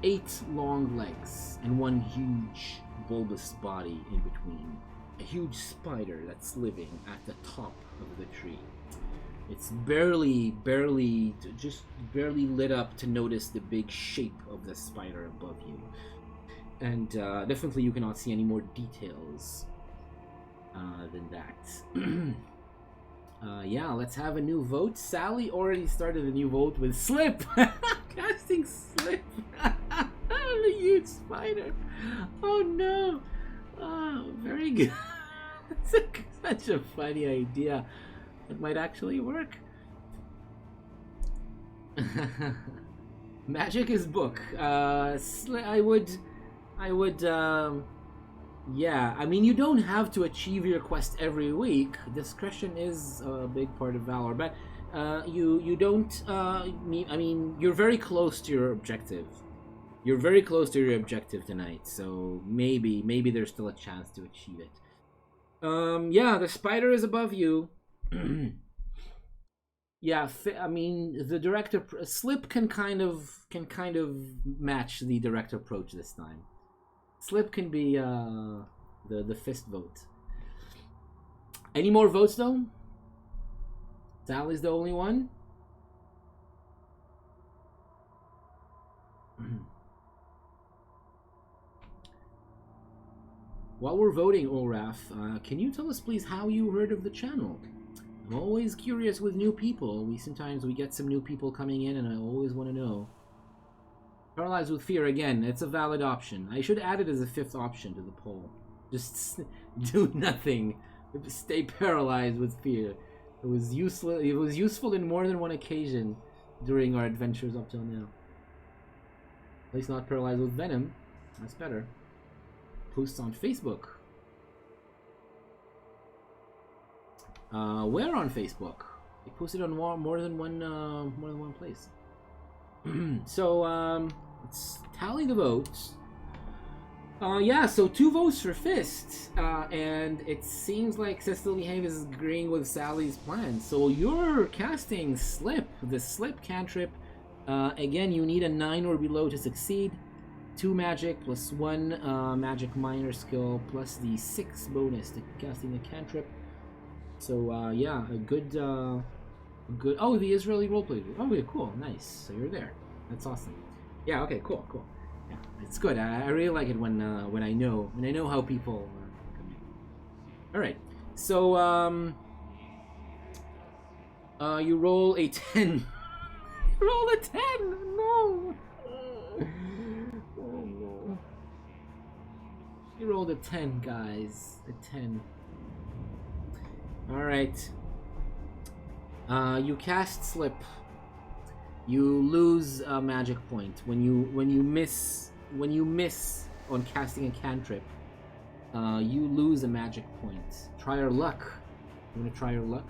8 long legs and one huge bulbous body in between. A huge spider that's living at the top of the tree. It's barely lit up to notice the big shape of the spider above you. And definitely you cannot see any more details than that. Yeah, let's have a new vote. Sally already started a new vote with Slip. Casting Slip. The huge spider. Oh no. Oh, very good. Such a funny idea. It might actually work. Magic is book. I would yeah, I mean, you don't have to achieve your quest every week. Discretion is a big part of Valor, but you don't. I mean, you're very close to your objective. You're very close to your objective tonight, so maybe there's still a chance to achieve it. Yeah, the spider is above you. Yeah, I mean, the direct Slip can kind of match the direct approach this time. Slip can be the fist vote. Any more votes though? Sally's the only one. While we're voting, Olraf, can you tell us please how you heard of the channel? I'm always curious with new people. Sometimes we get some new people coming in, and I always want to know. Paralyzed with fear, again, it's a valid option. I should add it as a 5th option to the poll. Just do nothing. Stay paralyzed with fear. It was useful in more than one occasion during our adventures up till now. At least not paralyzed with venom. That's better. Posts on Facebook. Where on Facebook? They posted on more than one place. So let's tally the votes. Yeah, so 2 votes for Fist, and it seems like Cecily Have is agreeing with Sally's plan. So you're casting Slip, the Slip cantrip. Again, you need a 9 or below to succeed. 2 magic plus 1 magic minor skill plus the 6 bonus to casting the cantrip. So yeah, a good. Oh, the Israeli roleplay. Oh, yeah, cool, nice. So you're there. That's awesome. Yeah. Okay. Cool. Cool. Yeah, it's good. I really like it when I know how people. All right. So you roll a 10. Roll a 10. No. Oh no. You rolled a 10, guys. A 10. All right. You cast Slip. You lose a magic point when you miss on casting a cantrip. You lose a magic point. Try your luck. You want to try your luck?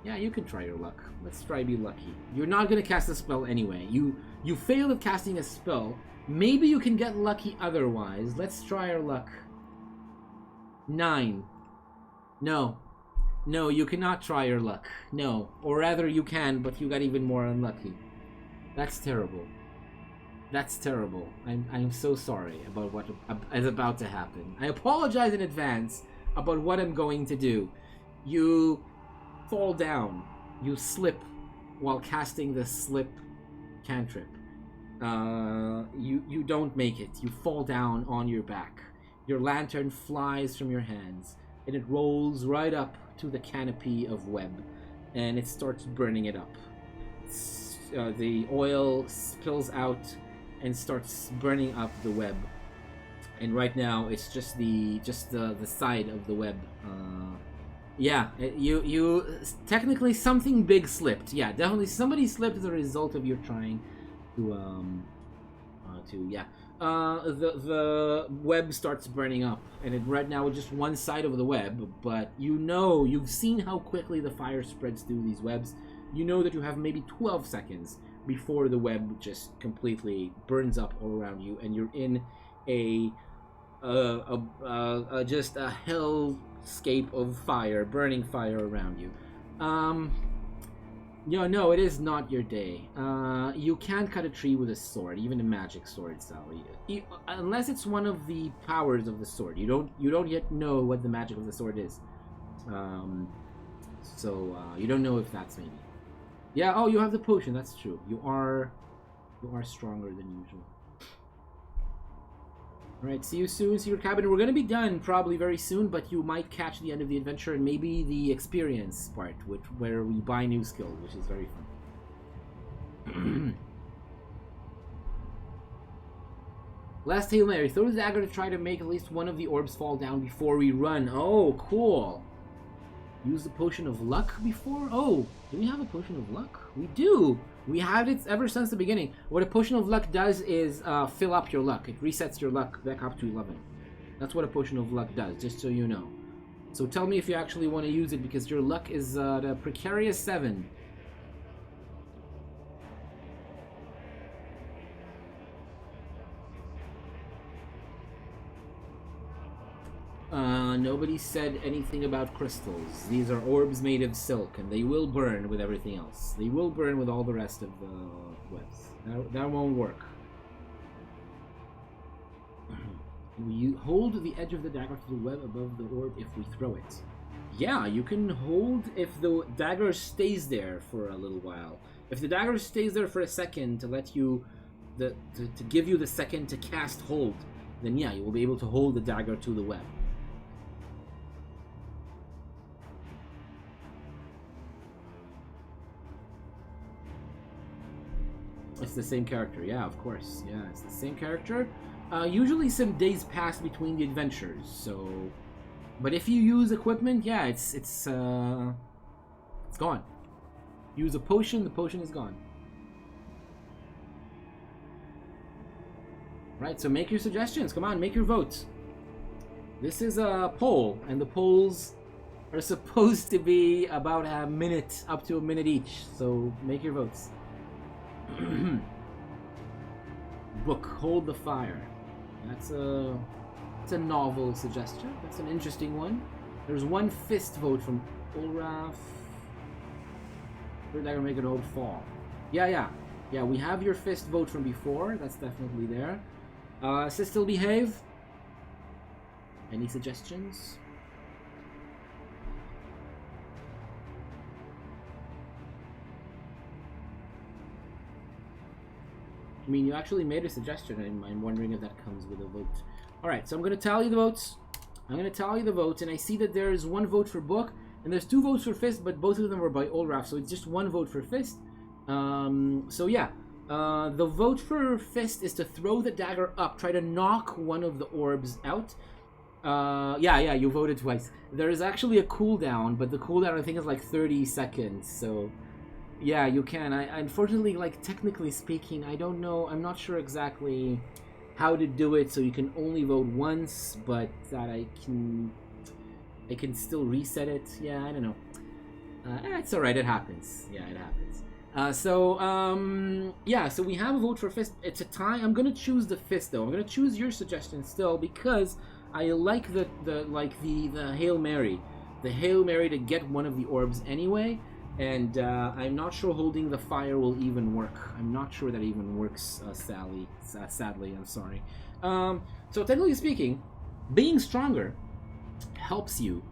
Yeah, you can try your luck. Let's try be lucky. You're not gonna cast a spell anyway. You failed at casting a spell. Maybe you can get lucky otherwise. Let's try our luck. 9. No. No, you cannot try your luck. No. Or rather, you can, but you got even more unlucky. That's terrible. That's terrible. I'm so sorry about what is about to happen. I apologize in advance about what I'm going to do. You fall down. You slip while casting the Slip cantrip. You don't make it. You fall down on your back. Your lantern flies from your hands, and it rolls right up to the canopy of web, and it starts burning it up. The oil spills out and starts burning up the web, and right now it's just the side of the web. Yeah, you technically something big slipped. Yeah, definitely somebody slipped as a result of your trying to yeah. The web starts burning up, and right now it's just one side of the web, but you've seen how quickly the fire spreads through these webs. You know that you have maybe 12 seconds before the web just completely burns up all around you, and you're in just a hellscape of fire, burning fire around you. No, it is not your day. You can't cut a tree with a sword, even a magic sword, Sally. Unless it's one of the powers of the sword. You don't yet know what the magic of the sword is. So you don't know if that's maybe. Yeah. Oh, you have the potion. That's true. You are stronger than usual. Alright, see you soon, see your cabin. We're gonna be done probably very soon, but you might catch the end of the adventure and maybe the experience part, where we buy new skills, which is very fun. Last Hail Mary. Throw the dagger to try to make at least one of the orbs fall down before we run. Oh, cool. Use the potion of luck before? Oh, do we have a potion of luck? We do! We had it ever since the beginning. What a potion of luck does is fill up your luck. It resets your luck back up to 11. That's what a potion of luck does, just so you know. So tell me if you actually want to use it, because your luck is the precarious 7. Nobody said anything about crystals. These are orbs made of silk, and they will burn with everything else. They will burn with all the rest of the webs. That won't work. You hold the edge of the dagger to the web above the orb if we throw it. Yeah, you can hold if the dagger stays there for a little while. If the dagger stays there for a second to let you, to give you the second to cast hold, then yeah, you will be able to hold the dagger to the web. It's the same character, yeah, of course. Yeah, it's the same character. Usually some days pass between the adventures, so... But if you use equipment, yeah, it's gone. Use a potion, the potion is gone. Right, so make your suggestions. Come on, make your votes. This is a poll, and the polls are supposed to be about a minute, up to a minute each. So make your votes. Book, hold the fire. That's a novel suggestion. That's an interesting one. There's one fist vote from Ulraf. Third dagger make an old fall. Yeah. We have your fist vote from before. That's definitely there. Still behave. Any suggestions? I mean, you actually made a suggestion, and I'm wondering if that comes with a vote. Alright, so I'm going to tally the votes. And I see that there's one vote for Book, and there's 2 votes for Fist, but both of them were by Ulraf, so it's just 1 vote for Fist. So yeah, the vote for Fist is to throw the dagger up, try to knock one of the orbs out. Yeah, you voted twice. There is actually a cooldown, but the cooldown I think is like 30 seconds, so... Yeah, you can. I unfortunately, like, technically speaking, I don't know. I'm not sure exactly how to do it, so you can only vote once, but that I can still reset it. Yeah, I don't know. It's alright, it happens. Yeah, it happens. Yeah, so we have a vote for Fist. It's a tie. I'm gonna choose the Fist, though. I'm gonna choose your suggestion still, because I like the Hail Mary. The Hail Mary to get one of the orbs anyway. And I'm not sure holding the fire will even work. I'm not sure that even works, sadly, I'm sorry. So technically speaking, being stronger helps you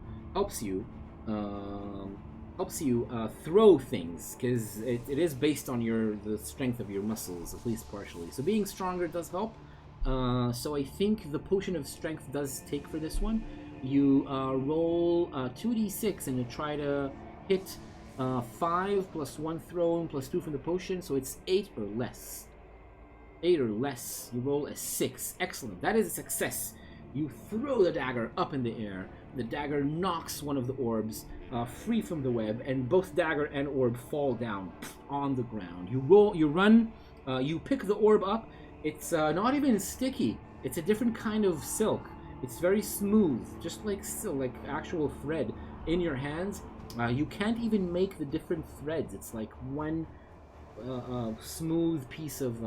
throw things, because it is based on the strength of your muscles, at least partially. So being stronger does help. So I think the potion of strength does take for this one. You roll 2d6 and you try to hit 5 plus 1 thrown plus 2 from the potion, so it's 8 or less. 8 or less. You roll a 6. Excellent. That is a success. You throw the dagger up in the air. The dagger knocks one of the orbs free from the web, and both dagger and orb fall down on the ground. You run, you pick the orb up. It's not even sticky. It's a different kind of silk. It's very smooth, just like silk, like actual thread in your hands. You can't even make the different threads. It's like one smooth piece of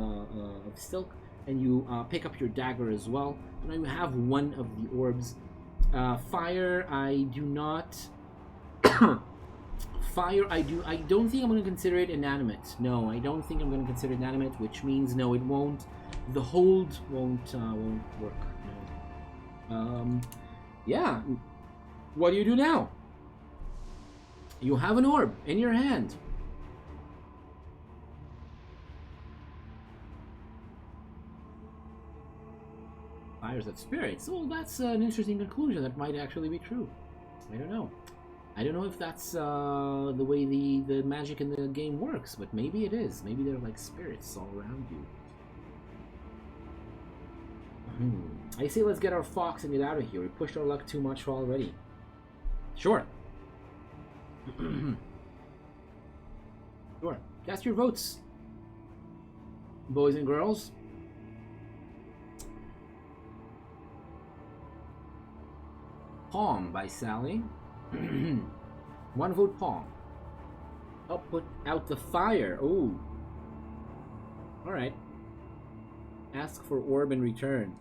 silk, and you pick up your dagger as well. Now you have one of the orbs. Fire, I do not. Fire, I don't think I'm going to consider it inanimate. No, I don't think I'm going to consider it inanimate, which means no, it won't. The hold won't work. No. Yeah. What do you do now? You have an orb in your hand. Fires of spirits. Well, that's an interesting conclusion. That might actually be true. I don't know. I don't know if that's the way the magic in the game works, but maybe it is. Maybe they're like spirits all around you. I say let's get our fox and get out of here. We pushed our luck too much already. Sure. Sure. Cast your votes, boys and girls. Palm by Sally. 1 vote palm. Help put out the fire. Ooh. Alright. Ask for orb in return.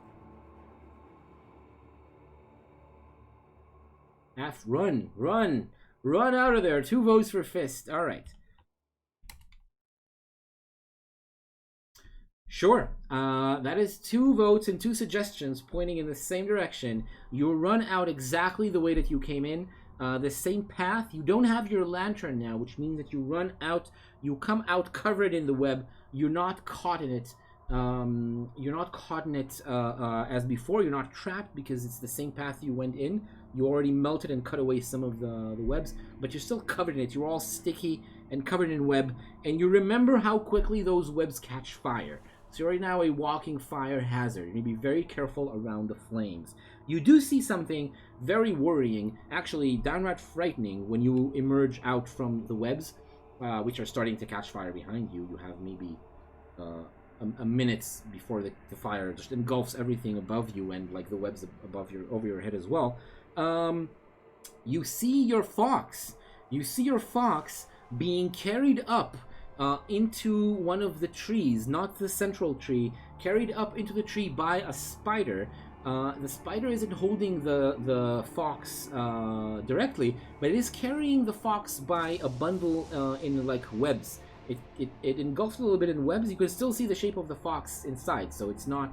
Run out of there. 2 votes for Fist. Alright. Sure. That is 2 votes and 2 suggestions pointing in the same direction. You run out exactly the way that you came in. The same path. You don't have your lantern now, which means that you run out. You come out covered in the web. You're not caught in it. As before. You're not trapped because it's the same path you went in. You already melted and cut away some of the webs, but you're still covered in it. You're all sticky and covered in web, and you remember how quickly those webs catch fire. So you're right now a walking fire hazard. You need to be very careful around the flames. You do see something very worrying, actually downright frightening, when you emerge out from the webs, which are starting to catch fire behind you. You have maybe a minute before the fire just engulfs everything above you, and like the webs over your head as well. You see your fox. You see your fox being carried up into one of the trees, not the central tree, carried up into the tree by a spider. The spider isn't holding the fox directly, but it is carrying the fox by a bundle in like webs. It engulfs a little bit in webs. You can still see the shape of the fox inside, so it's not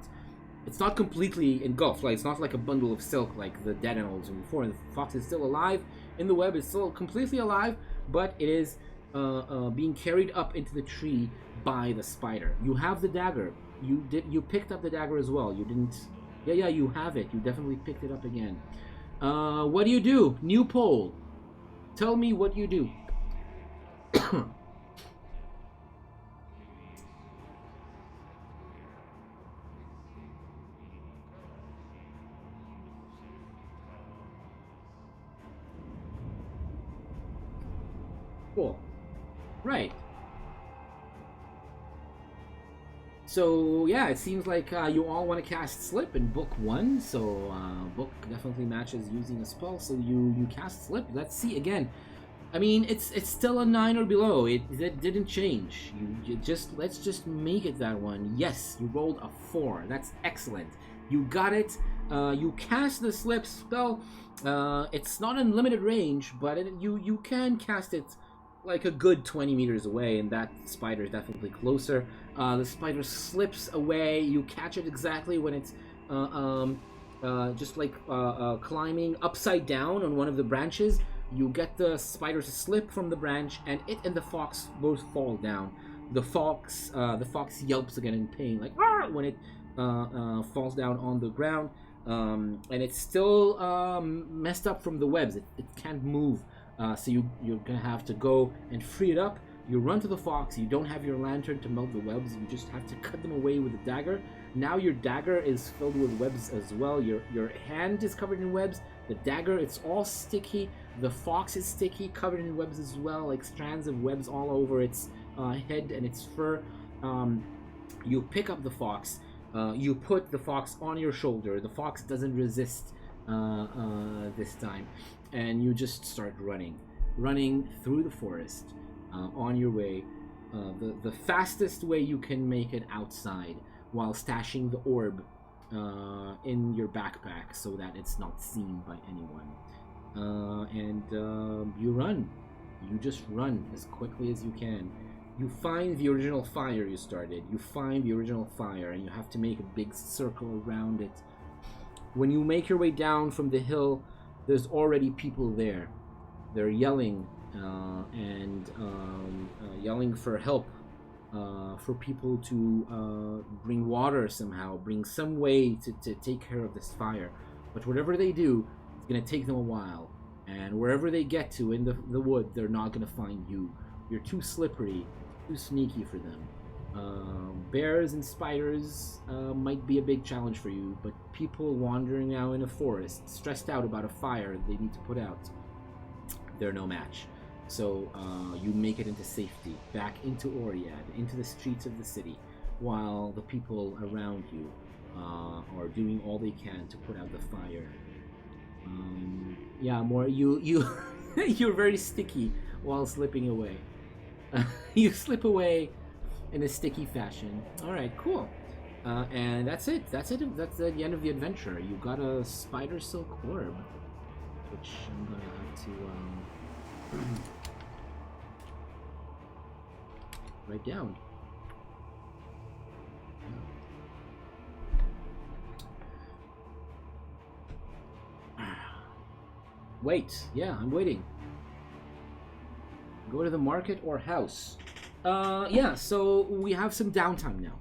completely engulfed. Like, it's not like a bundle of silk like the dead animals before. The fox is still alive in the web. It's still completely alive, but it is being carried up into the tree by the spider. You have the dagger. You picked up the dagger as well. You didn't. Yeah, you have it. You definitely picked it up again. What do you do? New poll. Tell me what you do. Cool. Right. So yeah, it seems like you all want to cast Slip in book 1. So book definitely matches using a spell. So you cast Slip. Let's see again. I mean, it's still a 9 or below. It didn't change. Let's just make it that one. Yes, you rolled a 4. That's excellent. You got it. You cast the Slip spell. It's not in limited range, but you can cast it like a good 20 meters away, and that spider is definitely closer. The spider slips away. You catch it exactly when it's just like climbing upside down on one of the branches. You get the spider to slip from the branch, and it and the fox both fall down. The fox yelps again in pain, like when it falls down on the ground, and it's still messed up from the webs. It can't move. So you're gonna have to go and free it up. You run to the fox. You don't have your lantern to melt the webs. You just have to cut them away with a dagger. Now your dagger is filled with webs as well. Your hand is covered in webs. The dagger, it's all sticky. The fox is sticky, covered in webs as well, like strands of webs all over its head and its fur. You pick up the fox. You put the fox on your shoulder. The fox doesn't resist this time. And you just start running through the forest on your way, the fastest way you can make it outside, while stashing the orb in your backpack so that it's not seen by anyone. You just run as quickly as you can. You find the original fire you started. You find the original fire, and you have to make a big circle around it. When you make your way down from the hill, there's already people there. They're yelling and yelling for help, for people to bring water somehow, bring some way to take care of this fire. But whatever they do, it's going to take them a while. And wherever they get to in the wood, they're not going to find you. You're too slippery, too sneaky for them. Bears and spiders might be a big challenge for you, but people wandering out in a forest, stressed out about a fire they need to put out, they're no match. So you make it into safety, back into Oriad, into the streets of the city, while the people around you are doing all they can to put out the fire. You're very sticky while slipping away. You slip away in a sticky fashion. All right, cool. And that's it. That's the end of the adventure. You got a spider silk orb, which I'm gonna have to write down. Wait. Yeah, I'm waiting. Go to the market or house. Yeah, so we have some downtime now.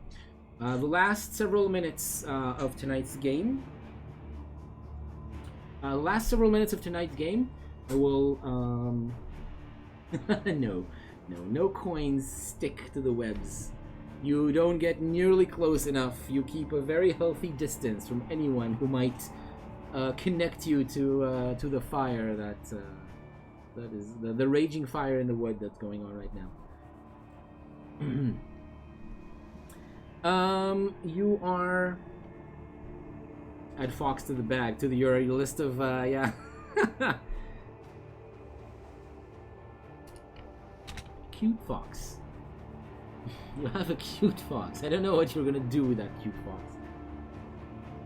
The last several minutes of tonight's game. I will, no coins stick to the webs. You don't get nearly close enough. You keep a very healthy distance from anyone who might connect you to the fire that is the raging fire in the wood that's going on right now. You are add fox to the bag, to your list of yeah. Cute fox. You have a cute fox. I don't know what you're gonna do with that cute fox.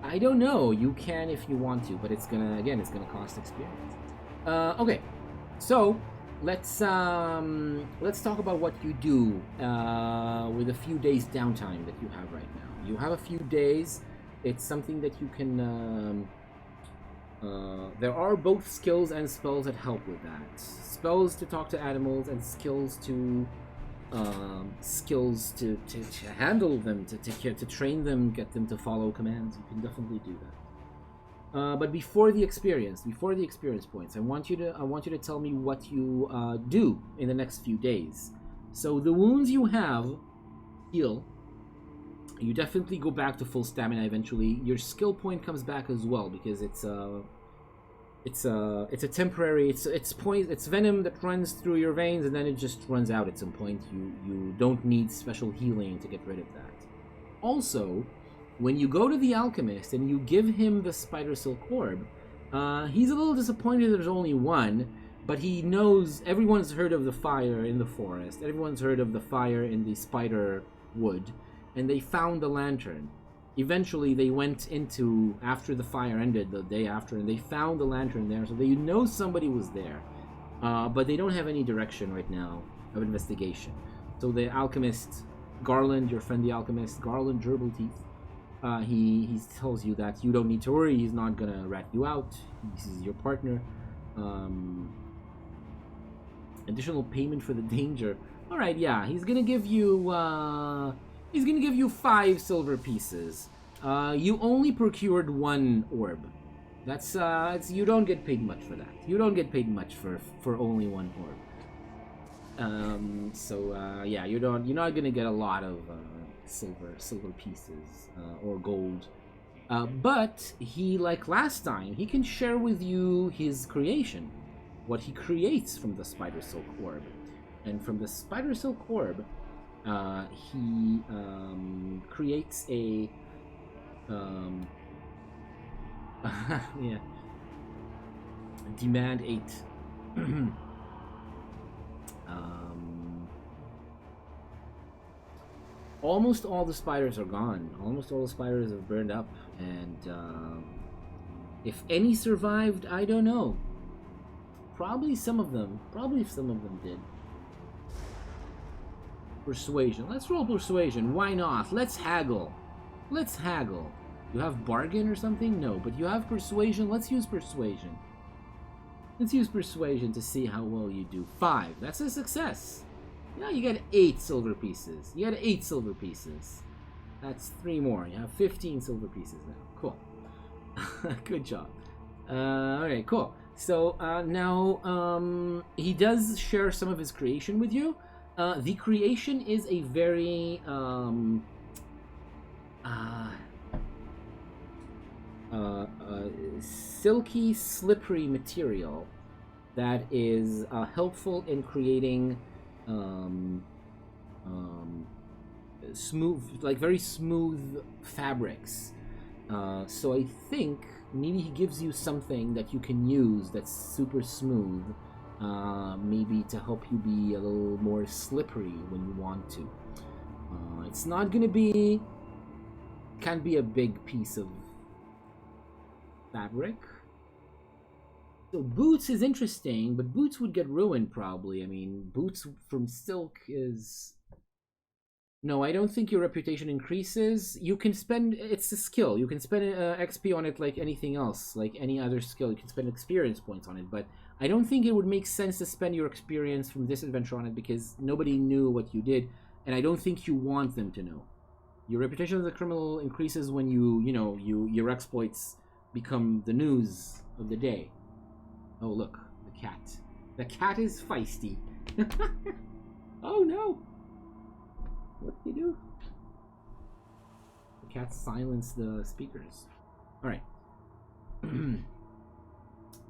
I don't know. You can if you want to, but it's gonna cost experience. Okay, so let's talk about what you do with a few days downtime that you have right now. You have a few days. It's something that you can. There are both skills and spells that help with that. Spells to talk to animals and skills to handle them, to take care, to train them, get them to follow commands. You can definitely do that. But before the experience points, I want you to tell me what you do in the next few days. So the wounds you have heal. You definitely go back to full stamina eventually. Your skill point comes back as well because it's a temporary. It's venom that runs through your veins and then it just runs out at some point. You don't need special healing to get rid of that. Also, when you go to the alchemist and you give him the spider silk orb, he's a little disappointed there's only one, but he knows everyone's heard of the fire in the forest. Everyone's heard of the fire in the spider wood, and they found the lantern. Eventually, they went into, after the fire ended, the day after, and they found the lantern there, so they know somebody was there. But they don't have any direction right now of investigation. So the alchemist, Garland, your friend the alchemist, Garland Gerbalteeth, he tells you that you don't need to worry, he's not gonna rat you out, this is your partner. Additional payment for the danger. Alright, yeah, he's gonna give you 5 silver pieces. You only procured 1 orb. That's you don't get paid much for that. You don't get paid much for only 1 orb. Yeah, you're not gonna get a lot of silver pieces or gold. But he, like last time, he can share with you his creation, what he creates from the spider silk orb, and from the spider silk orb. He creates a yeah, demand 8. Almost all the spiders are gone. Almost all the spiders have burned up, and if any survived, I don't know. Probably some of them did. Persuasion. Let's roll persuasion. Why not? Let's haggle. You have bargain or something? No, but you have persuasion. Let's use persuasion. Let's use persuasion to see how well you do. 5. That's a success. Yeah, you get 8 silver pieces. That's 3 more. You have 15 silver pieces now. Cool. Good job. Alright, cool. So now he does share some of his creation with you. The creation is a very silky, slippery material that is helpful in creating smooth, like very smooth fabrics. So I think maybe he gives you something that you can use that's super smooth, maybe to help you be a little more slippery when you want to. It's not gonna be, can't be a big piece of fabric. So boots is interesting, but boots would get ruined probably. I mean, boots from silk is... No, I don't think your reputation increases. You can spend, it's a skill. You can spend XP on it like anything else, like any other skill. You can spend experience points on it, but I don't think it would make sense to spend your experience from this adventure on it because nobody knew what you did, and I don't think you want them to know. Your reputation as a criminal increases when your exploits become the news of the day. Oh, look, the cat. The cat is feisty. Oh, no. What did he do? The cat silenced the speakers. Alright.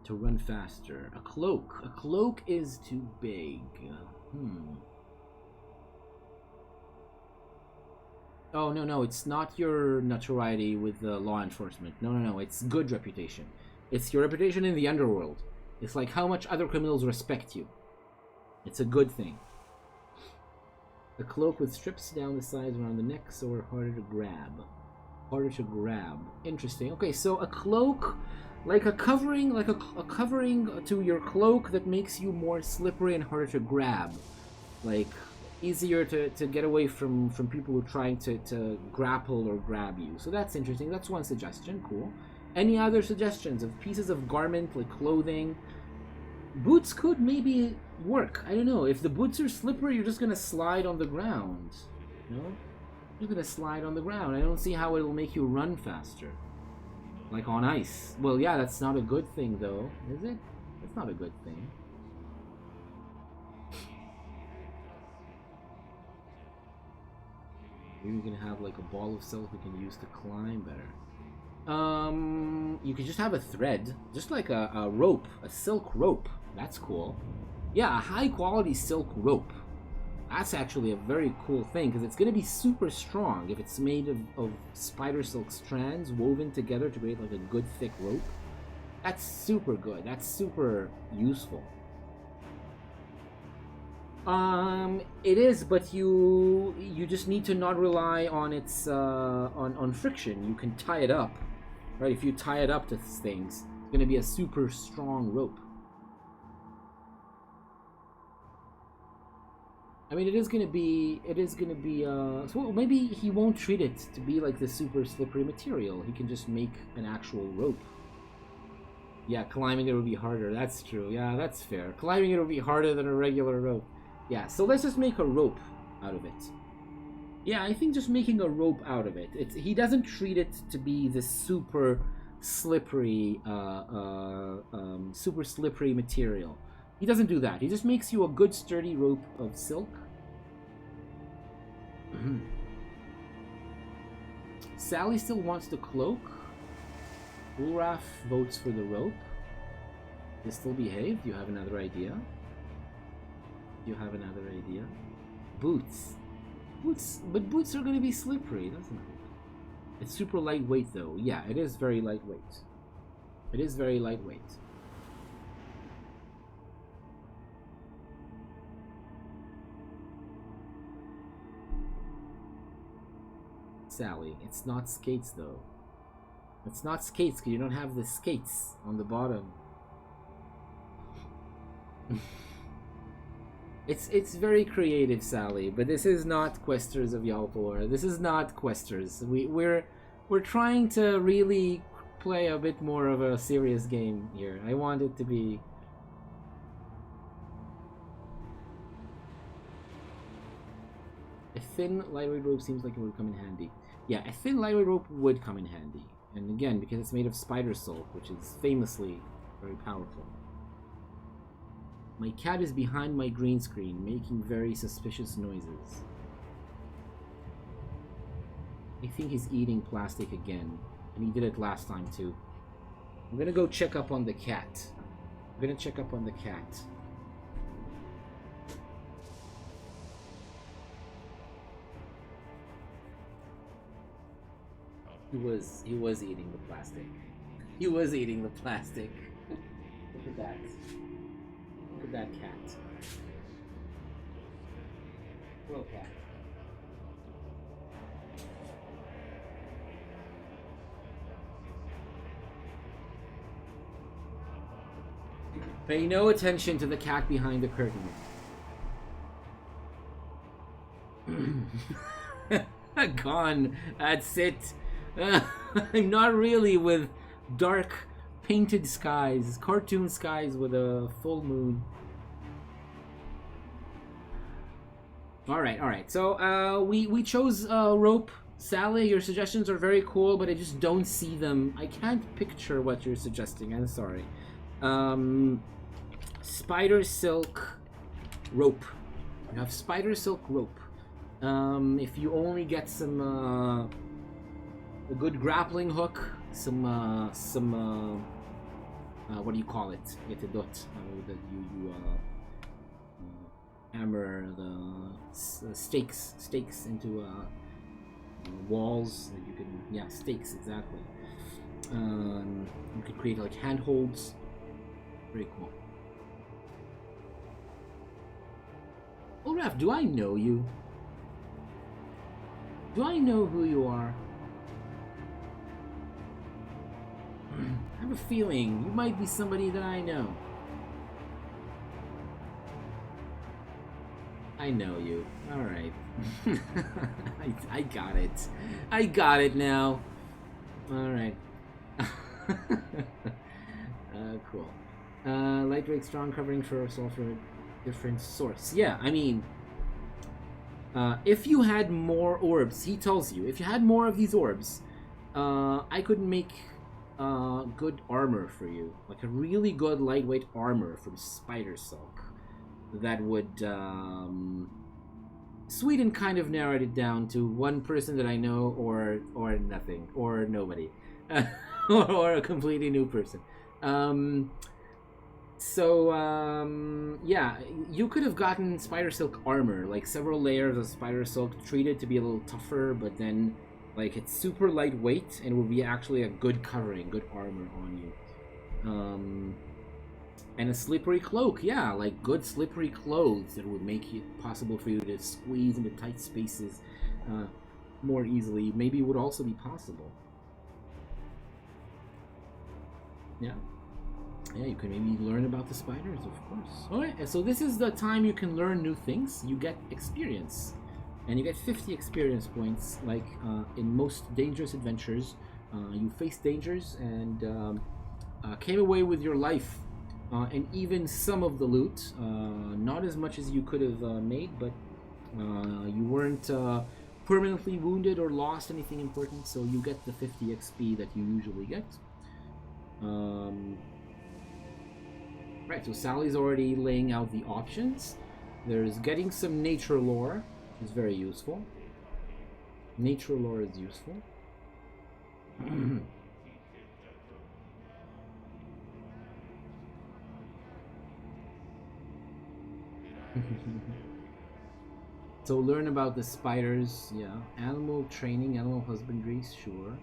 To run faster. A cloak. A cloak is too big. Oh, no, it's not your notoriety with law enforcement. No, it's good reputation. It's your reputation in the underworld. It's like how much other criminals respect you. It's a good thing. A cloak with strips down the sides around the neck, so we're harder to grab. Harder to grab. Interesting. Okay, so a cloak, like a covering, a covering to your cloak that makes you more slippery and harder to grab. Like, easier to get away from people who are trying to grapple or grab you. So that's interesting. That's one suggestion. Cool. Any other suggestions of pieces of garment, like clothing? Boots could maybe work. I don't know. If the boots are slippery, you're just gonna slide on the ground. You know? You're gonna slide on the ground. I don't see how it'll make you run faster. Like on ice. Well, yeah, that's not a good thing, though. Is it? That's not a good thing. Maybe we can have like a ball of silk we can use to climb better. You could just have a thread. Just like a rope. A silk rope. That's cool. Yeah, a high quality silk rope. That's actually a very cool thing, because it's going to be super strong if it's made of spider silk strands woven together to create like a good thick rope. That's super good. That's super useful. It is, but you just need to not rely on its on friction. You can tie it up, right? If you tie it up to things, it's going to be a super strong rope. I mean, it is gonna be, so maybe he won't treat it to be like the super slippery material. He can just make an actual rope. Yeah, climbing it would be harder. That's true. Yeah, that's fair. Climbing it would be harder than a regular rope. Yeah, so let's just make a rope out of it. Yeah, I think just making a rope out of it. He doesn't treat it to be this super slippery, super slippery material. He doesn't do that. He just makes you a good sturdy rope of silk. Sally still wants the cloak. Ulraf votes for the rope. They still behave. Do you have another idea? Do you have another idea? Boots. But boots are going to be slippery, doesn't it? It's super lightweight though. Yeah, it is very lightweight. It is very lightweight. Sally, it's not skates though. It's not skates because you don't have the skates on the bottom. It's very creative, Sally, but this is not Questers of Yalpor. This is not Questers. We're trying to really play a bit more of a serious game here. I want it to be. A thin lightweight rope seems like it would come in handy. Yeah, a thin lightweight rope would come in handy. And again, because it's made of spider silk, which is famously very powerful. My cat is behind my green screen, making very suspicious noises. I think he's eating plastic again. And he did it last time too. I'm gonna go check up on the cat. I'm gonna check up on the cat. He was eating the plastic. He was eating the plastic. Look at that. Look at that cat. Little cat. Pay no attention to the cat behind the curtain. Gone. That's it. I'm not really with dark painted skies, cartoon skies with a full moon. Alright. So we chose rope. Sally, your suggestions are very cool, but I just don't see them. I can't picture what you're suggesting. I'm sorry. Spider silk rope. You have spider silk rope. If you only get some a good grappling hook, some what do you call it? Get a dot that you hammer the stakes into walls that you can, yeah, stakes, exactly. You could create like handholds. Very cool. Ulraf, do I know you? Do I know who you are? I have a feeling you might be somebody that I know. I know you. Alright. I got it. I got it now. Alright. Cool. Lightweight, strong, covering for sulfur, different source. Yeah, I mean, if you had more orbs, he tells you, if you had more of these orbs, I could make good armor for you, like a really good lightweight armor from spider silk that would Sweden kind of narrowed it down to one person that I know, or nothing, or nobody, or a completely new person. Yeah, you could have gotten spider silk armor, like several layers of spider silk, treated to be a little tougher, but then like it's super lightweight and will be actually a good covering, good armor on you. And a slippery cloak, yeah, like good slippery clothes that would make it possible for you to squeeze into tight spaces more easily. Maybe would also be possible. Yeah. Yeah, you can maybe learn about the spiders, of course. Alright, so this is the time you can learn new things. You get experience. And you get 50 experience points, like in most dangerous adventures. You face dangers and came away with your life. And even some of the loot. Not as much as you could have made, but you weren't permanently wounded or lost anything important, so you get the 50 XP that you usually get. Right, so Sally's already laying out the options. There's getting some nature lore, which is very useful. Nature lore is useful. So learn about the spiders, yeah. Animal training, animal husbandry, sure.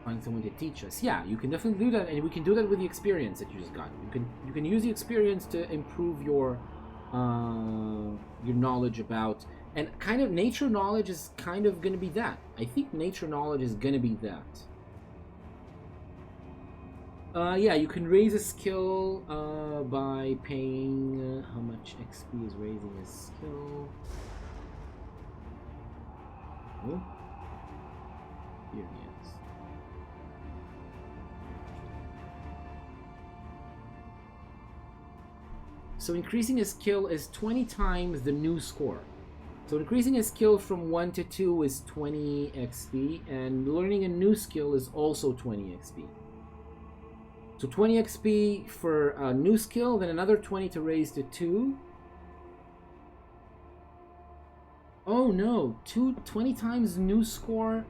Find someone to teach us. Yeah, you can definitely do that, and we can do that with the experience that you just got. You can use the experience to improve your knowledge about, and kind of nature knowledge is kind of going to be that. I think nature knowledge is going to be that. Yeah, you can raise a skill by paying how much XP is raising a skill. Oh, here he is. So increasing a skill is 20 times the new score. So increasing a skill from 1 to 2 is 20 XP, and learning a new skill is also 20 XP. So 20 XP for a new skill, then another 20 to raise to 2. Oh no, 20 times new score,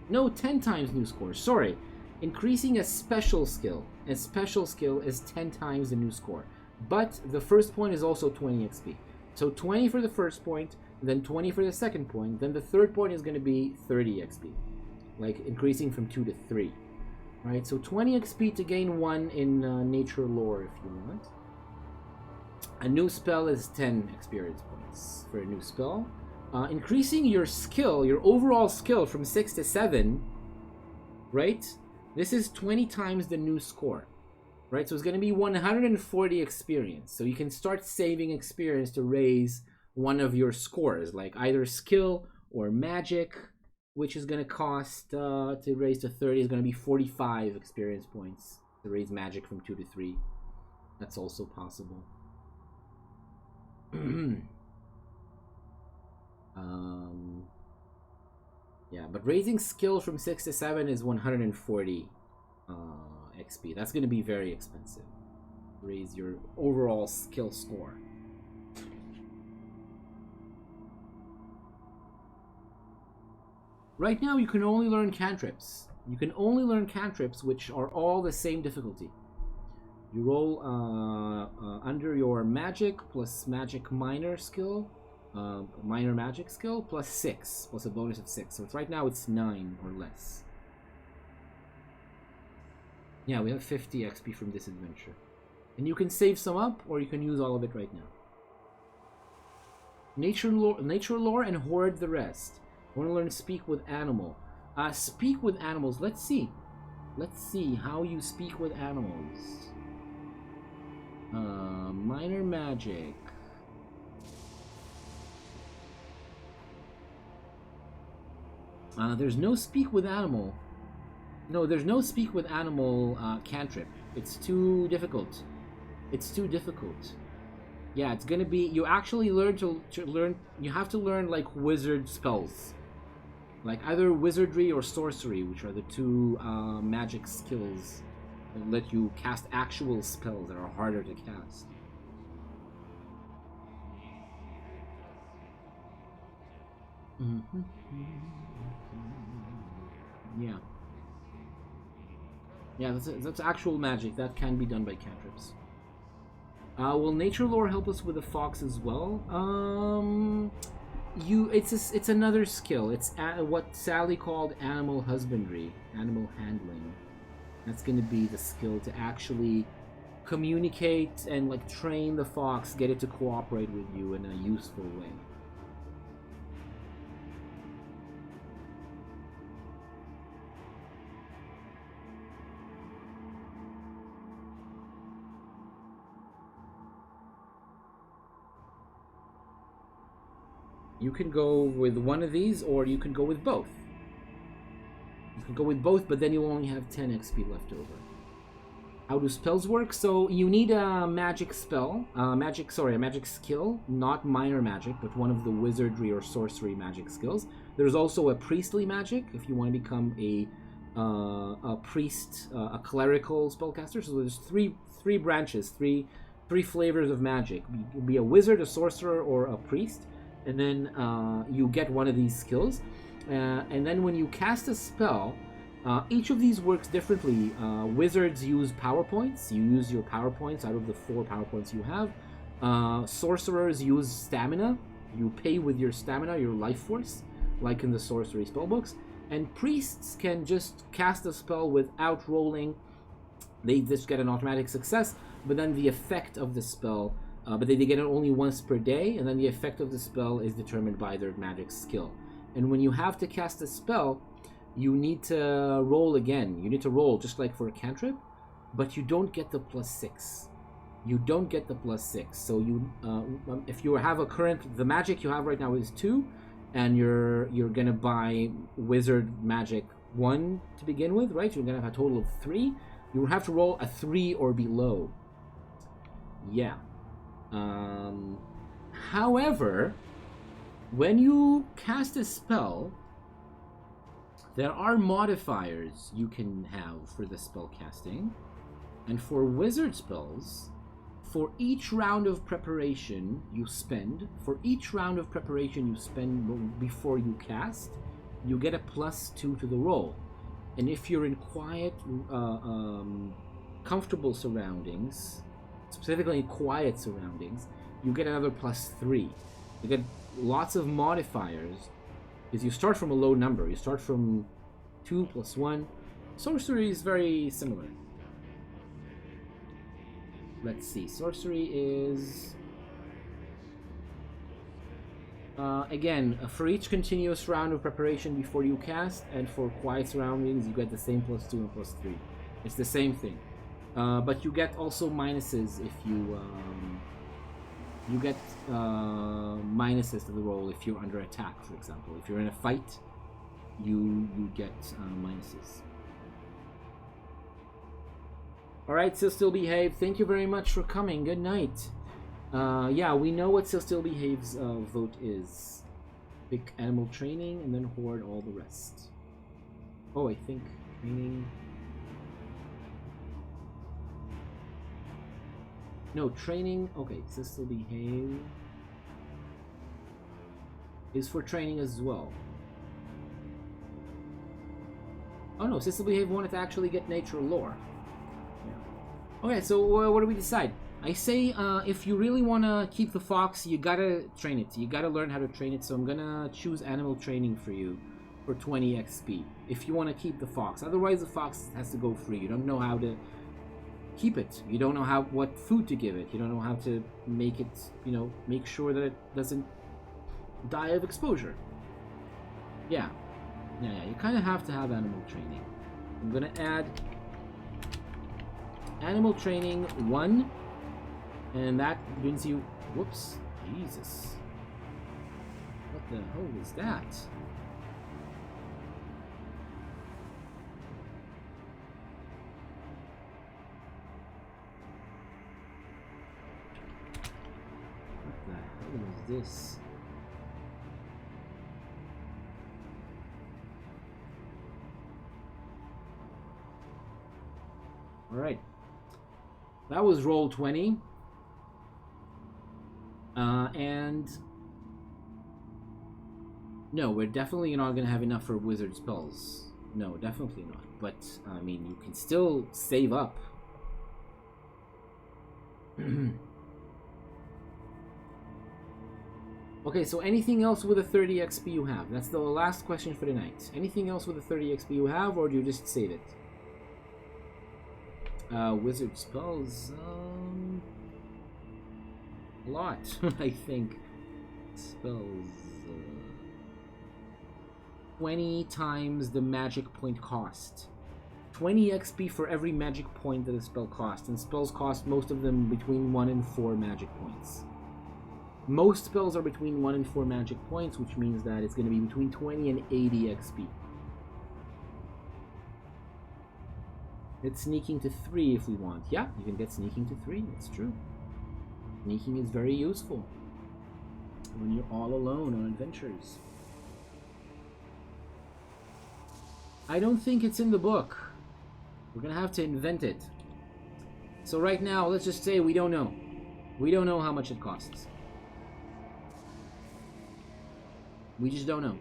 no, 10 times new score, sorry. Increasing a special skill. A special skill is 10 times the new score. But the first point is also 20 XP. So 20 for the first point, then 20 for the second point, then the third point is going to be 30 XP. Like increasing from 2 to 3. Right, so 20 XP to gain 1 in nature lore if you want. A new spell is 10 experience points for a new spell. Increasing your skill, your overall skill from 6 to 7, right? This is 20 times the new score. Right, so it's going to be 140 experience. So you can start saving experience to raise one of your scores, like either skill or magic, which is going to cost, to raise to 30, is going to be 45 experience points to raise magic from 2 to 3. That's also possible. Yeah, but raising skill from 6 to 7 is 140 XP. That's going to be very expensive. Raise your overall skill score. Right now, you can only learn cantrips. You can only learn cantrips, which are all the same difficulty. You roll under your magic plus magic minor skill, minor magic skill, plus 6, plus a bonus of 6. So right now it's 9 or less. Yeah, we have 50 XP from this adventure. And you can save some up, or you can use all of it right now. Nature lore and hoard the rest. I want to learn speak with animal. Speak with animals. Let's see. Let's see how you speak with animals. Minor magic. There's no speak with animal. No, there's no speak with animal cantrip. It's too difficult. It's too difficult. Yeah, it's gonna be. You actually learn to learn. You have to learn like wizard spells, like either wizardry or sorcery, which are the two magic skills that let you cast actual spells that are harder to cast. Mm-hmm. Yeah. Yeah, that's actual magic. That can be done by cantrips. Will nature lore help us with the fox as well? It's another skill. It's what Sally called animal husbandry, animal handling. That's going to be the skill to actually communicate and like train the fox, get it to cooperate with you in a useful way. You can go with one of these, or you can go with both. You can go with both, but then you only have 10 XP left over. How do spells work? So you need a magic spell, a magic skill, not minor magic, but one of the wizardry or sorcery magic skills. There's also a priestly magic if you want to become a priest, a clerical spellcaster. So there's three branches, three flavors of magic. You can be a wizard, a sorcerer, or a priest. And then you get one of these skills. And then when you cast a spell, each of these works differently. Wizards use power points. You use your power points out of the 4 power points you have. Sorcerers use stamina. You pay with your stamina, your life force, like in the sorcery spellbooks. And priests can just cast a spell without rolling. They just get an automatic success, but then the effect of the spell... but they get it only once per day, and then the effect of the spell is determined by their magic skill. And when you have to cast a spell, you need to roll again. You need to roll just like for a cantrip, but you don't get the +6. You don't get the +6. So you, if you have the magic you have right now is 2, and you're gonna buy wizard magic 1 to begin with, right? You're gonna have a total of 3. You will have to roll a 3 or below. Yeah. However, when you cast a spell, there are modifiers you can have for the spell casting. And for wizard spells, for each round of preparation you spend, before you cast, you get a +2 to the roll. And if you're in quiet, comfortable surroundings, specifically in quiet surroundings, you get another +3. You get lots of modifiers because you start from a low number. You start from 2 + 1. Sorcery is very similar. Let's see. Sorcery is... again, for each continuous round of preparation before you cast, and for quiet surroundings, you get the same +2 and +3. It's the same thing. But you get also minuses if you get minuses to the roll if you're under attack, for example. If you're in a fight, you get minuses. Alright, Still Behave, thank you very much for coming. Good night. Yeah, we know what Still Behave's vote is. Pick animal training and then hoard all the rest. Oh, I think training... No, training... Okay, Still Behave is for training as well. Oh no, Still Behave wanted to actually get nature lore. Yeah. Okay, so what do we decide? I say if you really want to keep the fox, you gotta train it. You gotta learn how to train it, so I'm gonna choose animal training for you for 20 XP. If you want to keep the fox. Otherwise, the fox has to go free. You don't know how to... keep it. You don't know what food to give it. You don't know how to make it, make sure that it doesn't die of exposure. Yeah. Yeah, you kind of have to have animal training. I'm gonna add animal training 1, and that brings you. Whoops, Jesus! What the hell is that? What the hell is this? All right. That was roll 20. And no, we're definitely not going to have enough for wizard spells. No, definitely not. But, I mean, you can still save up. Okay, so anything else with a 30 XP you have? That's the last question for tonight. Anything else with a 30 XP you have, or do you just save it? Wizard spells, a lot, I think. Spells, 20 times the magic point cost. 20 XP for every magic point that a spell costs, and spells cost most of them between 1 and 4 magic points. Most spells are between 1 and 4 magic points, which means that it's going to be between 20 and 80 XP. It's sneaking to 3 if we want. Yeah, you can get sneaking to 3, that's true. Sneaking is very useful when you're all alone on adventures. I don't think it's in the book. We're gonna have to invent it. So right now, let's just say we don't know. We don't know how much it costs. We just don't know.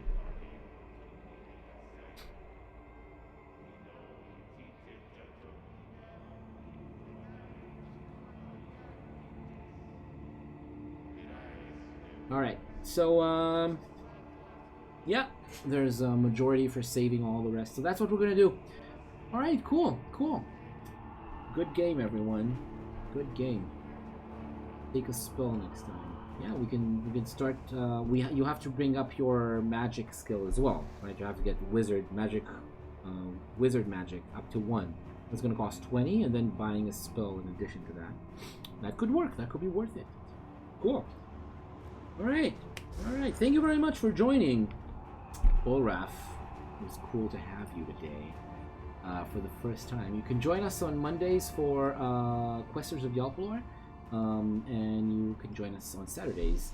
Alright, so, yeah, there's a majority for saving all the rest. So that's what we're gonna do. Alright, cool, cool. Good game, everyone. Good game. Take a spell next time. Yeah, we can start. You have to bring up your magic skill as well, right? You have to get wizard magic up to 1. It's going to cost 20, and then buying a spell in addition to that. That could work. That could be worth it. Cool. All right. Thank you very much for joining, Olraf. It was cool to have you today. For the first time, you can join us on Mondays for Questers of Yalpalor. And you can join us on Saturdays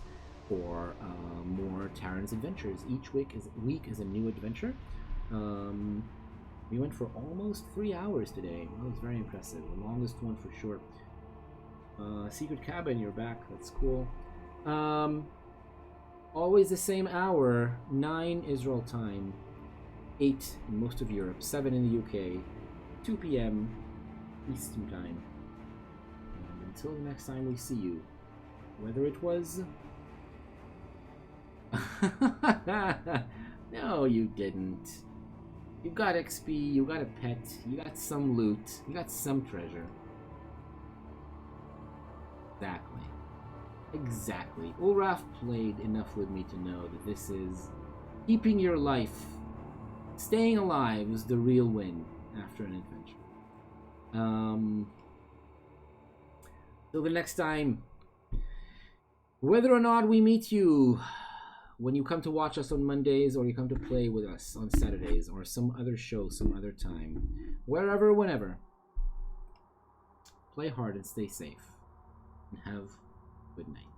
for more Tarren's adventures. Each week is a new adventure. We went for almost 3 hours today. That was very impressive. The longest one for sure. Secret Cabin, you're back. That's cool. Always the same hour. 9 Israel time, 8 in most of Europe, 7 in the UK, 2 p.m. Eastern time. Until the next time we see you, whether it was... No, you didn't. You got XP, you got a pet, you got some loot, you got some treasure. Exactly. Ulraf played enough with me to know that this is keeping your life, staying alive is the real win after an adventure. Till the next time, whether or not we meet you when you come to watch us on Mondays or you come to play with us on Saturdays or some other show some other time, wherever, whenever, play hard and stay safe, and have a good night.